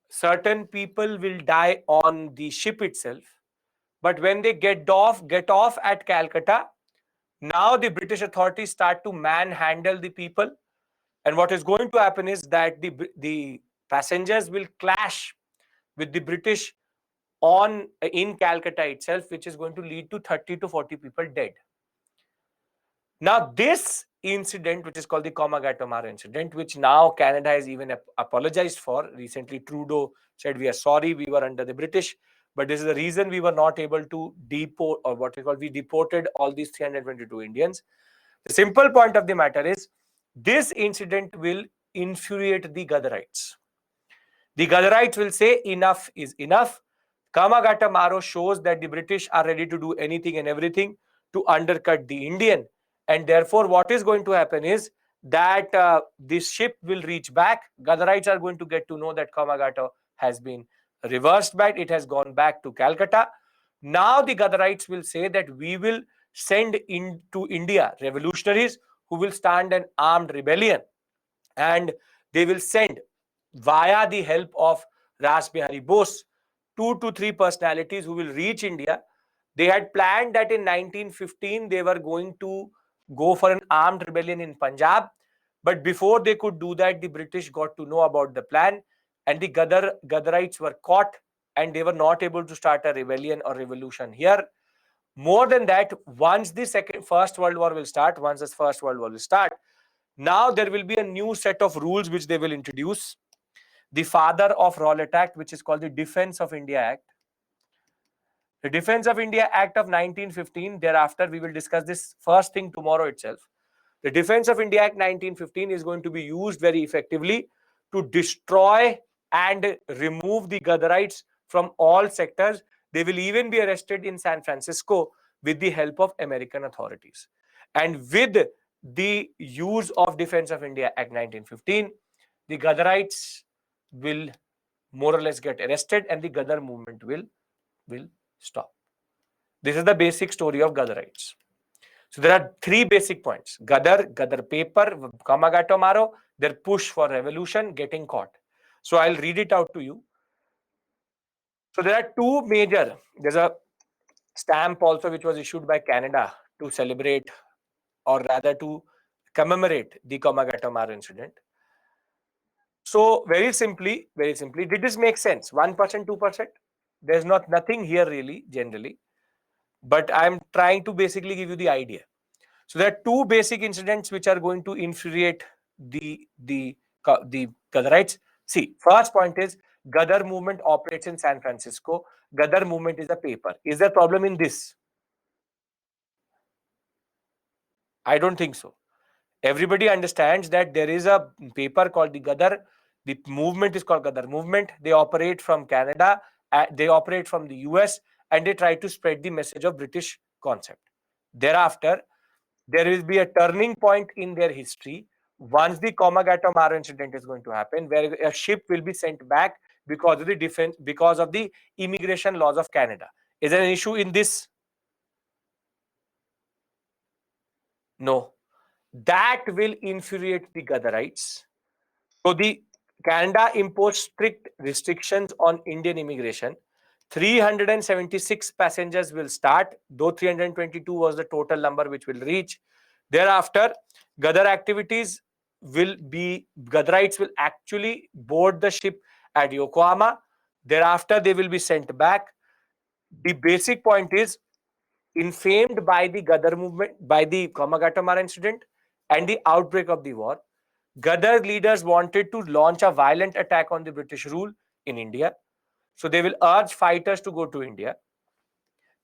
certain people will die on the ship itself. But when they get off at Calcutta, now the British authorities start to manhandle the people. And what is going to happen is that the passengers will clash with the British in Calcutta itself, which is going to lead to 30 to 40 people dead. Now, this incident, which is called the Komagato Maru incident, which now Canada has even apologized for. Recently, Trudeau said, we are sorry, we were under the British, but this is the reason we were not able to deport, or what is called, we deported all these 322 Indians. The simple point of the matter is, this incident will infuriate the Gadarites. The Gadarites will say, enough is enough. Komagato Maru shows that the British are ready to do anything and everything to undercut the Indian. And therefore, what is going to happen is that this ship will reach back. Gadarites are going to get to know that Komagato has been reversed back. It has gone back to Calcutta. Now the Gadarites will say that we will send into India revolutionaries who will stand an armed rebellion. And they will send, via the help of Raj Bihari Bose, 2 to 3 personalities who will reach India. They had planned that in 1915 they were going to go for an armed rebellion in Punjab. But before they could do that, the British got to know about the plan, and the Gadarites were caught, and they were not able to start a rebellion or revolution here. More than that, once the First World War will start, now there will be a new set of rules which they will introduce. The father of Rowlatt Act, which is called the Defence of India Act. The Defence of India Act of 1915, thereafter we will discuss this first thing tomorrow itself. The Defence of India Act 1915 is going to be used very effectively to destroy and remove the Gadarites from all sectors. They will even be arrested in San Francisco with the help of American authorities. And with the use of Defense of India Act 1915, the Ghadarites will more or less get arrested and the Ghadar movement will stop. This is the basic story of Ghadarites. So there are three basic points: Ghadar paper, Kamagato Maro, their push for revolution, getting caught. So I'll read it out to you. So there are two major, there's a stamp also which was issued by Canada to celebrate, or rather to commemorate, the Kamagato Maro incident. So very simply, did this make sense? 1%, 2%? There's nothing here really, generally. But I'm trying to basically give you the idea. So there are two basic incidents which are going to infuriate the Ghadarites. See, first point is Ghadar movement operates in San Francisco. Ghadar movement is a paper. Is there a problem in this? I don't think so. Everybody understands that there is a paper called the Ghadar. The movement is called Ghadar movement. They operate from Canada. They operate from the US, and they try to spread the message of British concept. Thereafter, there will be a turning point in their history once the Komagato Maro incident is going to happen, where a ship will be sent back because of the defense, because of the immigration laws of Canada. Is there an issue in this? No. That will infuriate the Ghadarites. So the Canada imposed strict restrictions on Indian immigration. 376 passengers will start, though 322 was the total number which will reach. Thereafter, Ghadarites will actually board the ship at Yokohama. Thereafter, they will be sent back. The basic point is, inflamed by the Ghadar movement, by the Komagato Maro incident and the outbreak of the war, Ghadar leaders wanted to launch a violent attack on the British rule in India. So they will urge fighters to go to India.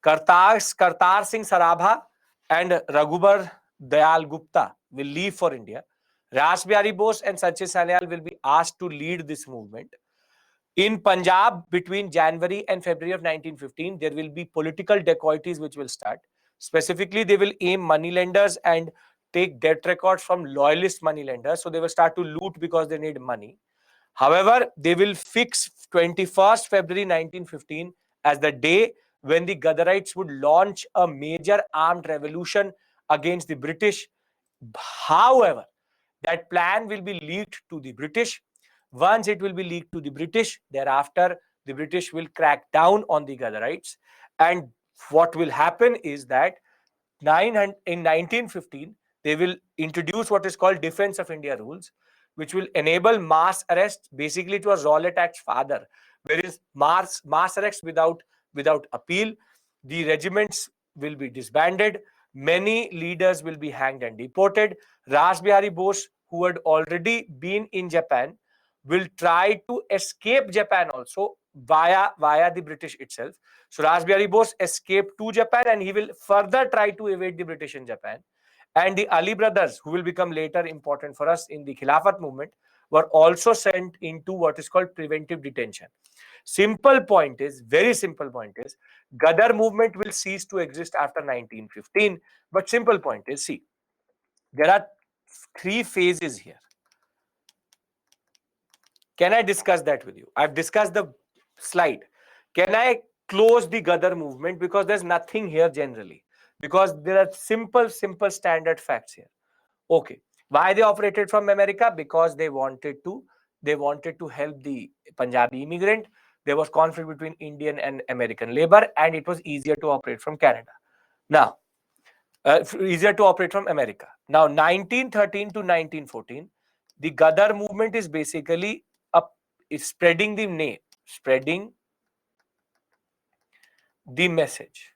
Kartar Singh Sarabha and Raghubar Dayal Gupta will leave for India. Ras Bihari Bose and Sachin Sanyal will be asked to lead this movement. In Punjab, between January and February of 1915, there will be political dacoities which will start. Specifically, they will aim moneylenders and take debt records from loyalist moneylenders. So they will start to loot because they need money. However, they will fix 21st February 1915 as the day when the Ghadarites would launch a major armed revolution against the British. However, that plan will be leaked to the British. Once it will be leaked to the British, thereafter, the British will crack down on the Ghadarites. And what will happen is that in 1915, they will introduce what is called Defense of India rules, which will enable mass arrest. Basically, it was Rowlatt Act's father, whereas mass arrest without appeal. The regiments will be disbanded. Many leaders will be hanged and deported. Ras Bihari Bose, who had already been in Japan, will try to escape Japan also via the British itself. So Ras Bihari Bose escaped to Japan, and he will further try to evade the British in Japan. And the Ali brothers, who will become later important for us in the Khilafat movement, were also sent into what is called preventive detention. Very simple point is, Ghadar movement will cease to exist after 1915. But simple point is, see, there are three phases here. Can I discuss that with you? I've discussed the slide. Can I close the Ghadar movement? Because there's nothing here generally. Because there are simple standard facts here. Okay. Why they operated from America? Because they wanted to help the Punjabi immigrant. There was conflict between Indian and American labor, and it was easier to operate from Canada. Now, easier to operate from America. Now, 1913 to 1914, the Ghadar movement is basically spreading the message.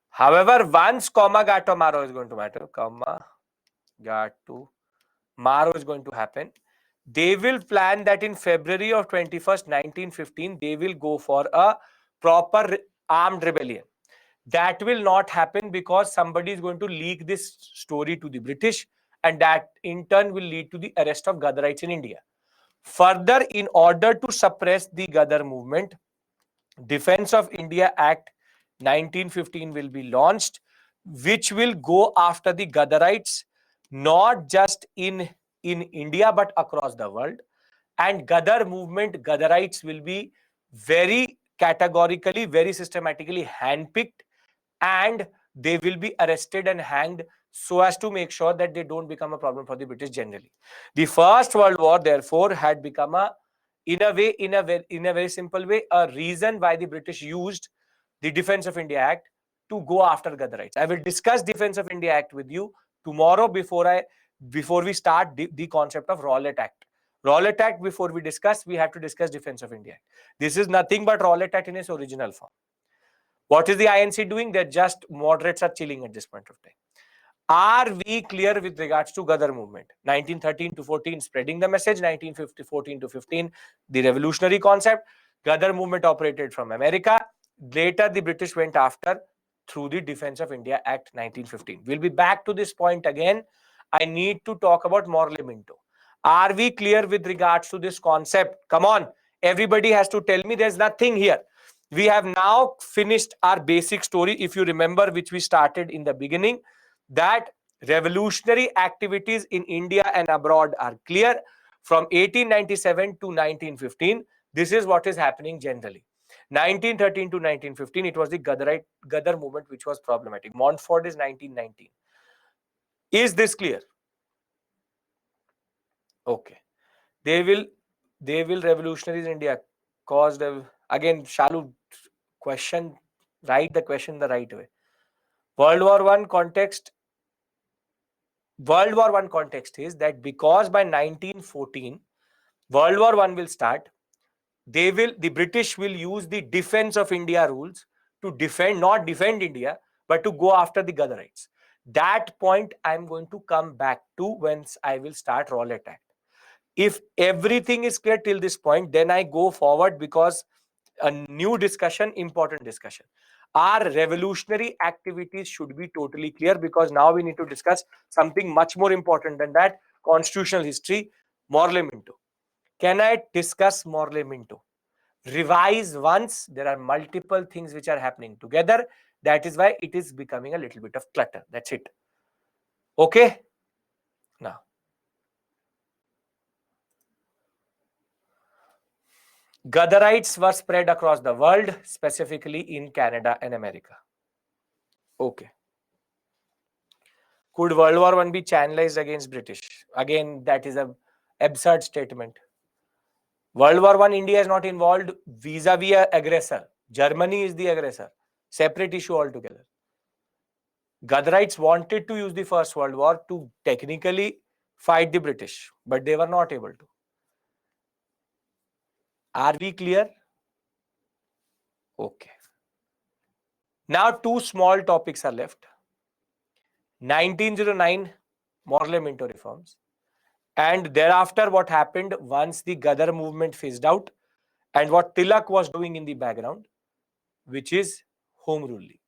However, once Komagato Maro is going to matter, Komagato Maro is going to happen, they will plan that in February of 21st, 1915, they will go for a proper armed rebellion. That will not happen because somebody is going to leak this story to the British, and that in turn will lead to the arrest of Ghadarites in India. Further, in order to suppress the Ghadar movement, Defense of India Act 1915 will be launched, which will go after the Gadarites, not just in India, but across the world. And Gadar movement, Gadarites will be very categorically, very systematically handpicked, and they will be arrested and hanged so as to make sure that they don't become a problem for the British generally. The First World War, therefore, had become in a very simple way, a reason why the British used the Defense of India Act to go after Gadarites. I will discuss Defense of India Act with you tomorrow before we start the concept of Rowlatt Act. Rowlatt Act, before we discuss, we have to discuss Defense of India Act. This is nothing but Rowlatt Act in its original form. What is the INC doing? They're just moderates are chilling at this point of time. Are we clear with regards to Gadar movement? 1913 to 14, spreading the message. 1914 to 15, the revolutionary concept. Gadar movement operated from America. Later, the British went after through the Defense of India Act 1915. We'll be back to this point again. I need to talk about Morley Minto. Are we clear with regards to this concept? Come on. Everybody has to tell me there's nothing here. We have now finished our basic story, if you remember, which we started in the beginning, that revolutionary activities in India and abroad are clear. From 1897 to 1915, this is what is happening generally. 1913 to 1915, it was the Gadar movement which was problematic. Montfort is 1919. Is this clear? Okay. They will revolutionize India, caused again, Shalu, question, write the question the right way. World War One context is that because by 1914 World War One will start, the British will use the Defense of India rules to not defend India, but to go after the Gadarites. That point I'm going to come back to once I will start Rowlatt Act. If everything is clear till this point, then I go forward, because a new discussion, important discussion. Our revolutionary activities should be totally clear, because now we need to discuss something much more important than that, constitutional history, Morley Minto. Can I discuss Morley Minto? Revise once. There are multiple things which are happening together. That is why it is becoming a little bit of clutter. That's it. Okay? Now, Gadarites were spread across the world, specifically in Canada and America. Okay. Could World War One be channelized against British? Again, that is an absurd statement. World War One, India is not involved vis-a-vis an aggressor. Germany is the aggressor. Separate issue altogether. Gadarites wanted to use the First World War to technically fight the British, but they were not able to. Are we clear? Okay. Now, two small topics are left. 1909 Morley Minto reforms, and thereafter what happened once the Gadar movement phased out, and what Tilak was doing in the background, which is Home Rule League.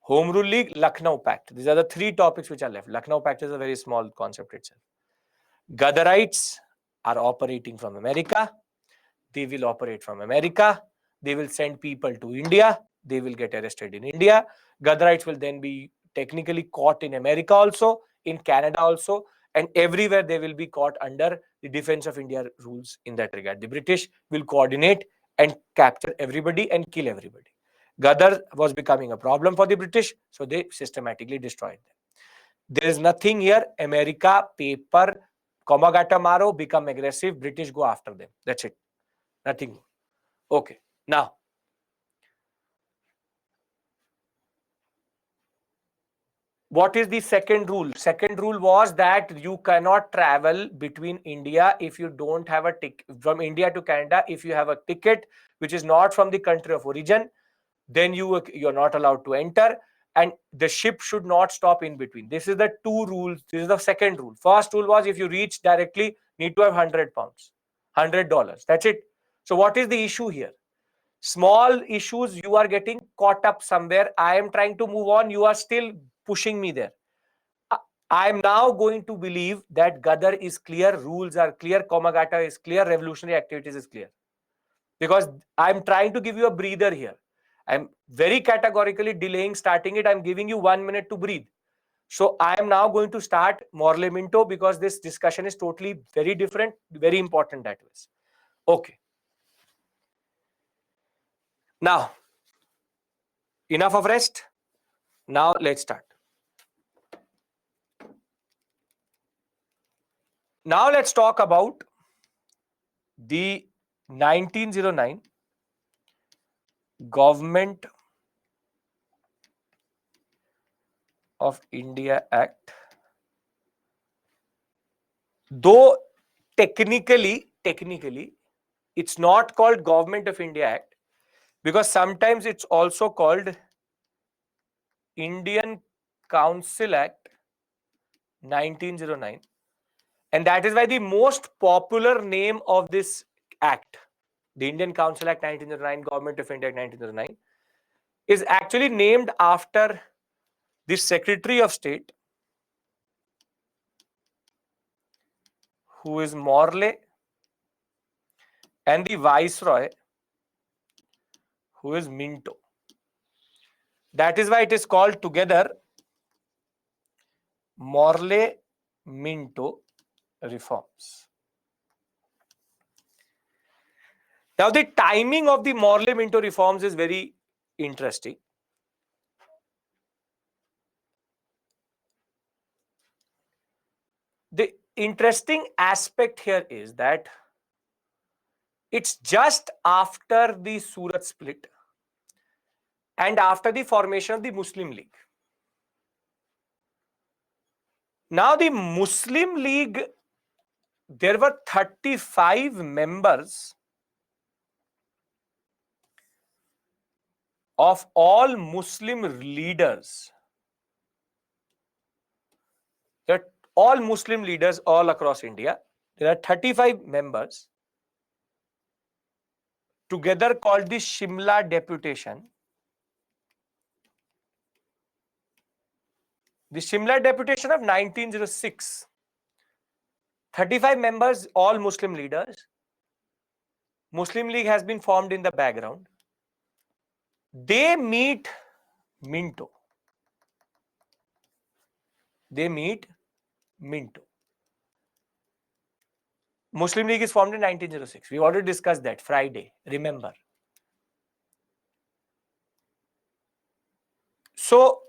Home Rule League, Lucknow Pact. These are the three topics which are left. Lucknow Pact is a very small concept itself. Gadarites are operating from America. They will operate from America. They will send people to India. They will get arrested in India. Gadarites will then be technically caught in America also, in Canada also, and everywhere they will be caught under the Defense of India rules in that regard. The British will coordinate and capture everybody and kill everybody. Gadar was becoming a problem for the British, so they systematically destroyed them. There is nothing here. America, paper, Komagata Maro, become aggressive. British go after them. That's it. Nothing more. Okay. Now, what is the second rule? Second rule was that you cannot travel between India if you don't have a ticket, from India to Canada. If you have a ticket which is not from the country of origin, then you're not allowed to enter, and the ship should not stop in between. This is the two rules. This is the second rule. First rule was if you reach directly, need to have £100, $100. That's it. So what is the issue here? Small issues, you are getting caught up somewhere. I am trying to move on. You are still pushing me there. I am now going to believe that Gadar is clear, rules are clear, Komagata is clear, revolutionary activities is clear. because I'm trying to give you a breather here. I'm very categorically delaying starting it. I'm giving you 1 minute to breathe. So I am now going to start Morley Minto because this discussion is totally very different, very important that was. Okay. Now, enough of rest. Now let's start. Now let's talk about the 1909 Government of India Act. Though technically, it's not called Government of India Act because sometimes it's also called Indian Council Act 1909. And that is why the most popular name of this act, the Indian Council Act 1909, Government of India Act 1909, is actually named after the Secretary of State, who is Morley, and the Viceroy, who is Minto. That is why it is called together Morley Minto reforms. Now, the timing of the Morley Minto reforms is very interesting. The interesting aspect here is that it's just after the Surat split and after the formation of the Muslim League. Now, the Muslim League, there were 35 members of all Muslim leaders. There are all Muslim leaders all across India. There are 35 members together called the Shimla Deputation. The Shimla Deputation of 1906. 35 members, all Muslim leaders. Muslim League has been formed in the background. They meet Minto. They meet Minto. Muslim League is formed in 1906. We already discussed that Friday, remember. So,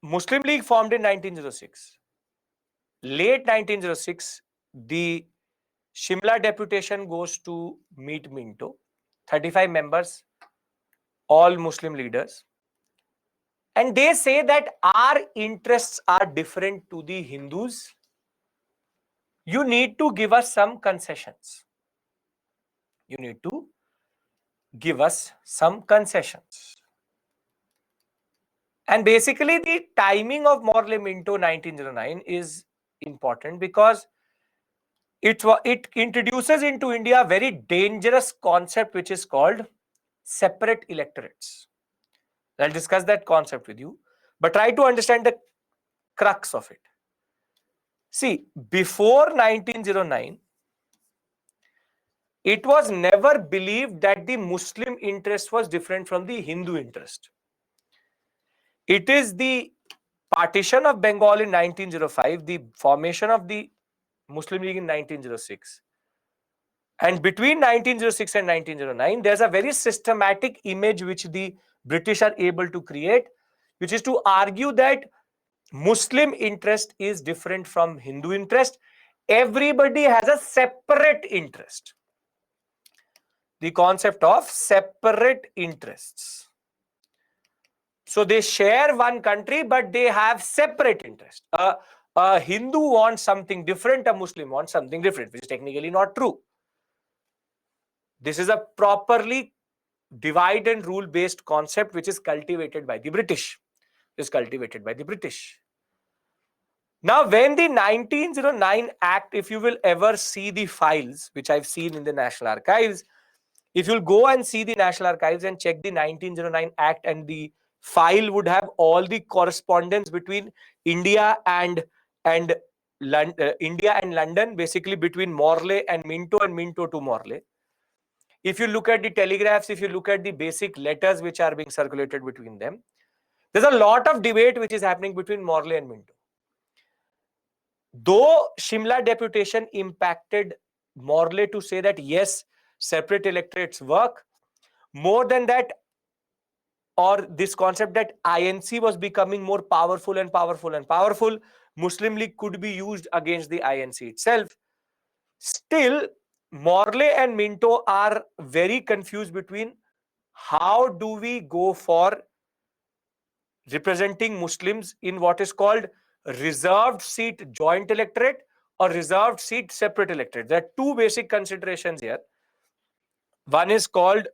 Muslim League formed in 1906. Late 1906, the Shimla deputation goes to meet Minto. 35 members, all Muslim leaders. And they say that our interests are different to the Hindus. You need to give us some concessions. You need to give us some concessions. And basically, the timing of Morley Minto 1909 is important because it introduces into India a very dangerous concept which is called separate electorates. I'll discuss that concept with you, but try to understand the crux of it. See, before 1909, it was never believed that the Muslim interest was different from the Hindu interest. It is the partition of Bengal in 1905, the formation of the Muslim League in 1906. And between 1906 and 1909, there's a very systematic image which the British are able to create, which is to argue that Muslim interest is different from Hindu interest. Everybody has a separate interest. The concept of separate interests. So they share one country, but they have separate interests. A Hindu wants something different, a Muslim wants something different, which is technically not true. This is a properly divide and rule based concept which is cultivated by the British. Now, when the 1909 Act, if you will ever see the files, which I've seen in the National Archives, if you'll go and see the National Archives and check the 1909 Act, and the file would have all the correspondence between India and London, basically between Morley and Minto to Morley. if you look at the telegraphs, if you look at the basic letters which are being circulated between them, there's a lot of debate which is happening between Morley and Minto. Though Shimla deputation impacted Morley to say that yes, separate electorates work, more than that, or this concept that INC was becoming more powerful and powerful and powerful, Muslim League could be used against the INC itself. Still, Morley and Minto are very confused between how do we go for representing Muslims in what is called reserved seat joint electorate or reserved seat separate electorate. There are two basic considerations here. One is called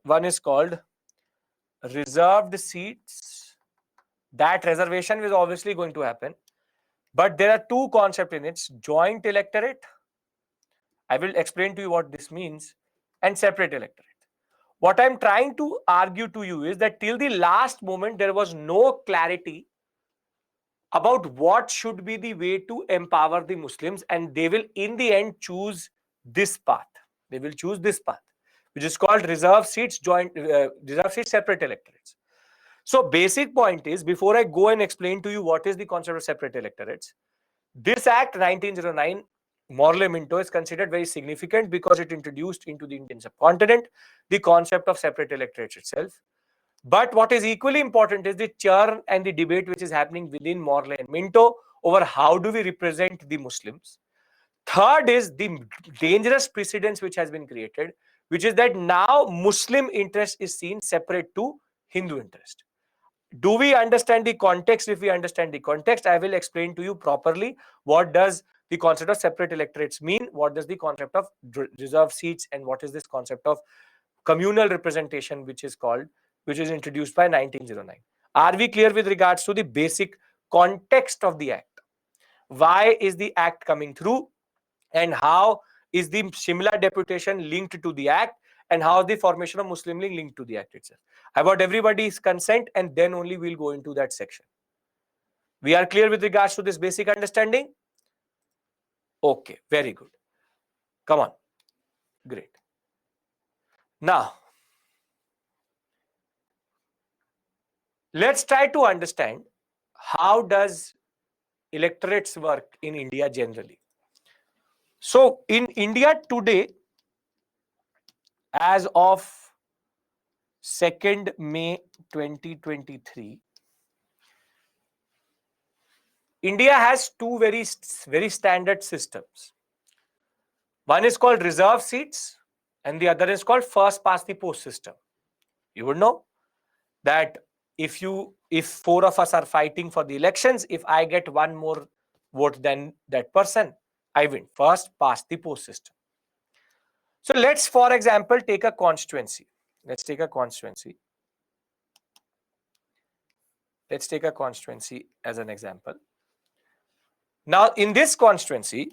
reserved seats. That reservation is obviously going to happen. But there are two concepts in it: joint electorate. I will explain to you what this means, and separate electorate. What I'm trying to argue to you is that till the last moment, there was no clarity about what should be the way to empower the Muslims, and they will in the end choose this path. They will choose this path, which is called reserve seats reserve seats separate electorates. So basic point is, before I go and explain to you what is the concept of separate electorates, this Act 1909, Morley Minto, is considered very significant because it introduced into the Indian subcontinent the concept of separate electorates itself. But what is equally important is the churn and the debate which is happening within Morley and Minto over how do we represent the Muslims. Third is the dangerous precedence which has been created, which is that now Muslim interest is seen separate to Hindu interest. Do we understand the context? If we understand the context, I will explain to you properly what does the concept of separate electorates mean, what does the concept of reserved seats, and what is this concept of communal representation which is introduced by 1909. Are we clear with regards to the basic context of the act? Why is the act coming through, and how is the Shimla deputation linked to the act, and how is the formation of Muslim League linked to the act itself? I want everybody's consent, and then only we'll go into that section. We are clear with regards to this basic understanding? Okay, very good. Come on. Great. Now, let's try to understand how does electorates work in India generally. So in India today, as of 2nd May 2023, India has two very standard systems. One is called reserve seats and the other is called first past the post system. You would know that if four of us are fighting for the elections, if I get one more vote than that person, I win. First past the post system. So let's, for example, take a constituency. Let's take a constituency as an example. Now, in this constituency,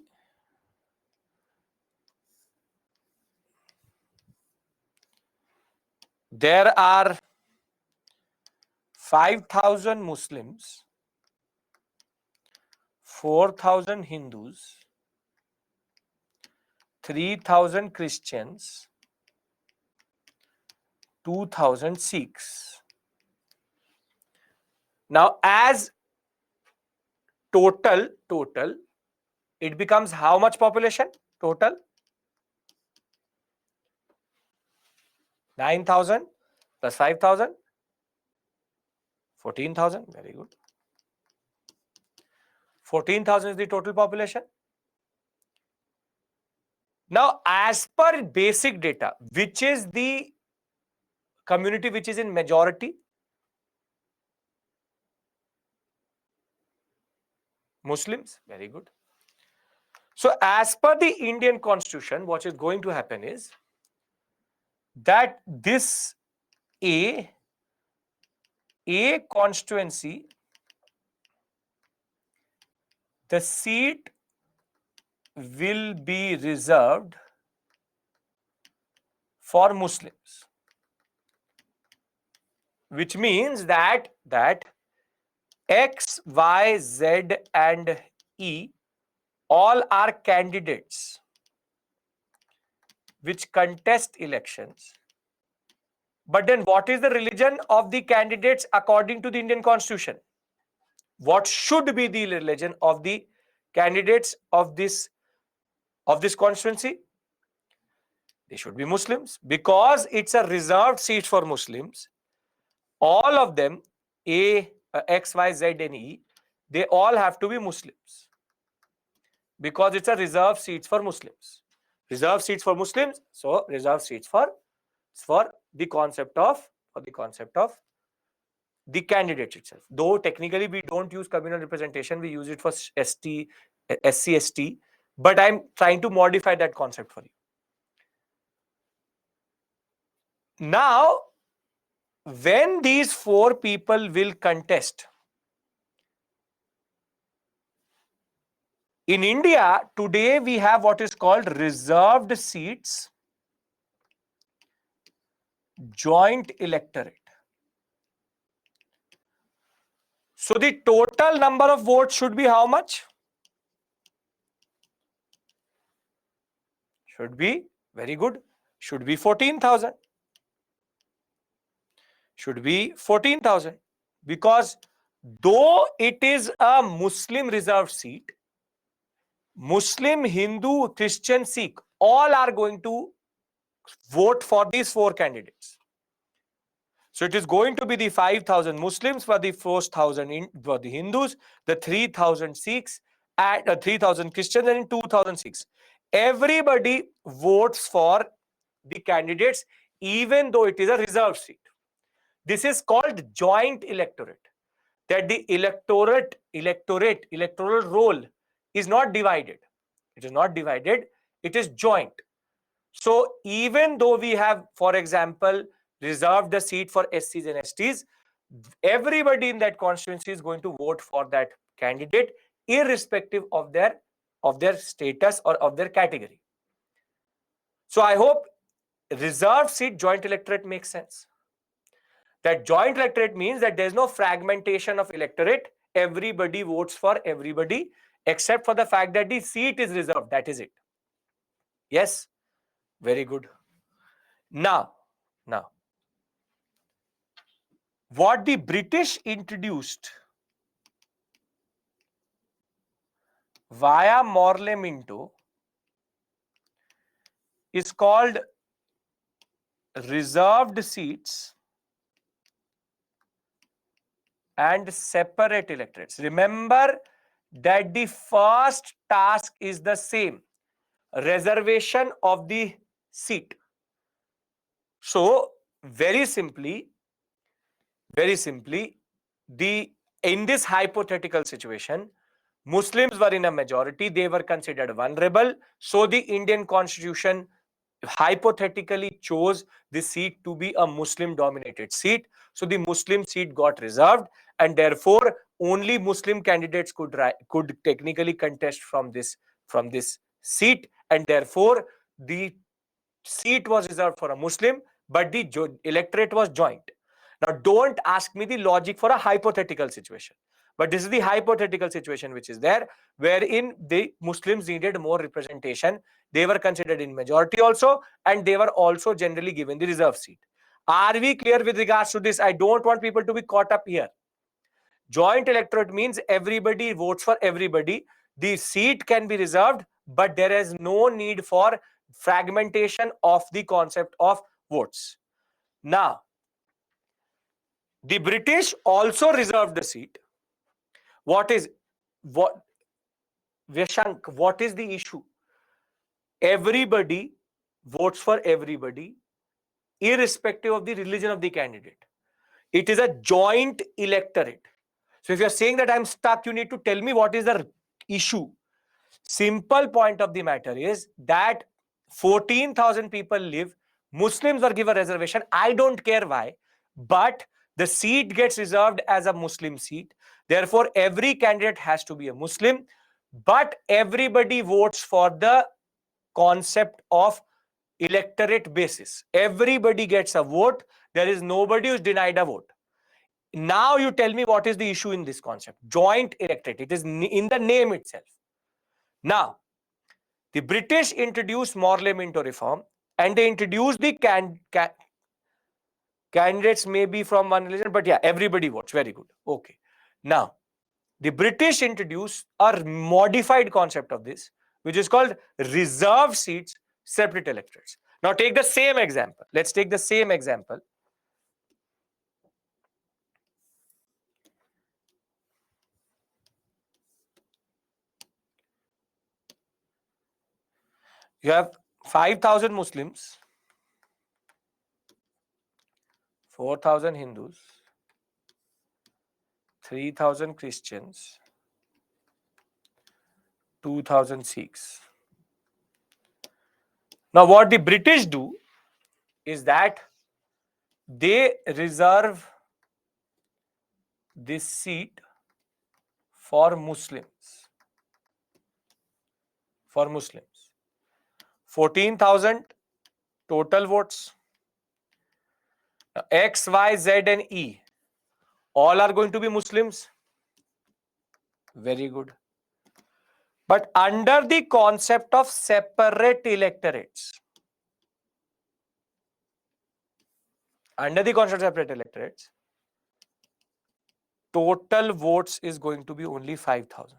there are 5,000 Muslims, 4,000 Hindus, 3,000 Christians, 2,000 Sikhs. Now, as total, it becomes how much population? Total 9,000 plus 5,000, 14,000. Very good. 14,000 is the total population. Now, as per basic data, which is the community which is in majority? Muslims. Very good. So, as per the Indian Constitution, what is going to happen is that this A constituency, the seat will be reserved for Muslims, which means that X, Y, Z, and E all are candidates which contest elections But then what is the religion of the candidates according to the Indian Constitution? What should be the religion of the candidates of this constituency? They should be Muslims, because it's a reserved seat for Muslims. All of them, A, X, Y, Z, and E, they all have to be Muslims, because it's a reserved seats for Muslims. Reserved seats for Muslims, so reserved seats for the concept of the candidate itself. Though technically we don't use communal representation, we use it for ST, SC, ST, but I'm trying to modify that concept for you. Now, when these four people will contest, in India today we have what is called reserved seats, joint electorate. So the total number of votes should be how much? Should be, very good, should be 14,000. Should be 14,000. Because though it is a Muslim reserved seat, Muslim, Hindu, Christian, Sikh, all are going to vote for these four candidates. So it is going to be the 5,000 Muslims for the 4,000 for the Hindus, the 3,000 Sikhs, and 3,000 Christians, and 2,000 Sikhs. Everybody votes for the candidates, even though it is a reserved seat. This is called joint electorate. That the electoral roll is not divided. It is not divided. It is joint. So even though we have, for example, reserved the seat for SCs and STs, everybody in that constituency is going to vote for that candidate, irrespective of their status or of their category. So I hope reserved seat joint electorate makes sense. That joint electorate means that there is no fragmentation of electorate. Everybody votes for everybody, except for the fact that the seat is reserved. That is it. Yes, very good. Now, what the British introduced via Morley Minto is called reserved seats and separate electorates. Remember that the first task is the same, reservation of the seat. So very simply, in this hypothetical situation, Muslims were in a majority, they were considered vulnerable. So the Indian Constitution hypothetically chose the seat to be a Muslim dominated seat. So the Muslim seat got reserved, and therefore only Muslim candidates could technically contest from this seat, and therefore the seat was reserved for a Muslim, but the electorate was joint. Now, don't ask me the logic for a hypothetical situation, but this is the hypothetical situation which is there, wherein the Muslims needed more representation. They were considered in majority also, and they were also generally given the reserve seat. Are we clear with regards to this? I don't want people to be caught up here. Joint electorate means everybody votes for everybody. The seat can be reserved, but there is no need for fragmentation of the concept of votes. Now, the British also reserved the seat. Vyashank, what is the issue? Everybody votes for everybody, irrespective of the religion of the candidate. It is a joint electorate. So if you're saying that I'm stuck, you need to tell me what is the issue. Simple point of the matter is that 14,000 people live. Muslims were given a reservation. I don't care why, but the seat gets reserved as a Muslim seat. Therefore, every candidate has to be a Muslim, but everybody votes for the concept of electorate basis. Everybody gets a vote. There is nobody who's denied a vote. Now you tell me what is the issue in this concept. Joint electorate. It is in the name itself. Now, the British introduced Morley Minto reform, and they introduced the Candidates may be from one religion, but yeah, everybody votes. Very good. Okay. Now, the British introduced a modified concept of this, which is called reserved seats, separate electorates. Now, take the same example. Let's take the same example. You have 5,000 Muslims, 4,000 Hindus, 3,000 Christians, 2,000 Sikhs. Now, what the British do is that they reserve this seat for Muslims. For Muslims. 14,000 total votes. Now, X, Y, Z, and E all are going to be Muslims. Very good. But under the concept of separate electorates, total votes is going to be only 5,000.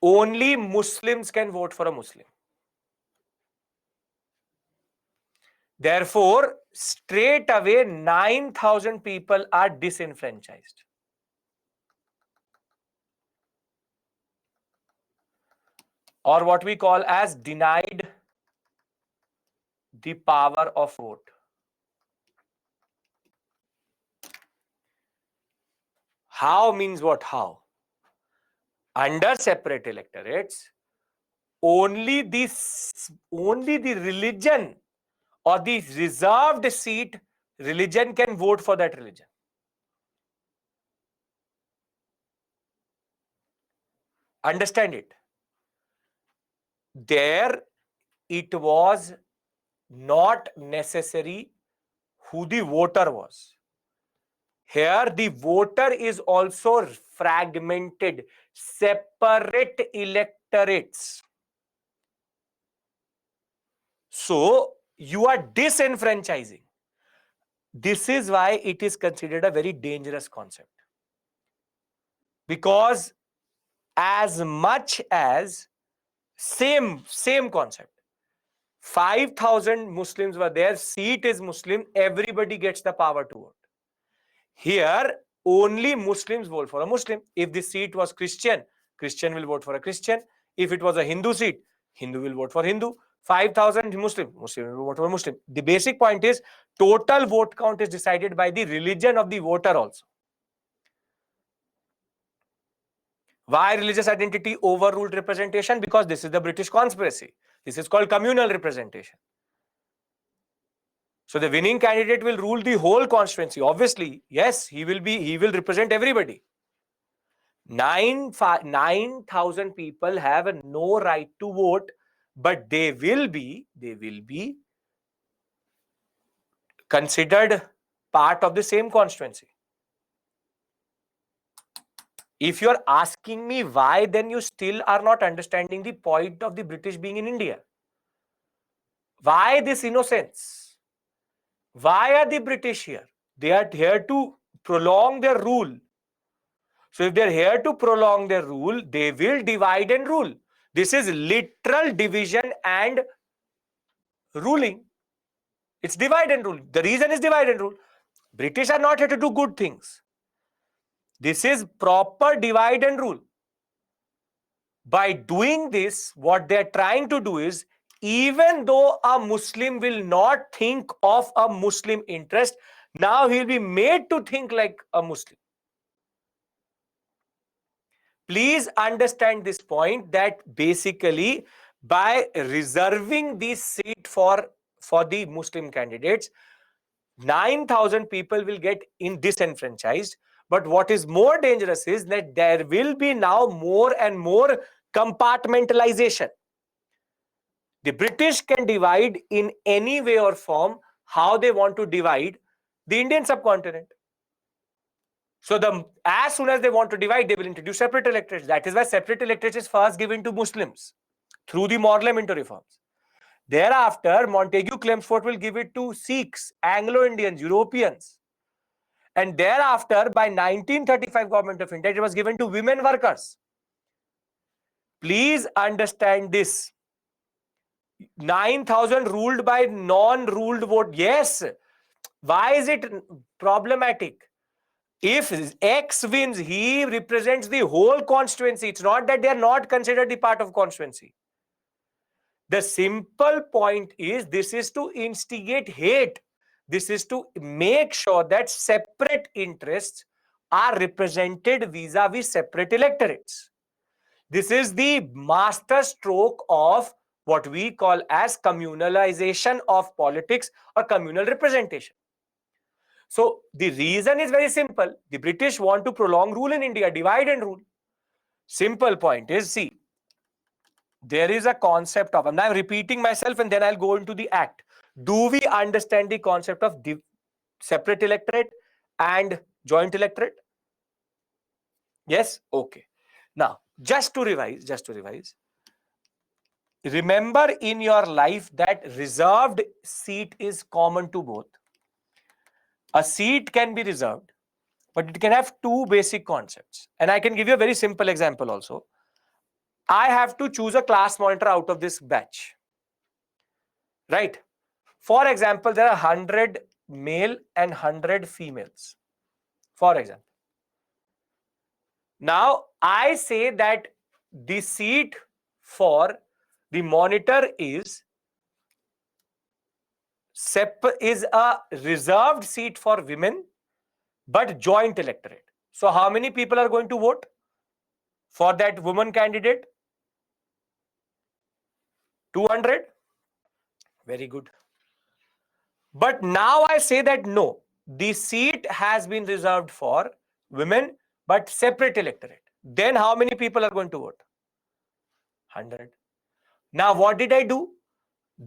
Only Muslims can vote for a Muslim. Therefore, straight away 9,000 people are disenfranchised. Or what we call as denied the power of vote. How means what? How? Under separate electorates, only the religion or the reserved seat religion can vote for that religion. Understand it. There, it was not necessary who the voter was. Here, the voter is also fragmented, separate electorates. So, you are disenfranchising. This is why it is considered a very dangerous concept. Because as much as same concept, 5,000 Muslims were there, seat is Muslim, everybody gets the power to vote. Here, only Muslims vote for a Muslim. If the seat was Christian, Christian will vote for a Christian. If it was a Hindu seat, Hindu will vote for Hindu. 5,000 Muslim will vote for Muslim. The basic point is, total vote count is decided by the religion of the voter also. Why religious identity overruled representation? Because this is the British conspiracy. This is called communal representation. So the winning candidate will rule the whole constituency. Obviously, yes, he will represent everybody. 9,000 people have no right to vote, but they will be considered part of the same constituency. If you're asking me why, then you still are not understanding the point of the British being in India. Why this innocence? Why are the British here? They are here to prolong their rule. So if they're here to prolong their rule, they will divide and rule. This is literal division and ruling. It's divide and rule. The reason is divide and rule. British are not here to do good things. This is proper divide and rule. By doing this, what they're trying to do is, even though a Muslim will not think of a Muslim interest, now he'll be made to think like a Muslim. Please understand this point, that basically by reserving this seat for the Muslim candidates, 9,000 people will get disenfranchised. But what is more dangerous is that there will be now more and more compartmentalization. The British can divide in any way or form how they want to divide the Indian subcontinent. So as soon as they want to divide, they will introduce separate electorates. That is why separate electorates is first given to Muslims through the Morley Minto reforms. Thereafter, Montagu Chelmsford will give it to Sikhs, Anglo-Indians, Europeans. And thereafter, by 1935 Government of India, it was given to women workers. Please understand this. 9,000 ruled by non-ruled vote. Yes. Why is it problematic? If X wins, he represents the whole constituency. It's not that they are not considered the part of constituency. The simple point is this is to instigate hate. This is to make sure that separate interests are represented vis-a-vis separate electorates. This is the master stroke of what we call as communalization of politics or communal representation. So the reason is very simple. The British want to prolong rule in India, divide and rule. Simple point is, see, there is a concept of, and I'm repeating myself and then I'll go into the act. Do we understand the concept of separate electorate and joint electorate? Yes? Okay. Now, just to revise, remember in your life that reserved seat is common to both. A seat can be reserved, but it can have two basic concepts. And I can give you a very simple example also. I have to choose a class monitor out of this batch. Right? For example, there are 100 male and 100 females. For example. Now, I say that the seat for the monitor is a reserved seat for women, but joint electorate. So, how many people are going to vote for that woman candidate? 200. Very good. But now I say that no, the seat has been reserved for women, but separate electorate. Then how many people are going to vote? 100. Now what did I do?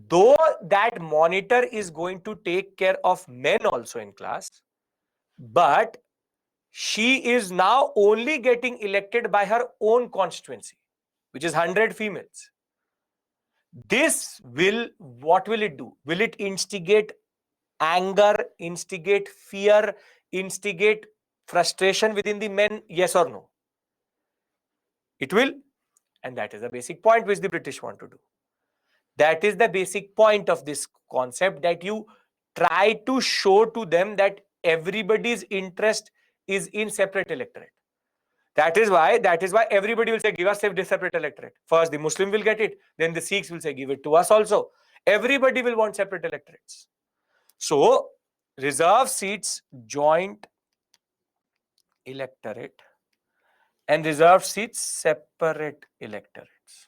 Though that monitor is going to take care of men also in class, but she is now only getting elected by her own constituency, which is 100 females. This will, what will it do? Will it instigate anger, instigate fear, instigate frustration within the men? Yes or no? It will. And that is the basic point which the British want to do. That is the basic point of this concept, that you try to show to them that everybody's interest is in separate electorate. That is why everybody will say, give us a separate electorate. First, the Muslim will get it. Then the Sikhs will say, give it to us also. Everybody will want separate electorates. So, reserve seats, joint electorate, and reserved seats, separate electorates.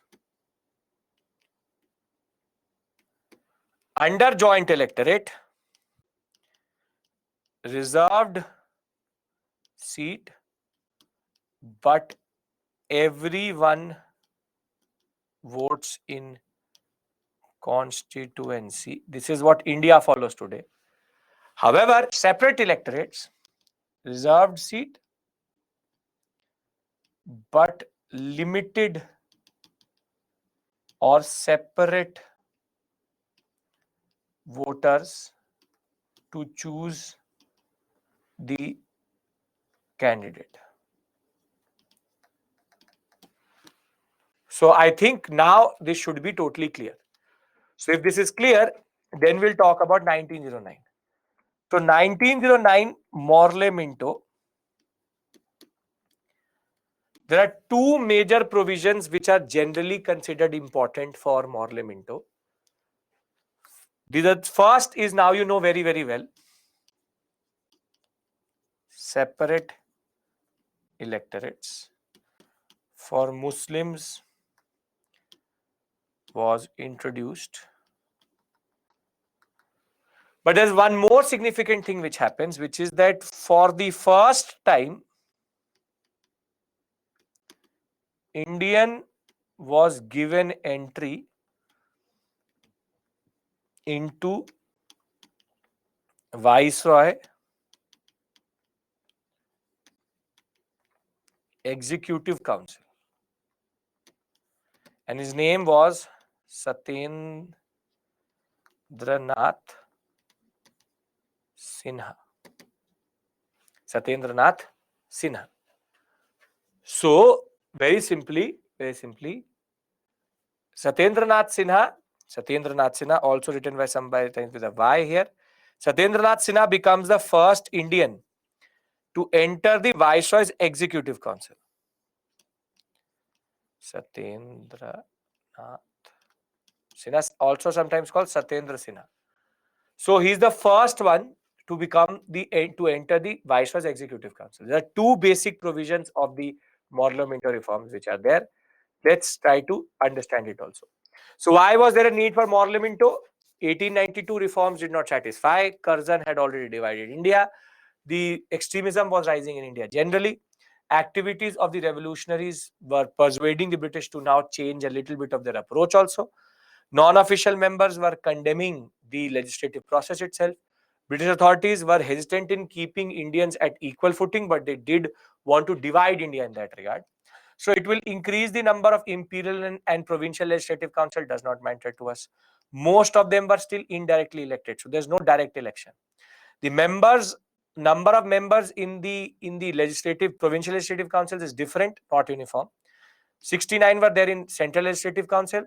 Under joint electorate, reserved seat, but everyone votes in constituency. This is what India follows today. However, separate electorates, reserved seat, but limited or separate voters to choose the candidate. So I think now this should be totally clear. So if this is clear, then we'll talk about 1909. So 1909 Morley Minto. There are two major provisions which are generally considered important for Morley Minto. The first is, now you know very, very well, separate electorates for Muslims was introduced. But there's one more significant thing which happens, which is that for the first time, Indian was given entry into Viceroy Executive Council, and his name was Satyendra Sinha. Satyendranath Sinha. So, very simply, Satyendranath Sinha, also written by somebody with a Y here. Satyendranath Sinha becomes the first Indian to enter the Viceroy's Executive Council. Satyendranath Sinha, also sometimes called Satyendra Sinha. So he's the first one to to enter the Viceroy's Executive Council. There are two basic provisions of the Morlow Minto reforms which are there. Let's try to understand it also. So why was there a need for Morlow Minto? 1892 reforms did not satisfy. Curzon had already divided India. The extremism was rising in India generally. Activities of the revolutionaries were persuading the British to now change a little bit of their approach also. Non-official members were condemning the legislative process itself. British authorities were hesitant in keeping Indians at equal footing, but they did want to divide India in that regard. So it will increase the number of imperial and provincial legislative council, does not matter to us. Most of them were still indirectly elected, so there's no direct election. The number of members in the legislative provincial legislative councils is different, not uniform. 69 were there in central legislative council,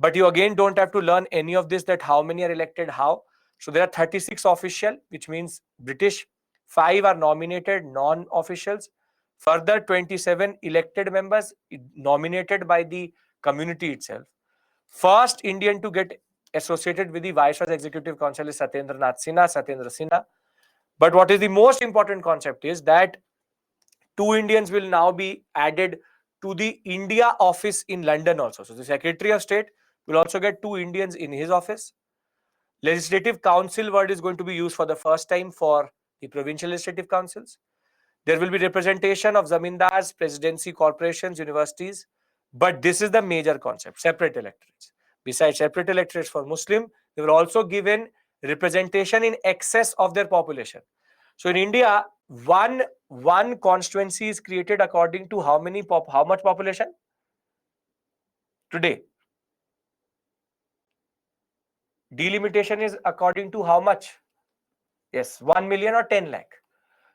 but you again don't have to learn any of this, that how many are elected how. So there are 36 official, which means British, 5 are nominated non-officials, further 27 elected members nominated by the community itself. First Indian to get associated with the Viceroy's Executive Council is Satyendra Sinha. But what is the most important concept is that 2 Indians will now be added to the India office in London also. So the Secretary of State will also get 2 Indians in his office. Legislative Council word is going to be used for the first time for the provincial legislative councils. There will be representation of zamindars, presidency, corporations, universities. But this is the major concept, separate electorates. Besides separate electorates for Muslim, they were also given representation in excess of their population. So in India, one constituency is created according to how much population today? Delimitation is according to how much? Yes, 1 million or 10 lakh.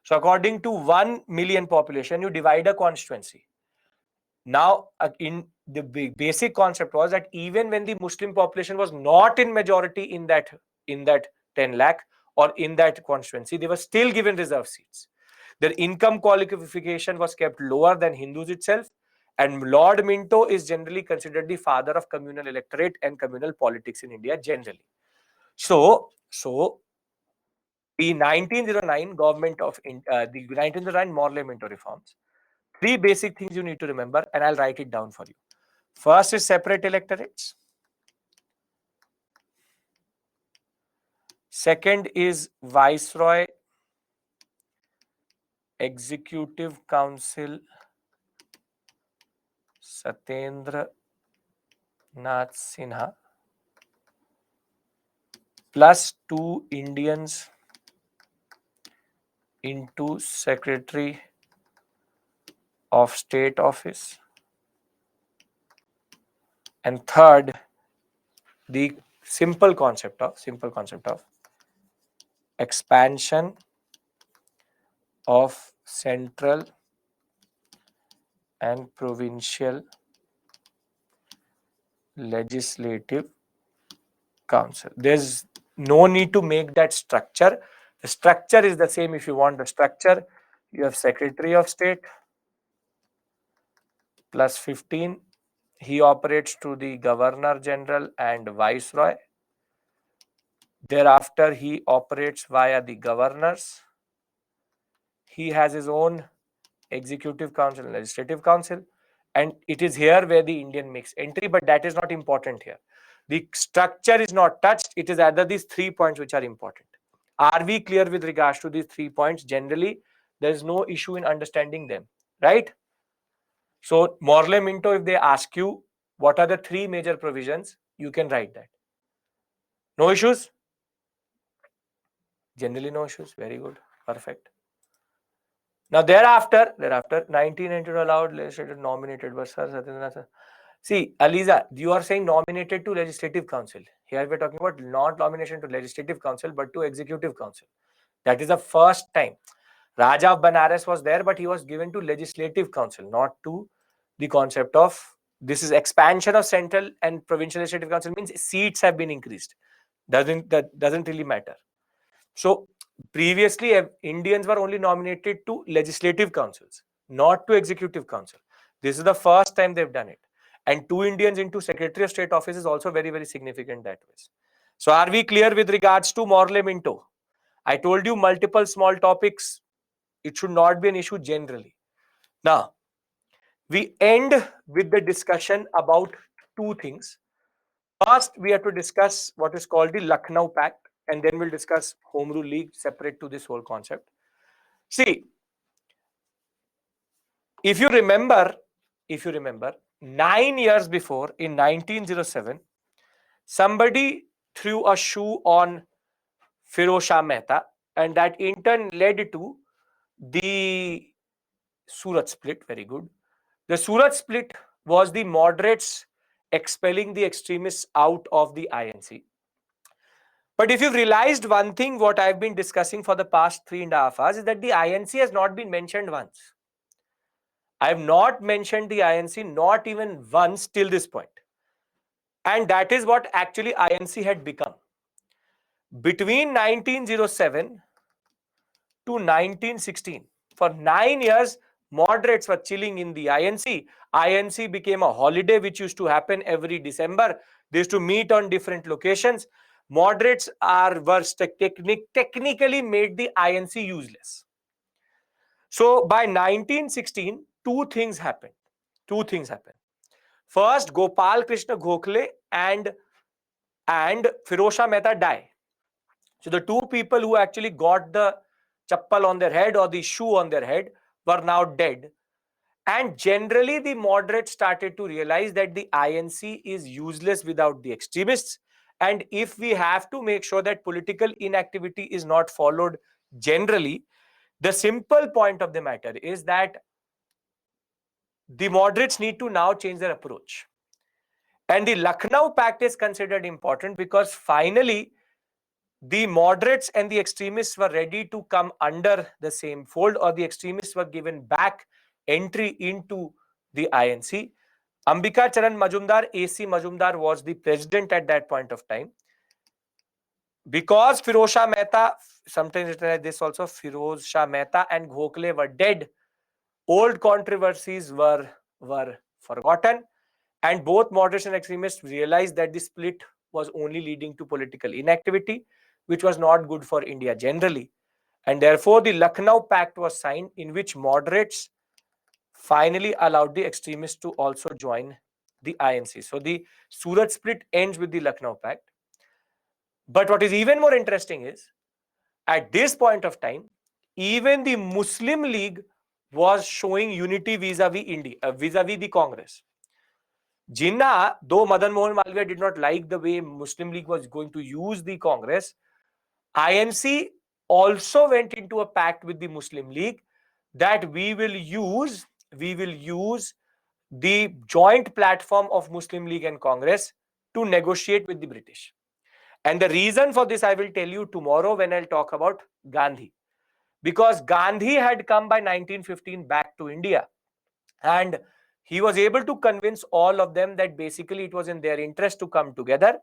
So according to 1 million population, you divide a constituency. Now, in the basic concept was that even when the Muslim population was not in majority in that 10 lakh or in that constituency, they were still given reserved seats. Their income qualification was kept lower than Hindus itself, and Lord Minto is generally considered the father of communal electorate and communal politics in India generally. So the 1909 the 1909 Morley Minto reforms. 3 basic things you need to remember, and I'll write it down for you. First is separate electorates. Second is Viceroy Executive Council Satyendra Nath Sinha plus 2 Indians into Secretary of State office. And third, the simple concept of expansion of central and provincial legislative council. There's no need to make that structure. The structure is the same. If you want the structure, you have Secretary of State plus 15. He operates to the Governor General and Viceroy. Thereafter, he operates via the governors. He has his own Executive Council and Legislative Council. And it is here where the Indian makes entry, but that is not important here. The structure is not touched. It is either these 3 points which are important. Are we clear with regards to these 3 points? Generally, there is no issue in understanding them, right? So, Morley Minto, if they ask you what are the 3 major provisions, you can write that. No issues? Generally, no issues. Very good. Perfect. Now, thereafter 1992 allowed legislative nominated, but sir, See, Aliza, you are saying nominated to Legislative Council. Here we're talking about not nomination to Legislative Council, but to Executive Council. That is the first time. Raja of Banaras was there, but he was given to Legislative Council, not to the concept of this is expansion of central and provincial legislative council means seats have been increased. That doesn't really matter. So previously, Indians were only nominated to legislative councils, not to executive council. This is the first time they've done it. And 2 Indians into Secretary of State office is also very, very significant that way. So are we clear with regards to Morley Minto? I told you multiple small topics. It should not be an issue generally. Now, we end with the discussion about 2 things. First, we have to discuss what is called the Lucknow Pact, and then we'll discuss Home Rule League separate to this whole concept. See, if you remember, 9 years before, in 1907, somebody threw a shoe on Firoz Shah Mehta, and that in turn led to the Surat split. Very good. The Surat split was the moderates expelling the extremists out of the INC. But if you've realized one thing, what I've been discussing for the past 3.5 hours is that the INC has not been mentioned once. I have not mentioned the INC not even once till this point. And that is what actually INC had become. Between 1907 to 1916, for 9 years, moderates were chilling in the INC. INC became a holiday which used to happen every December. They used to meet on different locations. Moderates were technically made the INC useless. So by 1916, two things happened. First, Gopal Krishna Gokhale and Firoz Shah Mehta die. So the two people who actually got the chappal on their head or the shoe on their head were now dead. And generally, the moderates started to realize that the INC is useless without the extremists. And if we have to make sure that political inactivity is not followed generally, the simple point of the matter is that the moderates need to now change their approach. And the Lucknow Pact is considered important because finally, the moderates and the extremists were ready to come under the same fold, or the extremists were given back entry into the INC. Ambika Charan Majumdar, AC Majumdar, was the president at that point of time. Because Firoz Shah Mehta, sometimes written like this also, Firoz Shah Mehta and Gokhale were dead, old controversies were forgotten, and both moderates and extremists realized that the split was only leading to political inactivity, which was not good for India generally. And therefore, the Lucknow Pact was signed, in which moderates finally allowed the extremists to also join the INC. So the Surat split ends with the Lucknow Pact. But what is even more interesting is, at this point of time, even the Muslim League was showing unity vis-a-vis India, vis-a-vis the Congress. Jinnah, though Madan Mohan Malviya did not like the way Muslim League was going to use the Congress, INC also went into a pact with the Muslim League that we will use the joint platform of Muslim League and Congress to negotiate with the British. And the reason for this I will tell you tomorrow when I'll talk about Gandhi. Because Gandhi had come by 1915 back to India, and he was able to convince all of them that basically it was in their interest to come together.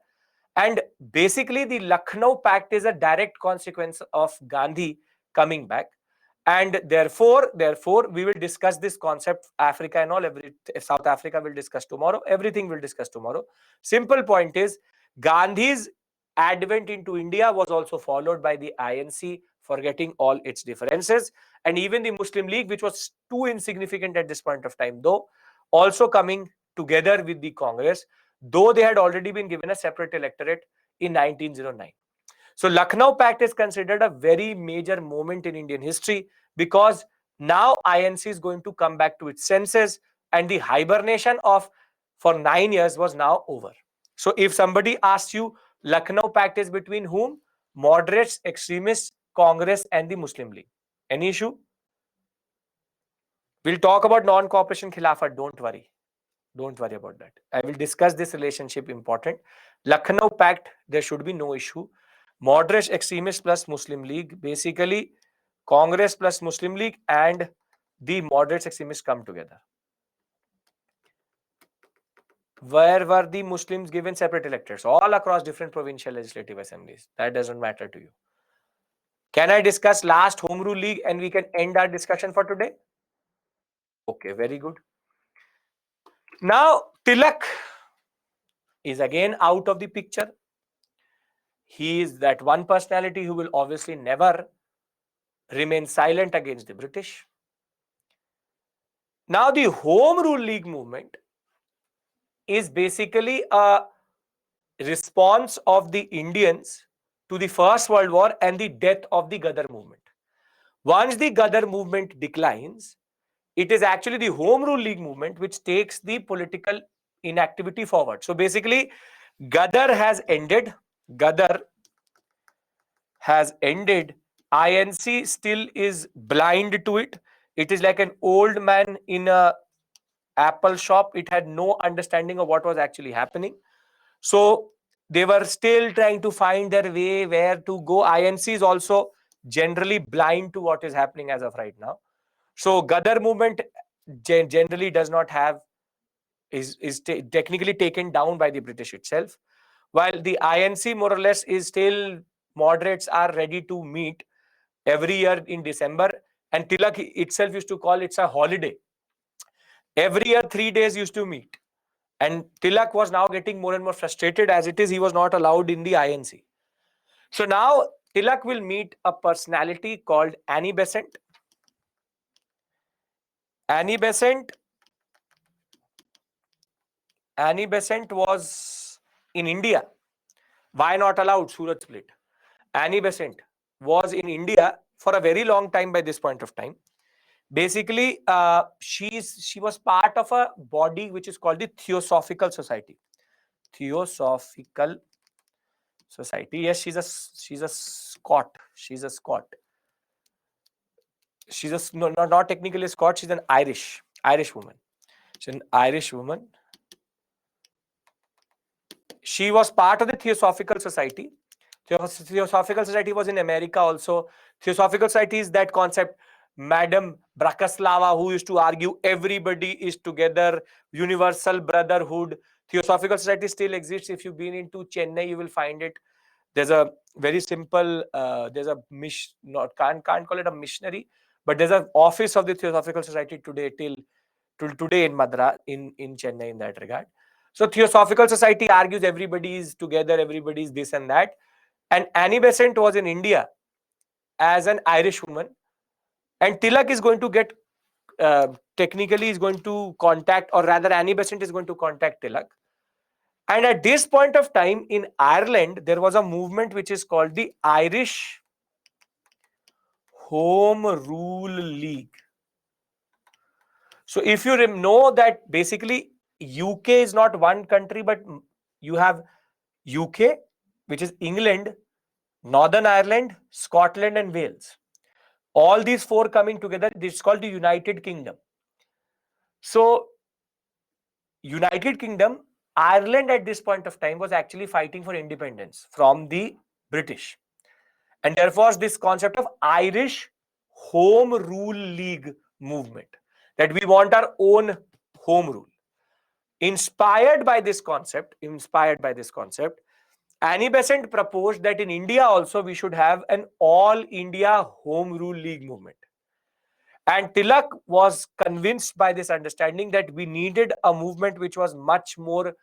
And basically, the Lucknow Pact is a direct consequence of Gandhi coming back. And therefore, we will discuss this concept, Africa and all, South Africa will discuss tomorrow, everything we'll discuss tomorrow. Simple point is, Gandhi's advent into India was also followed by the INC forgetting all its differences. And even the Muslim League, which was too insignificant at this point of time, though, also coming together with the Congress, though they had already been given a separate electorate in 1909. So Lucknow Pact is considered a very major moment in Indian history, because now INC is going to come back to its senses, and the hibernation of for 9 years was now over. So if somebody asks you, Lucknow Pact is between whom? Moderates, extremists, Congress and the Muslim League. Any issue? We'll talk about non-cooperation Khilafat, don't worry. Don't worry about that. I will discuss this relationship important. Lucknow Pact, there should be no issue. Moderate extremists plus Muslim League, basically Congress plus Muslim League and the moderate extremists come together. Where were the Muslims given separate electors? All across different provincial legislative assemblies. That doesn't matter to you. Can I discuss last Home Rule League and we can end our discussion for today? Okay, very good. Now, Tilak is again out of the picture. He is that one personality who will obviously never remain silent against the British. Now, the Home Rule League movement is basically a response of the Indians to the First World War and the death of the Ghadar movement. Once the Ghadar movement declines, it is actually the Home Rule League movement which takes the political inactivity forward. So basically, Ghadar has ended. Ghadar has ended. INC still is blind to it. It is like an old man in a Apple shop. It had no understanding of what was actually happening. So they were still trying to find their way where to go. INC is also generally blind to what is happening as of right now. So Ghadar movement generally does not have, is technically taken down by the British itself, while the INC more or less is still, moderates are ready to meet every year in December, and Tilak itself used to call it a holiday. Every year 3 days used to meet, and Tilak was now getting more and more frustrated as it is he was not allowed in the INC. So now Tilak will meet a personality called Annie Besant. Annie Besant was in India. Why not allowed? Surat split. Annie Besant was in India for a very long time by this point of time. Basically, she was part of a body which is called the Theosophical Society. Theosophical Society. Yes, she's a Scot. She's a Scot. She's a not technically a Scot. She's an Irish woman. She's an Irish woman. She was part of the Theosophical Society. Theosophical Society was in America also. Theosophical Society is that concept. Madam Bratislava, who used to argue everybody is together, universal brotherhood. Theosophical Society still exists. If you've been into Chennai, you will find it. There's a very simple, there's a can't call it a missionary, but there's an office of the Theosophical Society today till today in Madras, in Chennai in that regard. So Theosophical Society argues everybody is together, everybody is this and that. And Annie Besant was in India as an Irish woman. And Tilak is going to get, technically is going to contact, or rather Annie Besant is going to contact Tilak. And at this point of time in Ireland, there was a movement which is called the Irish Home Rule League. So if you know that basically UK is not one country, but you have UK, which is England, Northern Ireland, Scotland and Wales. All these four coming together, this is called the United Kingdom. So United Kingdom, Ireland at this point of time was actually fighting for independence from the British. And there was this concept of Irish Home Rule League movement, that we want our own home rule. Inspired by this concept, Annie Besant proposed that in India also we should have an all India Home Rule League movement. And Tilak was convinced by this understanding that we needed a movement which was much more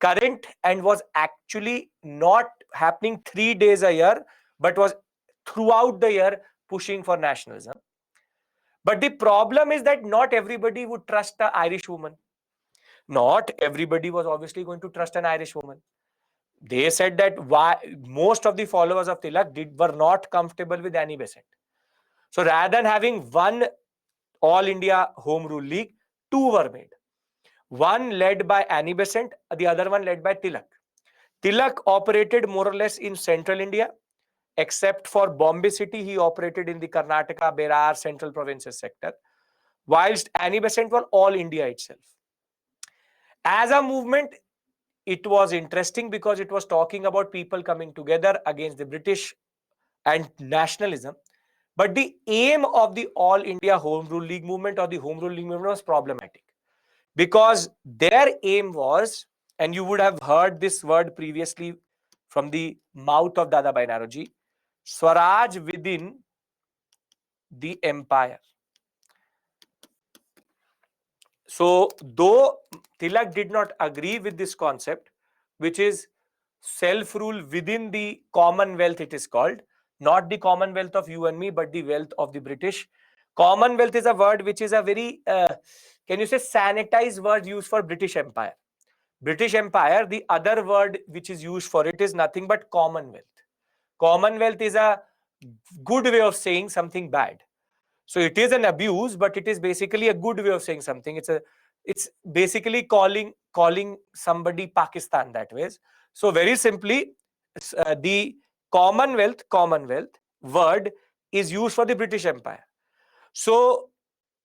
current and was actually not happening 3 days a year, but was throughout the year pushing for nationalism. But the problem is that not everybody would trust an Irish woman. Not everybody was obviously going to trust an Irish woman. They said that most of the followers of Tilak were not comfortable with Annie Besant. So rather than having one All India Home Rule League, two were made. One led by Annie Besant, the other one led by Tilak. Tilak operated more or less in central India, except for Bombay city, he operated in the Karnataka, Berar, central provinces sector, whilst Annie Besant was all India itself. As a movement, it was interesting because it was talking about people coming together against the British and nationalism. But the aim of the All India Home Rule League movement or the Home Rule League movement was problematic because their aim was, and you would have heard this word previously from the mouth of Dadabhai Naoroji, Swaraj within the empire. So, though Tilak did not agree with this concept, which is self-rule within the Commonwealth, it is called, not the Commonwealth of you and me, but the wealth of the British. Commonwealth is a word which is a very, can you say, sanitized word used for British Empire. British Empire, the other word which is used for it is nothing but Commonwealth. Commonwealth is a good way of saying something bad. So it is an abuse, but it is basically a good way of saying something. It's basically calling somebody Pakistan that way. So very simply, the Commonwealth word is used for the British Empire. So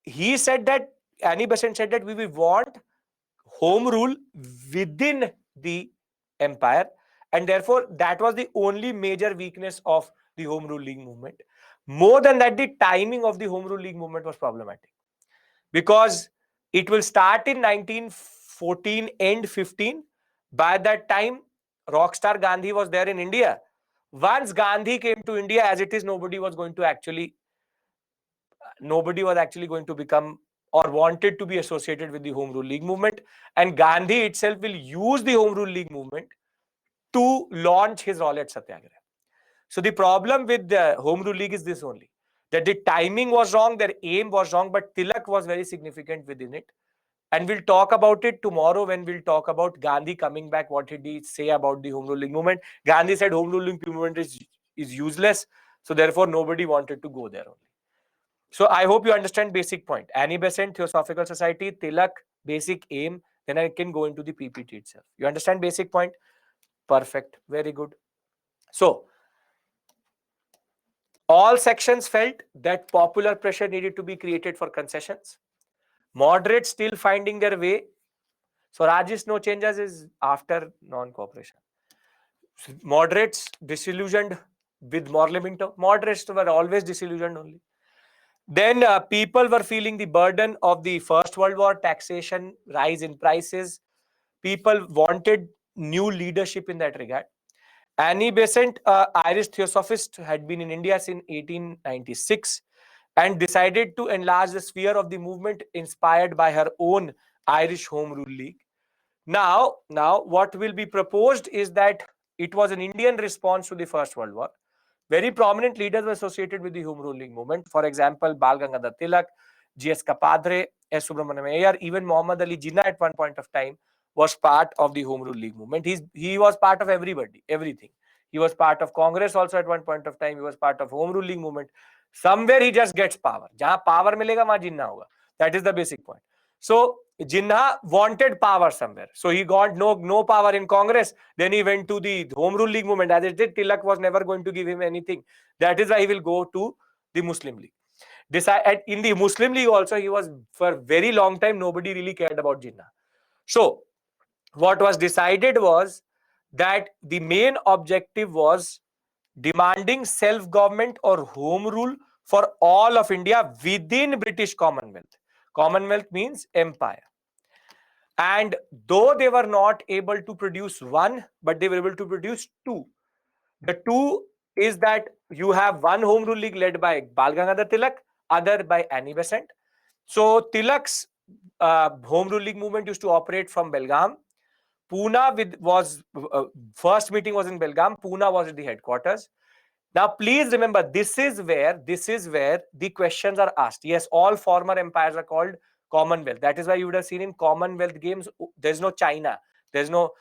he said that Annie Besant said that we will want home rule within the empire, and therefore that was the only major weakness of the home rule league movement. More than that, the timing of the home rule league movement was problematic because it will start in 1914 end 15. By that time, rockstar Gandhi was there in India. Once Gandhi came to India, as it is, nobody was actually going to become or wanted to be associated with the Home Rule League movement. And Gandhi itself will use the Home Rule League movement to launch his Rowlatt Satyagraha. So the problem with the Home Rule League is this only, that the timing was wrong, their aim was wrong, but Tilak was very significant within it. And we'll talk about it tomorrow when we'll talk about Gandhi coming back. What did he say about the Home Rule League movement? Gandhi said Home Rule League movement is useless. So therefore, nobody wanted to go there only. So I hope you understand basic point. Annie Besant, Theosophical Society, Tilak, basic aim. Then I can go into the PPT itself. You understand basic point? Perfect. Very good. So all sections felt that popular pressure needed to be created for concessions. Moderates still finding their way. So Rajis no changes is after non-cooperation. Moderates disillusioned with Morlemento. Moderates were always disillusioned only. Then people were feeling the burden of the First World War, taxation, rise in prices. People wanted new leadership in that regard. Annie Besant, Irish theosophist, had been in India since 1896 and decided to enlarge the sphere of the movement inspired by her own Irish Home Rule League. Now, what will be proposed is that it was an Indian response to the First World War. Very prominent leaders were associated with the Home Rule League movement. For example, Bal Gangadhar Tilak, G.S. Kapadre, S. Subramaniam Iyer, even Muhammad Ali Jinnah at one point of time was part of the Home Rule League movement. He was part of everything. He was part of Congress also at one point of time. He was part of Home Rule League movement. Somewhere he just gets power. Jahan power milega, wahan Jinnah hoga. That is the basic point. So Jinnah wanted power somewhere. So he got no power in Congress. Then he went to the Home Rule League movement. As it did, Tilak was never going to give him anything. That is why he will go to the Muslim League. In the Muslim League also, he was for a very long time, nobody really cared about Jinnah. So what was decided was that the main objective was demanding self-government or home rule for all of India within British Commonwealth. Commonwealth means empire. And though they were not able to produce one, but they were able to produce two. The two is that you have one home rule league led by Bal Gangadhar Tilak, other by Annie Besant. So Tilak's home rule league movement used to operate from Belgaum. Pune was first meeting was in Belgaum. Pune was at the headquarters. Now, please remember, this is where the questions are asked. Yes, all former empires are called Commonwealth. That is why you would have seen in Commonwealth games, there's no China. There's no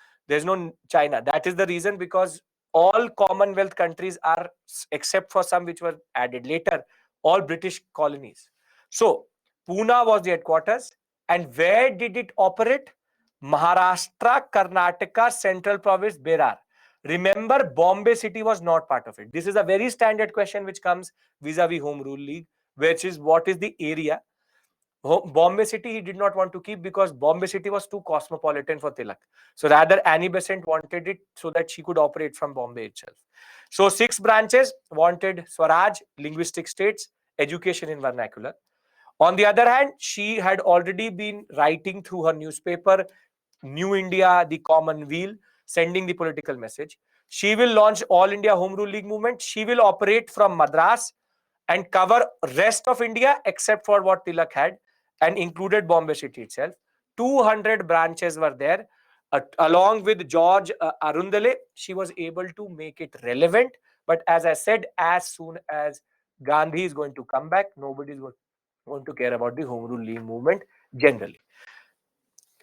China. That is the reason, because all Commonwealth countries are, except for some which were added later, all British colonies. So, Pune was the headquarters. And where did it operate? Maharashtra, Karnataka, Central Province, Berar. Remember, Bombay city was not part of it. This is a very standard question which comes vis-a-vis Home Rule League, which is what is the area? Bombay City he did not want to keep because Bombay City was too cosmopolitan for Tilak. So rather Annie Besant wanted it so that she could operate from Bombay itself. So 6 branches wanted Swaraj, linguistic states, education in vernacular. On the other hand, she had already been writing through her newspaper, New India, the Common Weal, sending the political message. She will launch All India Home Rule League movement. She will operate from Madras and cover rest of India except for what Tilak had and included Bombay City itself. 200 branches were there. Along with George Arundale, she was able to make it relevant. But as I said, as soon as Gandhi is going to come back, nobody is going to care about the Home Rule League movement generally.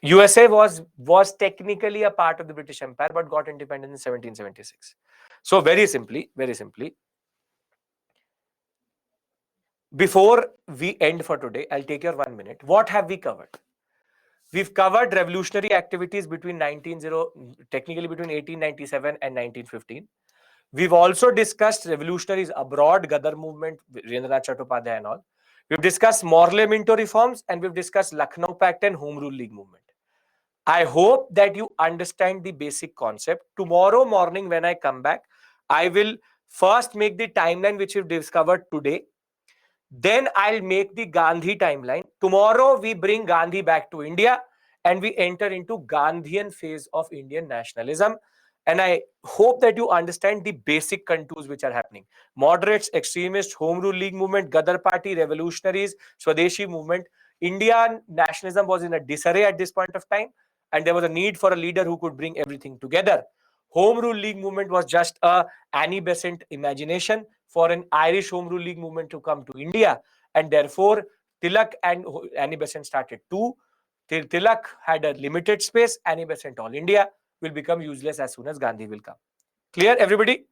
USA was technically a part of the British Empire, but got independent in 1776. So very simply, before we end for today, I'll take your 1 minute. What have we covered? We've covered revolutionary activities between technically between 1897 and 1915. We've also discussed revolutionaries abroad, Gadar movement, Rendranath Chattopadhyay and all. We've discussed Morley Minto reforms and we've discussed Lucknow Pact and Home Rule League movement. I hope that you understand the basic concept. Tomorrow morning when I come back, I will first make the timeline which we've discovered today. Then I'll make the Gandhi timeline. Tomorrow we bring Gandhi back to India and we enter into Gandhian phase of Indian nationalism. And I hope that you understand the basic contours which are happening. Moderates, extremists, Home Rule League movement, Gadar Party, revolutionaries, Swadeshi movement. Indian nationalism was in a disarray at this point of time. And there was a need for a leader who could bring everything together. Home Rule League movement was just a Annie Besant imagination for an Irish Home Rule League movement to come to India. And therefore, Tilak and Annie Besant started too. Tilak had a limited space. Annie Besant All India will become useless as soon as Gandhi will come. Clear, everybody?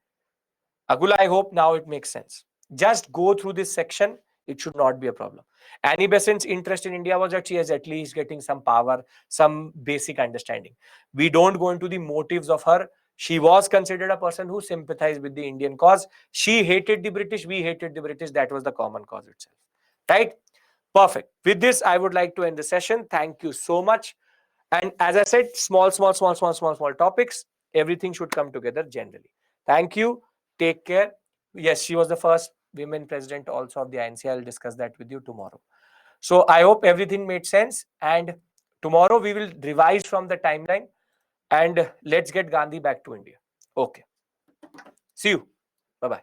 Agula, I hope now it makes sense. Just go through this section. It should not be a problem. Annie Besant's interest in India was that she is at least getting some power, some basic understanding. We don't go into the motives of her. She was considered a person who sympathized with the Indian cause. She hated the British. We hated the British. That was the common cause itself. Right? Perfect. With this, I would like to end the session. Thank you so much. And as I said, small topics. Everything should come together generally. Thank you. Take care. Yes, she was the first women president also of the INC. I'll discuss that with you tomorrow. So I hope everything made sense. And tomorrow we will revise from the timeline and let's get Gandhi back to India. Okay. See you. Bye-bye.